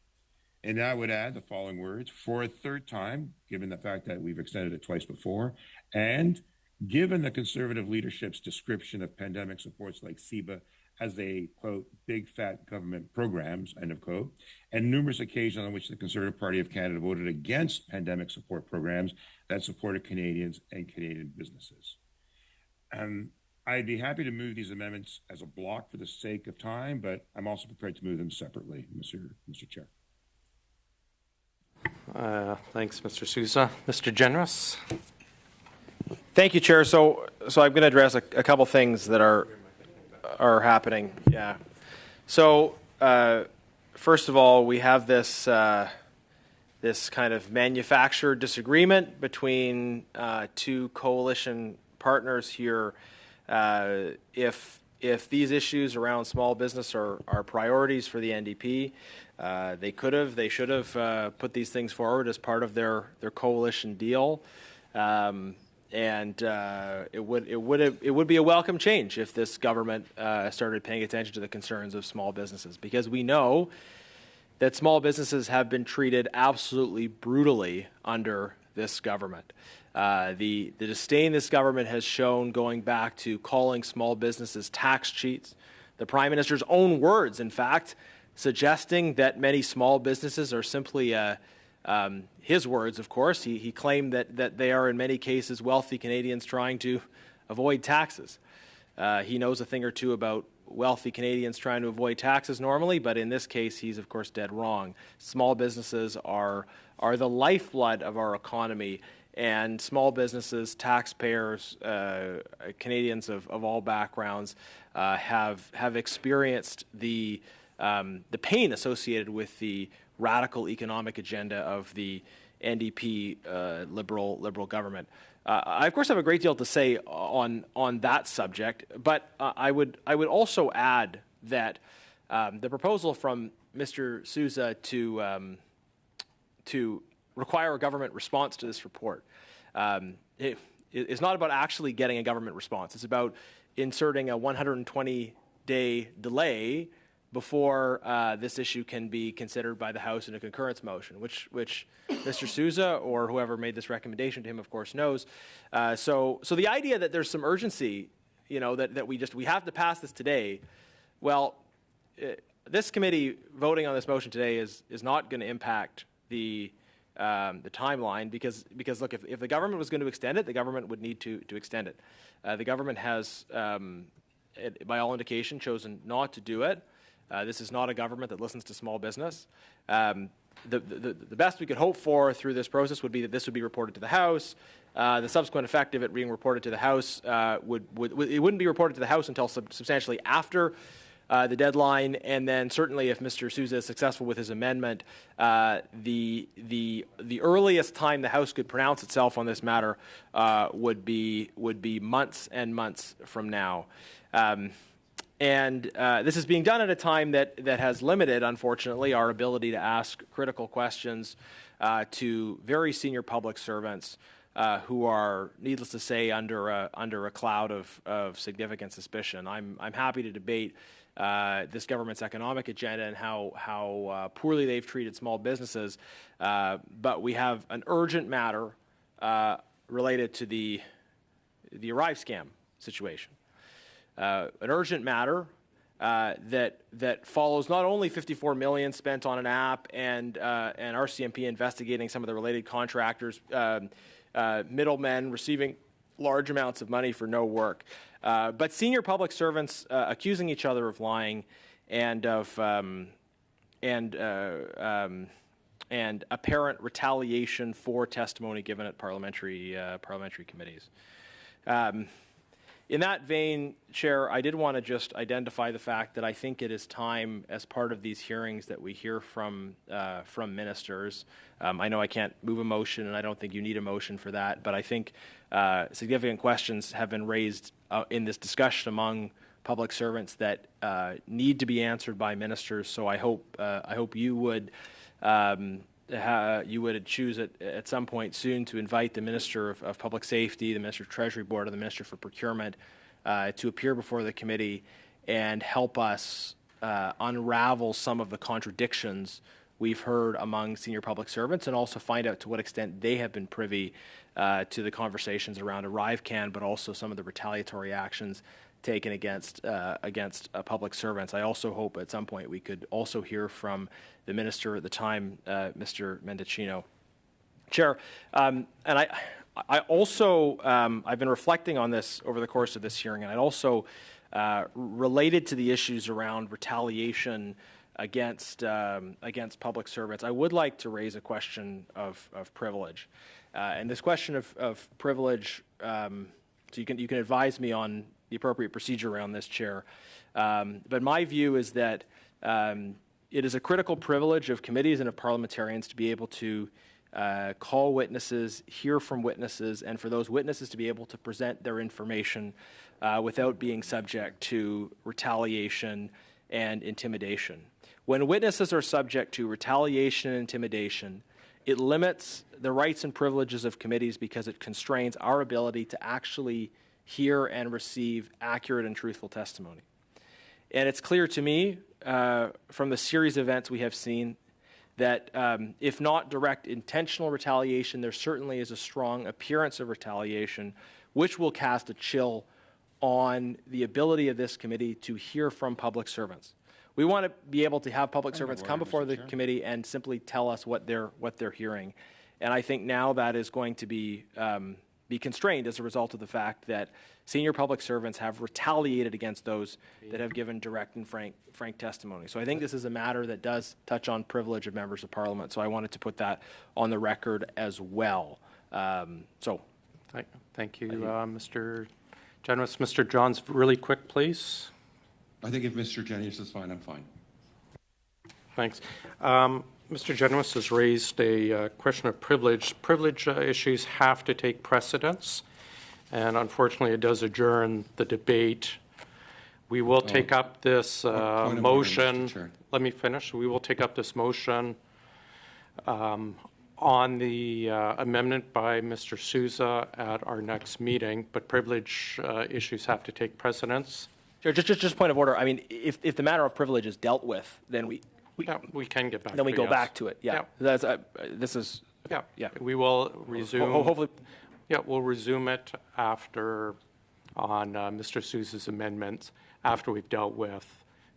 And I would add the following words: for a third time, given the fact that we've extended it twice before, and given the Conservative leadership's description of pandemic supports like CEBA as a, quote, big fat government programs, end of quote, and numerous occasions on which the Conservative Party of Canada voted against pandemic support programs that supported Canadians and Canadian businesses. I'd be happy to move these amendments as a block for the sake of time, but I'm also prepared to move them separately, Mr. Chair. Thanks, Mr. Sousa. Mr. Generous. Thank you, Chair. So I'm going to address a couple things that are happening. Yeah. So first of all, we have this this kind of manufactured disagreement between two coalition partners here. If these issues around small business are priorities for the NDP, they should have put these things forward as part of their coalition deal. It would be a welcome change if this government started paying attention to the concerns of small businesses, because we know that small businesses have been treated absolutely brutally under this government. The disdain this government has shown, going back to calling small businesses tax cheats, the Prime Minister's own words, in fact, suggesting that many small businesses are simply his words, of course. He claimed that they are, in many cases, wealthy Canadians trying to avoid taxes. He knows a thing or two about wealthy Canadians trying to avoid taxes normally, but in this case, he's, of course, dead wrong. Small businesses are the lifeblood of our economy, and small businesses, taxpayers, Canadians of all backgrounds have experienced the pain associated with the radical economic agenda of the NDP liberal government. I, of course, have a great deal to say on that subject, but I would also add that the proposal from Mr. Sousa to require a government response to this report is not about actually getting a government response. It's about inserting a 120-day delay before this issue can be considered by the House in a concurrence motion, which Mr. Sousa or whoever made this recommendation to him, of course, knows. So the idea that there's some urgency, that we have to pass this today, well, this committee voting on this motion today is not going to impact the timeline because look, if the government was going to extend it, the government would need to extend it. The government has, by all indication, chosen not to do it. This is not a government that listens to small business. The best we could hope for through this process would be that this would be reported to the House. The subsequent effect of it being reported to the House it wouldn't be reported to the House until substantially after the deadline, and then certainly if Mr. Sousa is successful with his amendment, the earliest time the House could pronounce itself on this matter would be months and months from now. This is being done at a time that has limited, unfortunately, our ability to ask critical questions to very senior public servants who are, needless to say, under a cloud of significant suspicion. I'm happy to debate this government's economic agenda and how poorly they've treated small businesses, but we have an urgent matter related to the Arrive scam situation. An urgent matter that follows not only $54 million spent on an app and RCMP investigating some of the related contractors, middlemen receiving large amounts of money for no work, but senior public servants accusing each other of lying and of and apparent retaliation for testimony given at parliamentary committees. In that vein, Chair, I did want to just identify the fact that I think it is time, as part of these hearings, that we hear from ministers. I know I can't move a motion, and I don't think you need a motion for that, but I think significant questions have been raised in this discussion among public servants that need to be answered by ministers. So I hope you would choose at some point soon to invite the Minister of Public Safety, the Minister of Treasury Board, and the Minister for Procurement to appear before the committee and help us unravel some of the contradictions we've heard among senior public servants, and also find out to what extent they have been privy to the conversations around ArriveCAN, but also some of the retaliatory actions taken against public servants. I also hope at some point we could also hear from the minister at the time, Mr. Mendicino. Chair, and I also, I've been reflecting on this over the course of this hearing, and I also related to the issues around retaliation against public servants. I would like to raise a question of privilege, and this question of privilege. So you can advise me on the appropriate procedure around this, Chair. But my view is that It is a critical privilege of committees and of parliamentarians to be able to call witnesses, hear from witnesses, and for those witnesses to be able to present their information without being subject to retaliation and intimidation. When witnesses are subject to retaliation and intimidation, it limits the rights and privileges of committees because it constrains our ability to actually hear and receive accurate and truthful testimony. And it's clear to me from the series of events we have seen that if not direct intentional retaliation, there certainly is a strong appearance of retaliation, which will cast a chill on the ability of this committee to hear from public servants. We want to be able to have public servants come before the committee and simply tell us what they're hearing. And I think now that is going to be constrained as a result of the fact that senior public servants have retaliated against those that have given direct and frank testimony. So I think this is a matter that does touch on privilege of members of Parliament. So I wanted to put that on the record as well. Thank you, Mr. Genuis. Mr. Johns, really quick, please. I think if Mr. Genuis is fine, I'm fine. Thanks. Mr. Genuis has raised a question of privilege. Privilege issues have to take precedence, and unfortunately, it does adjourn the debate. We will take up this motion. Let me finish. We will take up this motion on the amendment by Mr. Sousa at our next meeting, but privilege issues have to take precedence. Sure, just point of order. I mean, if the matter of privilege is dealt with, then we can get back. Then we to go yes. back to it. Yeah, that's this is. Yeah. We will resume. Hopefully. Yeah, we'll resume it after on Mr. Sousa's amendments after we've dealt with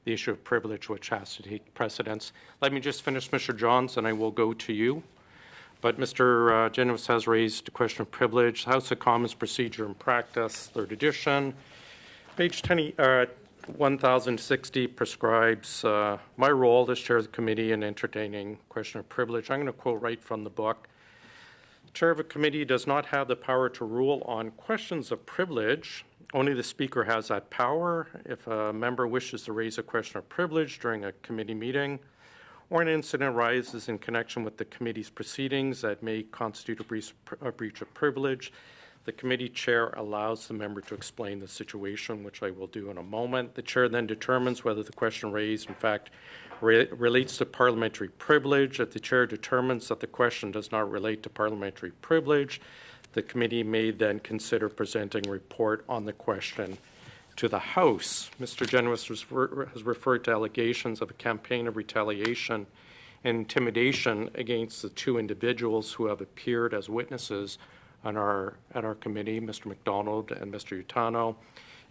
the issue of privilege, which has to take precedence. Let me just finish, Mr. Johns, and I will go to you. But Mr. Genuis has raised the question of privilege, House of Commons Procedure and Practice, 3rd edition. Page 1060 prescribes my role as chair of the committee in entertaining question of privilege. I'm going to quote right from the book. Chair of a committee does not have the power to rule on questions of privilege. Only the speaker has that power. If a member wishes to raise a question of privilege during a committee meeting, or an incident arises in connection with the committee's proceedings that may constitute a breach of privilege, the committee chair allows the member to explain the situation, which I will do in a moment. The chair then determines whether the question raised, in fact, relates to parliamentary privilege. If the chair determines that the question does not relate to parliamentary privilege, the committee may then consider presenting a report on the question to the House. Mr. Genuis has referred to allegations of a campaign of retaliation and intimidation against the two individuals who have appeared as witnesses at our committee, Mr. McDonald and Mr. Utano,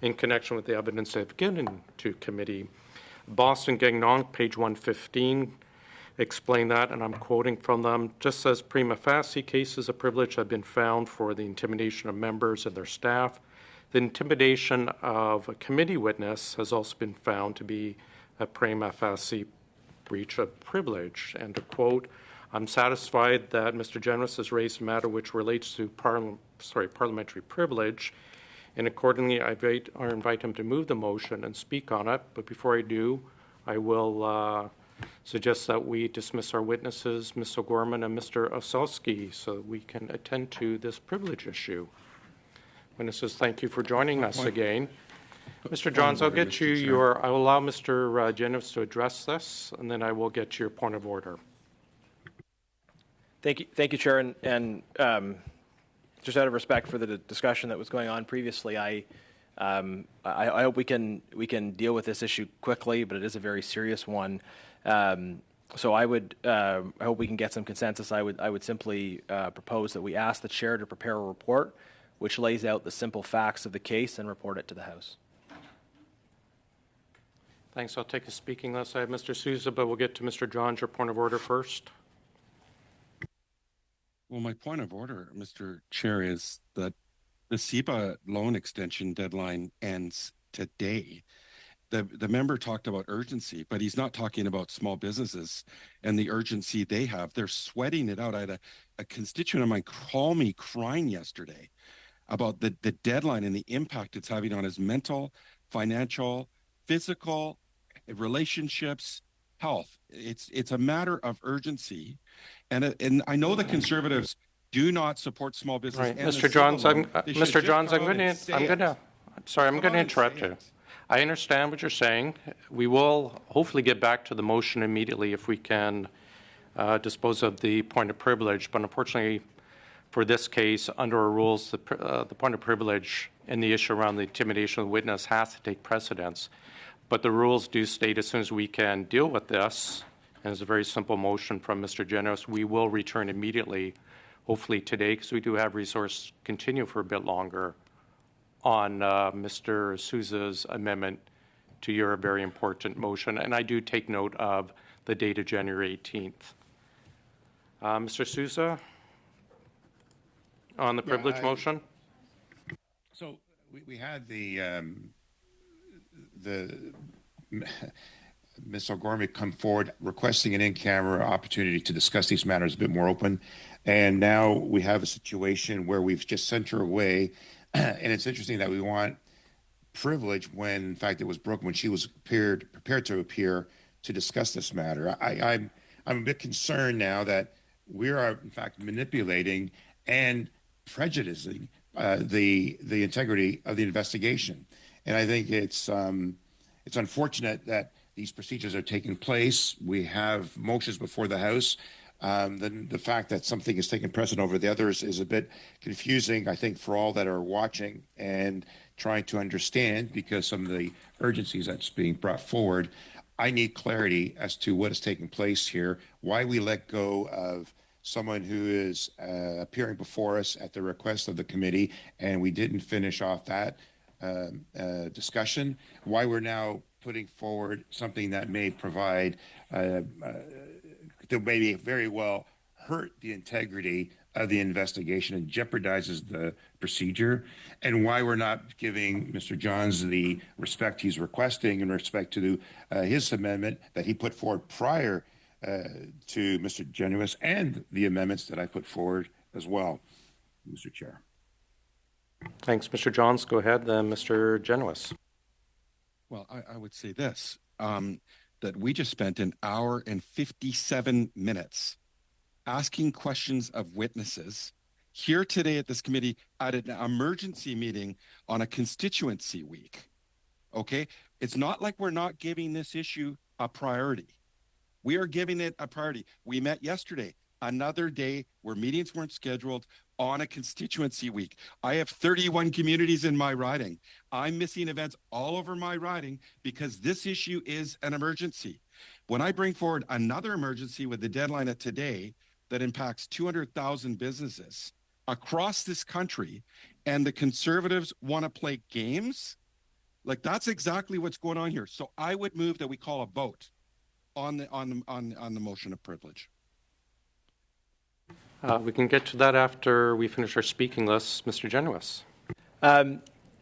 in connection with the evidence they've given to committee. Boston Gagnon, page 115, explain that, and I'm quoting from them. Just says prima facie cases of privilege have been found for the intimidation of members and their staff. The intimidation of a committee witness has also been found to be a prima facie breach of privilege. And to quote, I'm satisfied that Mr. Genuis has raised a matter which relates to parliamentary privilege, and accordingly I invite him to move the motion and speak on it. But before I do, I will suggest that we dismiss our witnesses, Ms. O'Gorman and Mr. Osowski, so that we can attend to this privilege issue. Witnesses, thank you for joining us again. Mr. Johns, I'll get you I will allow Mr. Genuis to address this, and then I will get your point of order. Thank you, Chair. And just out of respect for the discussion that was going on previously, I hope we can deal with this issue quickly, but it is a very serious one. So I hope we can get some consensus. I would simply propose that we ask the chair to prepare a report which lays out the simple facts of the case and report it to the House. Thanks. I'll take a speaking list. I have Mr. Sousa, but we'll get to Mr. Johns. Your point of order first. Well, my point of order, Mr. Chair, is that the CEBA loan extension deadline ends today. The member talked about urgency, but he's not talking about small businesses and the urgency they have. They're sweating it out. I had a constituent of mine call me crying yesterday about the deadline and the impact it's having on his mental, financial, physical relationships, health. It's a matter of urgency. And I know the Conservatives do not support small business. Right, and the Mr. Johns, civil I'm loan. They should Mr. just Johns, come I'm out going and to, say I'm it. going to, sorry, I'm Come going to out and say interrupt you. it. I understand what you're saying. We will hopefully get back to the motion immediately if we can dispose of the point of privilege, but unfortunately, for this case, under our rules, the point of privilege and the issue around the intimidation of the witness has to take precedence. But the rules do state as soon as we can deal with this, and it's a very simple motion from Mr. Generous, we will return immediately, hopefully today, because we do have resource continue for a bit longer on Mr. Souza's amendment to your very important motion. And I do take note of the date of January 18th. Mr. Souza, on the privilege motion? So we had Ms. O'Gorman come forward requesting an in-camera opportunity to discuss these matters a bit more open. And now we have a situation where we've just sent her away. And it's interesting that we want privilege when, in fact, it was broken when she was prepared to appear to discuss this matter. I'm a bit concerned now that we are, in fact, manipulating and prejudicing the integrity of the investigation. And I think it's unfortunate that these procedures are taking place. We have motions before the House. Then the fact that something is taking precedent over the others is a bit confusing, I think, for all that are watching and trying to understand, because some of the urgencies that's being brought forward. I need clarity as to what is taking place here, why we let go of someone who is appearing before us at the request of the committee, and we didn't finish off that discussion, why we're now putting forward something that may provide, that may very well hurt the integrity of the investigation and jeopardizes the procedure, and why we're not giving Mr. Johns the respect he's requesting in respect to his amendment that he put forward prior to Mr. Genuis and the amendments that I put forward as well, Mr. Chair. Thanks, Mr. Johns. Go ahead, then Mr. Genuis. Well, I would say this, that we just spent an hour and 57 minutes asking questions of witnesses here today at this committee at an emergency meeting on a constituency week. Okay? It's not like we're not giving this issue a priority. We are giving it a priority. We met yesterday, another day where meetings weren't scheduled on a constituency week. I have 31 communities in my riding. I'm missing events all over my riding because this issue is an emergency. When I bring forward another emergency with the deadline of today that impacts 200,000 businesses across this country, and the Conservatives want to play games, like that's exactly what's going on here. So I would move that we call a vote on the motion of privilege. We can get to that after we finish our speaking list. Mr. Genuis.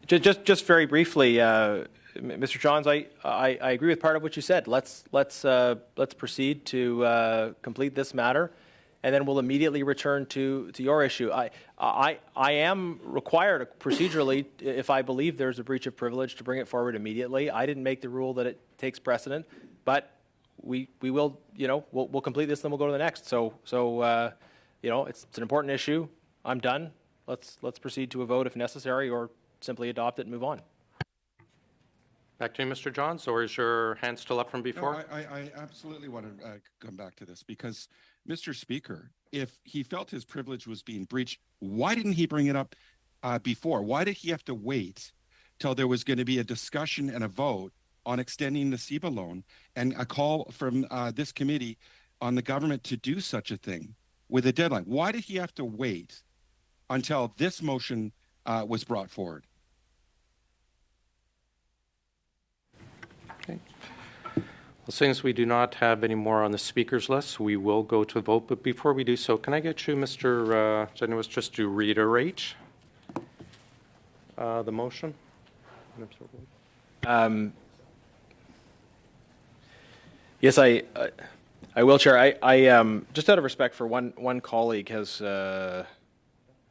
Just very briefly, Mr. Johns, I agree with part of what you said. Let's proceed to complete this matter, and then we'll immediately return to your issue. I am required procedurally, if I believe there's a breach of privilege, to bring it forward immediately. I didn't make the rule that it takes precedent, but we will, we'll complete this, then we'll go to the next. So it's an important issue. I'm done. Let's proceed to a vote if necessary, or simply adopt it and move on. Back to you, Mr. Johns, or is your hand still up from before? No, I absolutely want to come back to this because, Mr. Speaker, if he felt his privilege was being breached, why didn't he bring it up before? Why did he have to wait till there was going to be a discussion and a vote on extending the CEBA loan and a call from this committee on the government to do such a thing with a deadline? Why did he have to wait until this motion was brought forward? Okay. Well, since we do not have any more on the speakers list, we will go to a vote. But before we do so, can I get you, Mr. Genuis, just to reiterate the motion? Yes, I will, Chair. I just out of respect for one colleague has stepped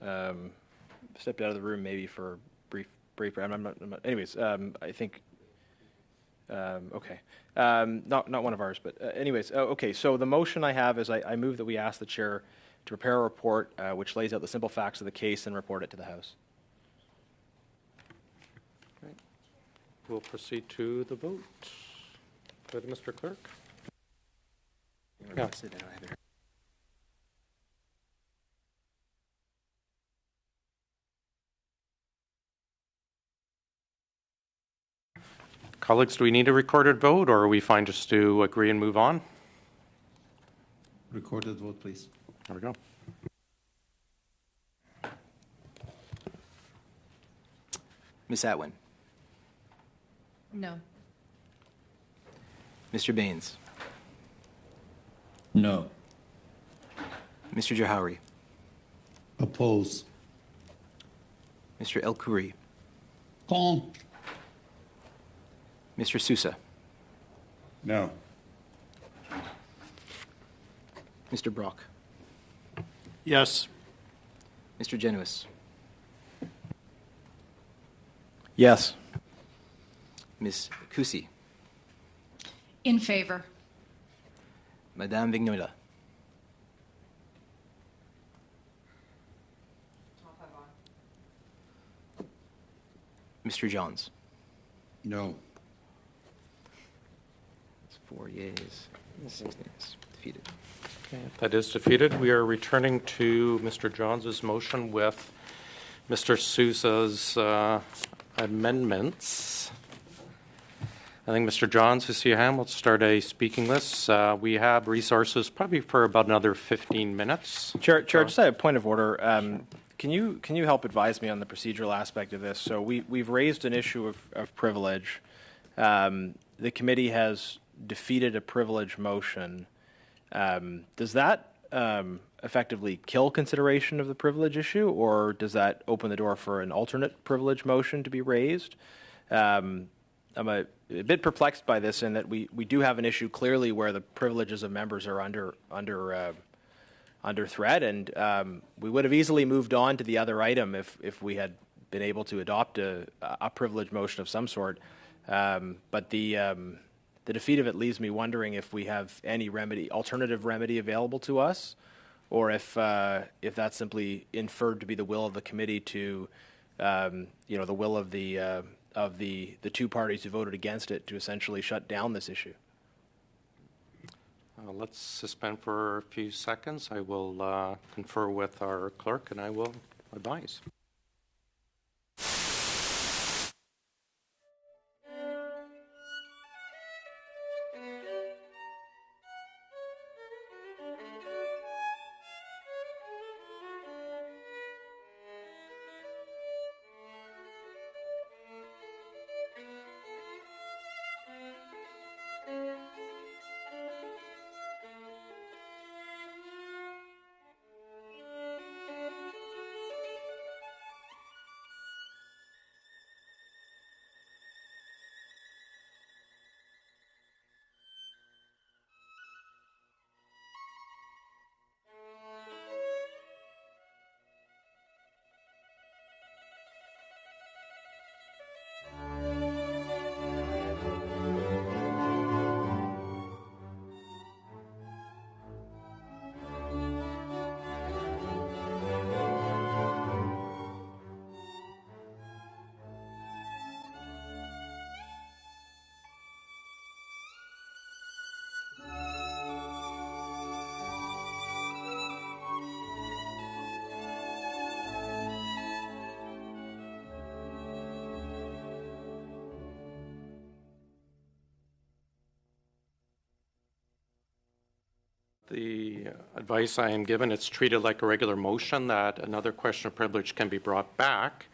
out of the room maybe for brief. I'm not anyways, I think Okay. Not one of ours, but anyways, okay. So the motion I have is I move that we ask the chair to prepare a report which lays out the simple facts of the case and report it to the House. Okay. We'll proceed to the vote. Go to Mr. Clerk. Yeah. Colleagues, do we need a recorded vote, or are we fine just to agree and move on? Recorded vote, please. There we go. Ms. Atwin. No. Mr. Baines. No. Mr. Jahouri. Oppose. Mr. El Khoury. Contre. Mr. Sousa. No. Mr. Brock. Yes. Mr. Genuis. Yes. Ms. Kusi. In favor. Madame Vignola. Mr. Johns. No. It's 4 yeas, 6 nays. Defeated. Okay, if that is defeated, we are returning to Mr. Johns' motion with Mr. Sousa's amendments. I think Mr. Johns, who see a hand, will start a speaking list. We have resources probably for about another 15 minutes. Chair, just a point of order. Can you help advise me on the procedural aspect of this? So we've raised an issue of privilege. The committee has defeated a privilege motion. Does that effectively kill consideration of the privilege issue, or does that open the door for an alternate privilege motion to be raised? I'm a bit perplexed by this in that we do have an issue clearly where the privileges of members are under threat, and we would have easily moved on to the other item if we had been able to adopt a privilege motion of some sort. But the defeat of it leaves me wondering if we have any alternative remedy available to us, or if that's simply inferred to be the will of the committee to, the will of the two parties who voted against it to essentially shut down this issue. Let's suspend for a few seconds. I will confer with our clerk, and I will advise. The advice I am given, it's treated like a regular motion, that another question of privilege can be brought back,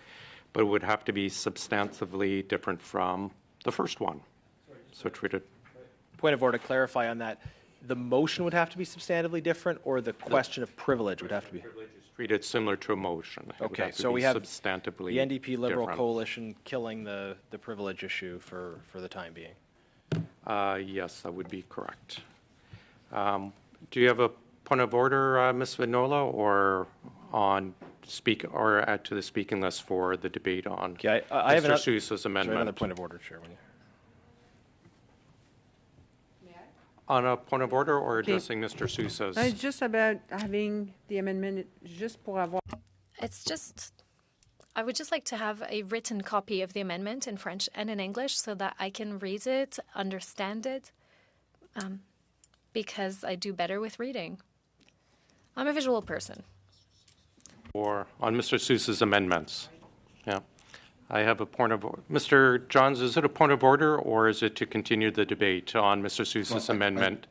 but it would have to be substantively different from the first one. So treated. Point of order, to clarify on that, the motion would have to be substantively different, or the question of privilege would have to be? Treated similar to a motion. It would Okay, have to so be we have substantively the NDP Liberal different. Coalition killing the privilege issue for the time being. Yes, that would be correct. Do you have a point of order, Ms. Vignola, or add to the speaking list for the debate on I have Mr. Sousa's amendment? Another point of order, Chair. On a point of order or addressing Mr. Sousa's? No, it's just about having the amendment, just pour avoir. It's just, I would just like to have a written copy of the amendment in French and in English so that I can read it, understand it, because I do better with reading. I'm a visual person. Or on Mr. Sousa's amendments? Yeah. I have a point of order. Mr. Johns, is it a point of order or is it to continue the debate on Mr. Sousa's amendment?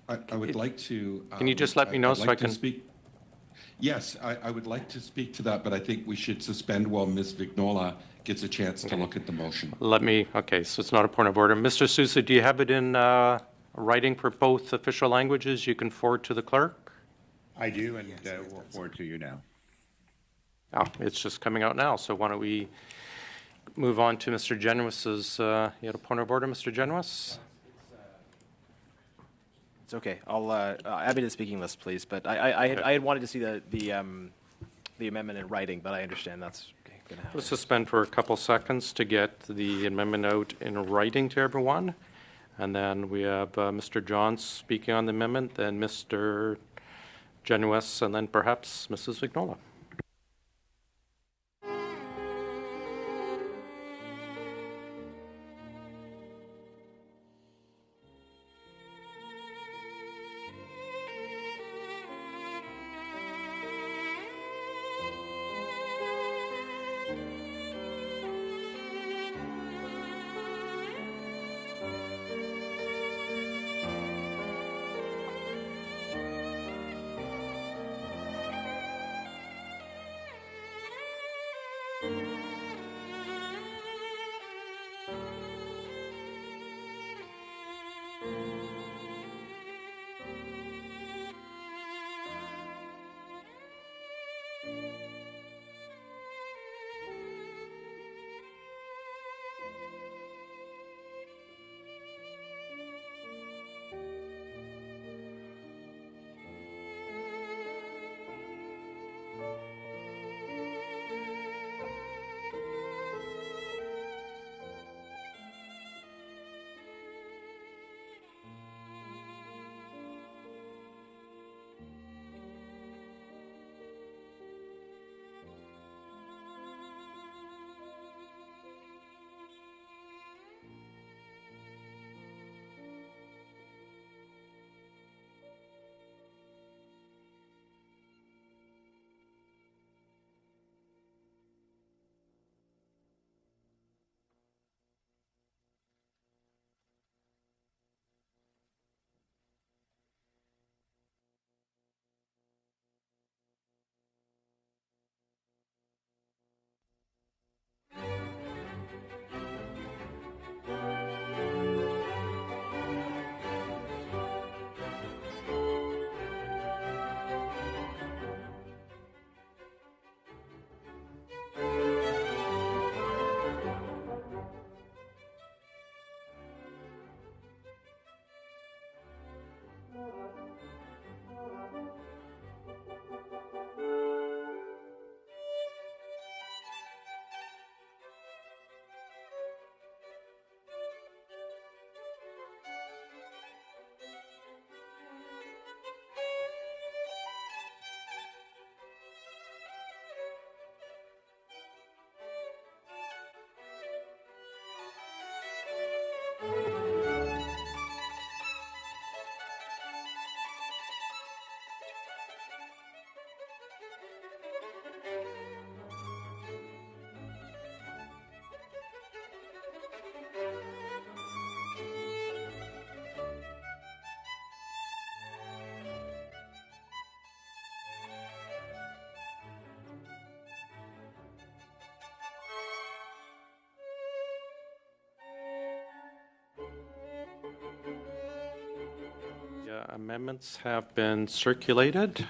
I would like to. Can you just let me know I'd so like I can to speak? Yes, I would like to speak to that, but I think we should suspend while Ms. Vignola gets a chance to look at the motion. Okay, so it's not a point of order. Mr. Sousa, do you have it in writing for both official languages you can forward to the clerk? I do, and we'll forward to you now. Oh, it's just coming out now, so why don't we move on to Mr. Genuis's, you had a point of order, Mr. Genuis? It's okay. I'll add me to the speaking list, please. But I had wanted to see the amendment in writing, but I understand that's going to happen. Let's suspend for a couple seconds to get the amendment out in writing to everyone. And then we have Mr. Johns speaking on the amendment, then Mr. Genuis, and then perhaps Mrs. Vignola. Amendments have been circulated.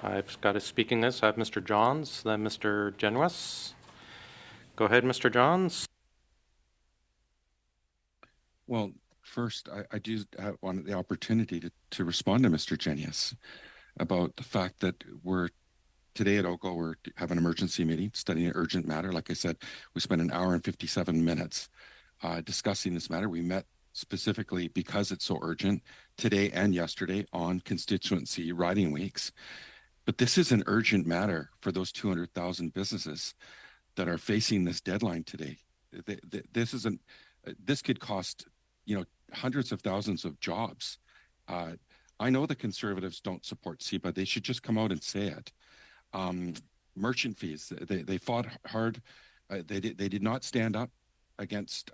I've got a speaking list. I have Mr. Johns, then Mr. Genuis. Go ahead, Mr. Johns. Well, first, I do want the opportunity to respond to Mr. Genuis about the fact that today at OCO, we have an emergency meeting studying an urgent matter. Like I said, we spent an hour and 57 minutes discussing this matter. We met specifically because it's so urgent today and yesterday on constituency riding weeks. But this is an urgent matter for those 200,000 businesses that are facing this deadline today. This could cost, hundreds of thousands of jobs. I know the Conservatives don't support CEBA. They should just come out and say it. Merchant fees, they fought hard. They did not stand up against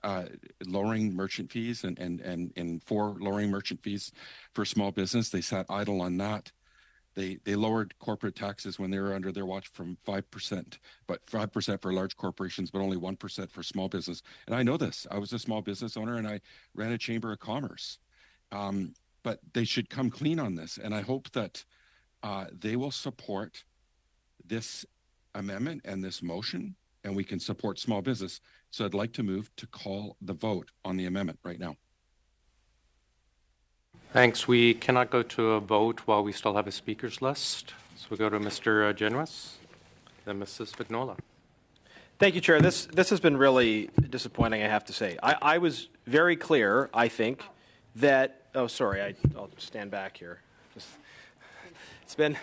lowering merchant fees and for lowering merchant fees for small business. They sat idle on that. They lowered corporate taxes when they were under their watch from 5%, but 5% for large corporations, but only 1% for small business. And I know this. I was a small business owner and I ran a chamber of commerce. But they should come clean on this. And I hope that they will support this amendment and this motion, and we can support small business. So I'd like to move to call the vote on the amendment right now. Thanks. We cannot go to a vote while we still have a speakers list. So we go to Mr. Genuis, then Mrs. Vignola. Thank you, Chair. This has been really disappointing, I have to say. I was very clear, I think, that, oh, sorry, I'll stand back here. It's been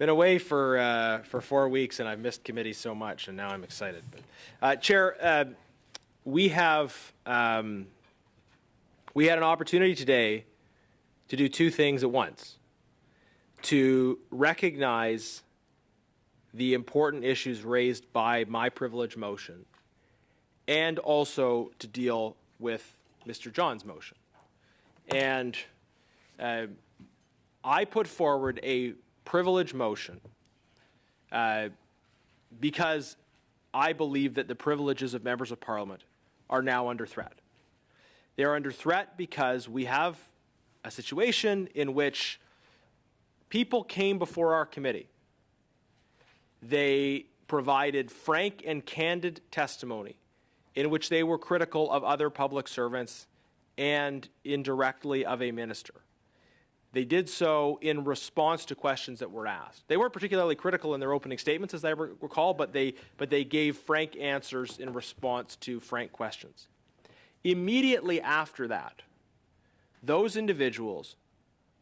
away for 4 weeks, and I've missed committee so much, and now I'm excited. But, Chair, we had an opportunity today to do two things at once: to recognize the important issues raised by my privilege motion, and also to deal with Mr. John's motion. And I put forward a privilege motion because I believe that the privileges of members of Parliament are now under threat. They are under threat because we have a situation in which people came before our committee. They provided frank and candid testimony in which they were critical of other public servants and indirectly of a minister. They did so in response to questions that were asked. They weren't particularly critical in their opening statements, as I recall, but they gave frank answers in response to frank questions. Immediately after that, those individuals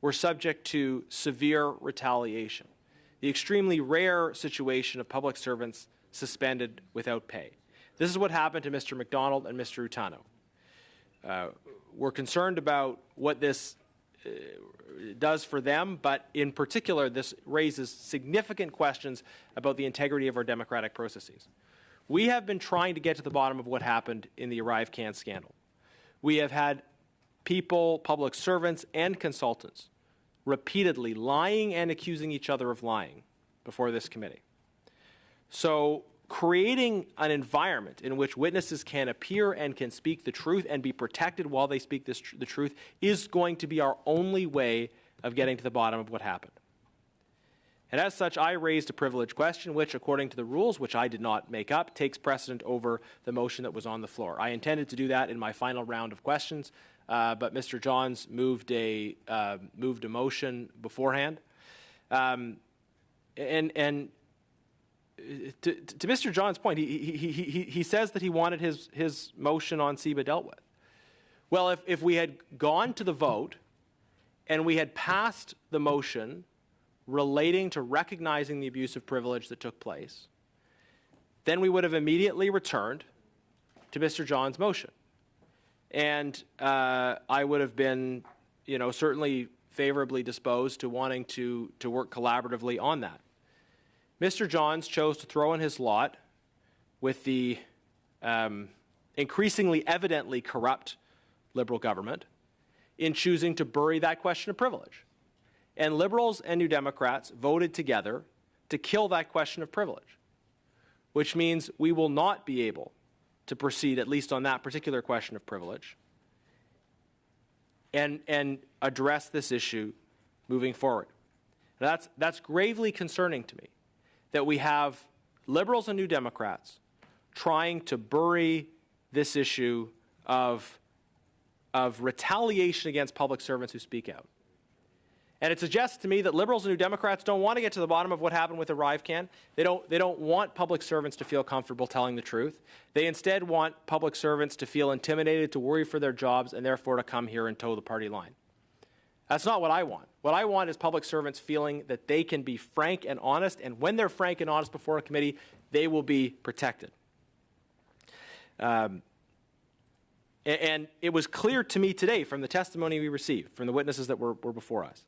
were subject to severe retaliation, the extremely rare situation of public servants suspended without pay. This is what happened to Mr. McDonald and Mr. Utano. We're concerned about what this does for them, but in particular, this raises significant questions about the integrity of our democratic processes. We have been trying to get to the bottom of what happened in the ArriveCAN scandal. We have had people, public servants, and consultants repeatedly lying and accusing each other of lying before this committee. So creating an environment in which witnesses can appear and can speak the truth and be protected while they speak the truth is going to be our only way of getting to the bottom of what happened. And as such, I raised a privilege question, which, according to the rules, which I did not make up, takes precedent over the motion that was on the floor. I intended to do that in my final round of questions, but Mr. Johns moved a motion beforehand. And to Mr. John's point, he says that he wanted his motion on CEBA dealt with. Well, if we had gone to the vote and we had passed the motion relating to recognizing the abuse of privilege that took place, then we would have immediately returned to Mr. John's motion. And I would have been, certainly favorably disposed to wanting to work collaboratively on that. Mr. Johns chose to throw in his lot with the increasingly evidently corrupt Liberal government in choosing to bury that question of privilege. And Liberals and New Democrats voted together to kill that question of privilege, which means we will not be able to proceed, at least on that particular question of privilege, and address this issue moving forward. Now, that's gravely concerning to me, that we have Liberals and New Democrats trying to bury this issue of retaliation against public servants who speak out. And it suggests to me that Liberals and New Democrats don't want to get to the bottom of what happened with ArriveCan. They don't want public servants to feel comfortable telling the truth. They instead want public servants to feel intimidated, to worry for their jobs, and therefore to come here and toe the party line. That's not what I want. What I want is public servants feeling that they can be frank and honest, and when they're frank and honest before a committee, they will be protected. And it was clear to me today from the testimony we received, from the witnesses that were before us,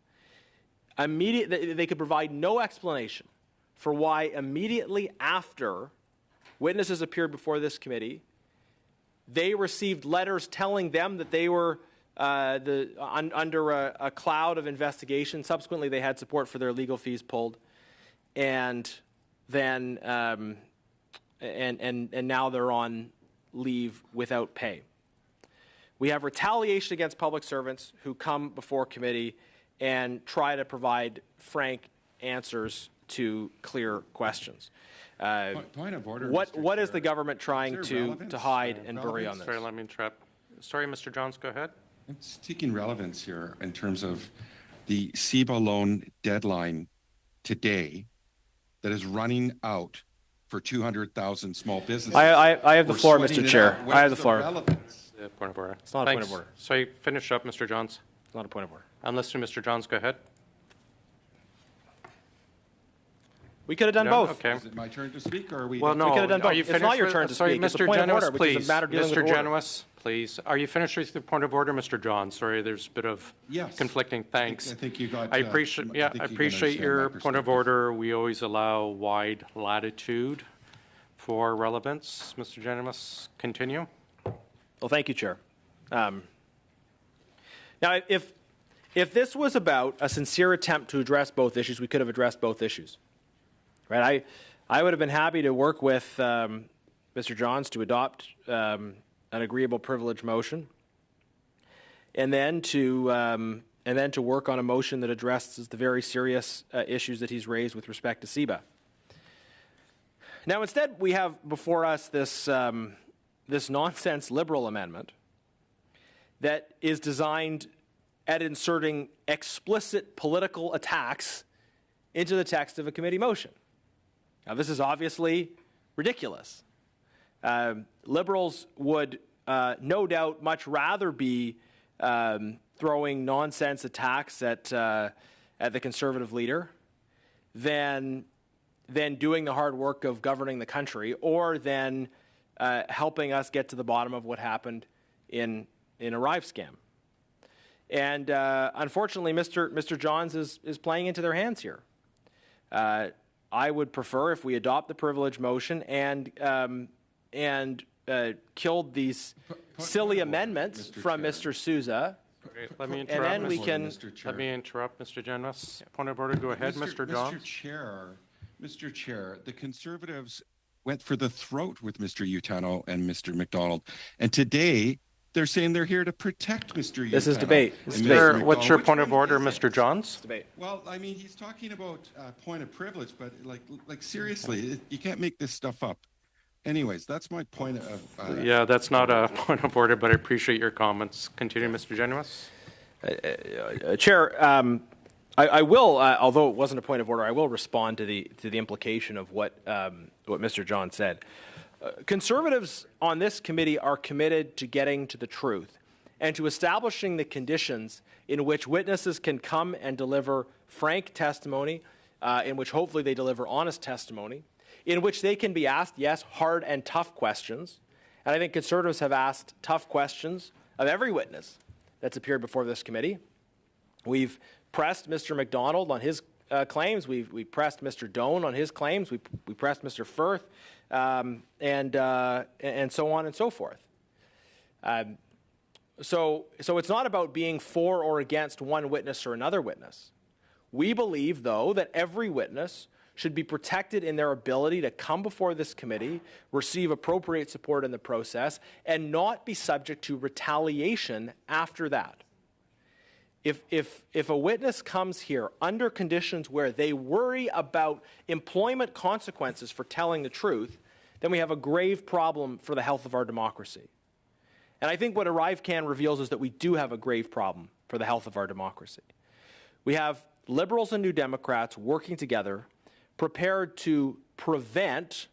they could provide no explanation for why immediately after witnesses appeared before this committee, they received letters telling them that they were under a cloud of investigation. Subsequently, they had support for their legal fees pulled, and then and now they're on leave without pay. We have retaliation against public servants who come before committee and try to provide frank answers to clear questions. Point of order. What is the government trying to hide and bury on this? Sorry, let me interrupt. Sorry, Mr. Johns, go ahead. It's seeking relevance here in terms of the CEBA loan deadline today that is running out for 200,000 small businesses. I have the We're floor, sweating Mr. it Chair. out. I Where's have the floor. relevance? Point of order. It's not a point of order. Sorry, finish up, Mr. Johns. It's not a point of order. Unless to Mr. Johns, go ahead. We could have done No? both. Okay. Is it my turn to speak, or are we? Well, no. We could have done Are both. you It's finished not your with- turn to sorry, speak. It's a Mr. point of Genuis, order, which is a please. matter dealing Mr. with order. Genuis, please. Are you finished with the point of order, Mr. Johns? Sorry, there's a bit of Yes. conflicting. Thanks. I think you got. I appreciate. I Yeah, think I you can appreciate understand your my point of perspective. order. We always allow wide latitude for relevance. Mr. Genuis, continue. Well, thank you, Chair. Now, if this was about a sincere attempt to address both issues, we could have addressed both issues, right? I would have been happy to work with Mr. Johns to adopt an agreeable privilege motion, and then to work on a motion that addresses the very serious issues that he's raised with respect to CEBA. Now, instead, we have before us this nonsense Liberal amendment that is designed at inserting explicit political attacks into the text of a committee motion. Now, this is obviously ridiculous. Liberals would no doubt much rather be throwing nonsense attacks at the Conservative leader than doing the hard work of governing the country, or than helping us get to the bottom of what happened in ArriveScam. And unfortunately, Mr. Johns is playing into their hands here. I would prefer if we adopt the privilege motion and killed these silly amendments from Mr. Sousa. Okay, let me And interrupt. then we Mr. can. Let me interrupt, Mr. Genuis. Point of order. Go ahead, Mr. Johns. Mr. Chair, the Conservatives went for the throat with Mr. Utano and Mr. McDonald, and today they're saying they're here to protect Mr. Utano. This is debate. and Mr. McDonald. What's your Which point of one order, is it? Mr. Johns? Debate. Well, I mean, he's talking about point of privilege, but like seriously, you can't make this stuff up. Anyways, that's my point of. Yeah, that's not a point of order, but I appreciate your comments. Continue, Mr. Genuis. Chair, I will, although it wasn't a point of order, I will respond to the implication of what Mr. John said. Conservatives on this committee are committed to getting to the truth and to establishing the conditions in which witnesses can come and deliver frank testimony, in which hopefully they deliver honest testimony, in which they can be asked, yes, hard and tough questions. And I think Conservatives have asked tough questions of every witness that's appeared before this committee. We've pressed Mr. McDonald on his claims. We pressed Mr. Doan on his claims. We pressed Mr. Firth, and so on and so forth. So it's not about being for or against one witness or another witness. We believe, though, that every witness should be protected in their ability to come before this committee, receive appropriate support in the process, and not be subject to retaliation after that. If a witness comes here under conditions where they worry about employment consequences for telling the truth, then we have a grave problem for the health of our democracy. And I think what ArriveCan reveals is that we do have a grave problem for the health of our democracy. We have Liberals and New Democrats working together, prepared to prevent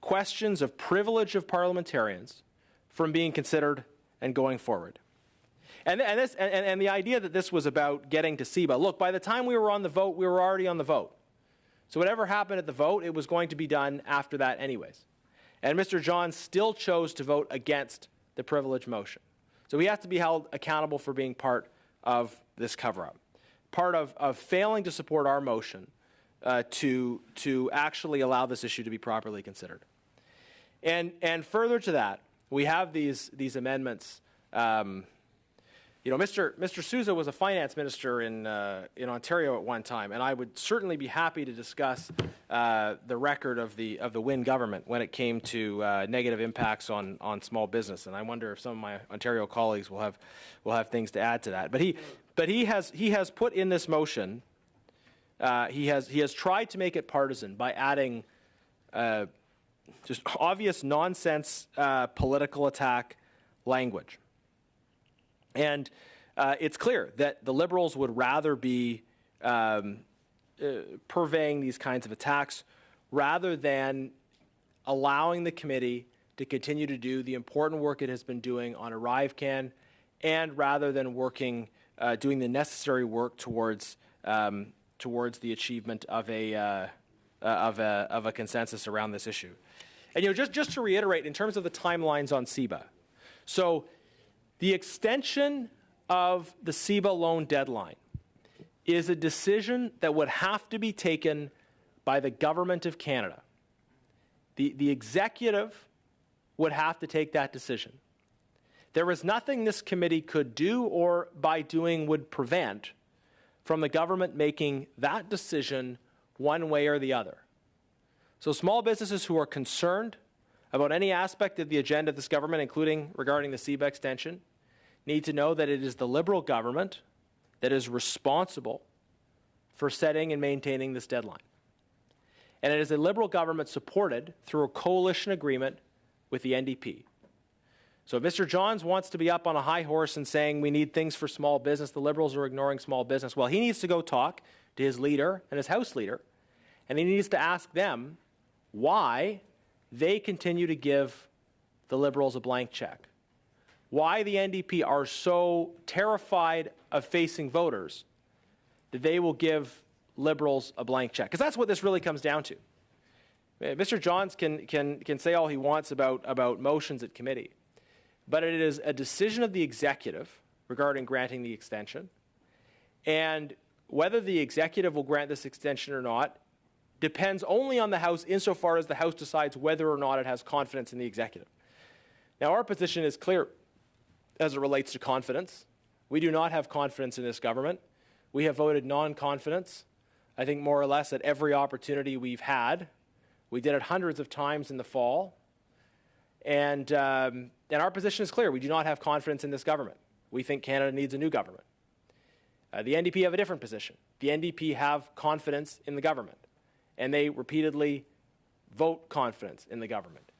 questions of privilege of parliamentarians from being considered and going forward. And the idea that this was about getting to CIBA, look, by the time we were on the vote, we were already on the vote. So whatever happened at the vote, it was going to be done after that anyways. And Mr. Johns still chose to vote against the privilege motion. So he has to be held accountable for being part of this cover-up, part of failing to support our motion to actually allow this issue to be properly considered. And further to that, we have these amendments. Mr. Sousa was a finance minister in Ontario at one time, and I would certainly be happy to discuss the record of the Wynne government when it came to negative impacts on small business. And I wonder if some of my Ontario colleagues will have things to add to that. But he has put in this motion. He has tried to make it partisan by adding just obvious nonsense political attack language. And it's clear that the Liberals would rather be purveying these kinds of attacks rather than allowing the committee to continue to do the important work it has been doing on ArriveCAN, and rather than doing the necessary work towards the achievement of a consensus around this issue. And just to reiterate, in terms of the timelines on CIBA, so the extension of the CIBA loan deadline is a decision that would have to be taken by the Government of Canada. The executive would have to take that decision. There is nothing this committee could do or by doing would prevent from the government making that decision one way or the other. So small businesses who are concerned about any aspect of the agenda of this government, including regarding the CIBA extension, need to know that it is the Liberal government that is responsible for setting and maintaining this deadline. And it is a Liberal government supported through a coalition agreement with the NDP. So if Mr. Johns wants to be up on a high horse and saying we need things for small business, the Liberals are ignoring small business, well, he needs to go talk to his leader and his House leader, and he needs to ask them why they continue to give the Liberals a blank check. Why the NDP are so terrified of facing voters that they will give Liberals a blank check. Because that's what this really comes down to. Mr. Johns can say all he wants about motions at committee, but it is a decision of the executive regarding granting the extension. And whether the executive will grant this extension or not depends only on the House insofar as the House decides whether or not it has confidence in the executive. Now, our position is clear as it relates to confidence. We do not have confidence in this government. We have voted non-confidence, I think more or less at every opportunity we've had. We did it hundreds of times in the fall. And our position is clear. We do not have confidence in this government. We think Canada needs a new government. The NDP have a different position. The NDP have confidence in the government, and they repeatedly vote confidence in the government,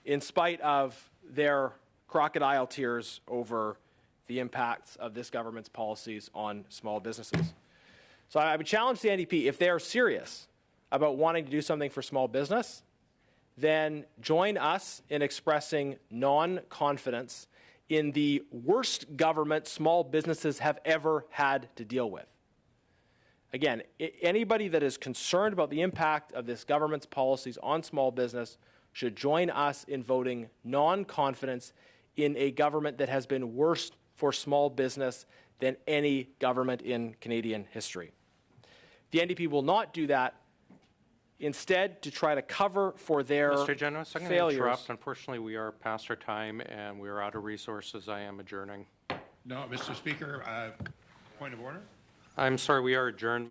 in spite of their crocodile tears over the impacts of this government's policies on small businesses. So I would challenge the NDP, if they are serious about wanting to do something for small business, then join us in expressing non-confidence in the worst government small businesses have ever had to deal with. Again, anybody that is concerned about the impact of this government's policies on small business should join us in voting non-confidence in a government that has been worse for small business than any government in Canadian history. The NDP will not do that. Instead, to try to cover for their Mr. Genos, I'm going to failures. interrupt. Unfortunately, we are past our time and we are out of resources. I am adjourning. No, Mr. Speaker, point of order. I'm sorry, we are adjourned.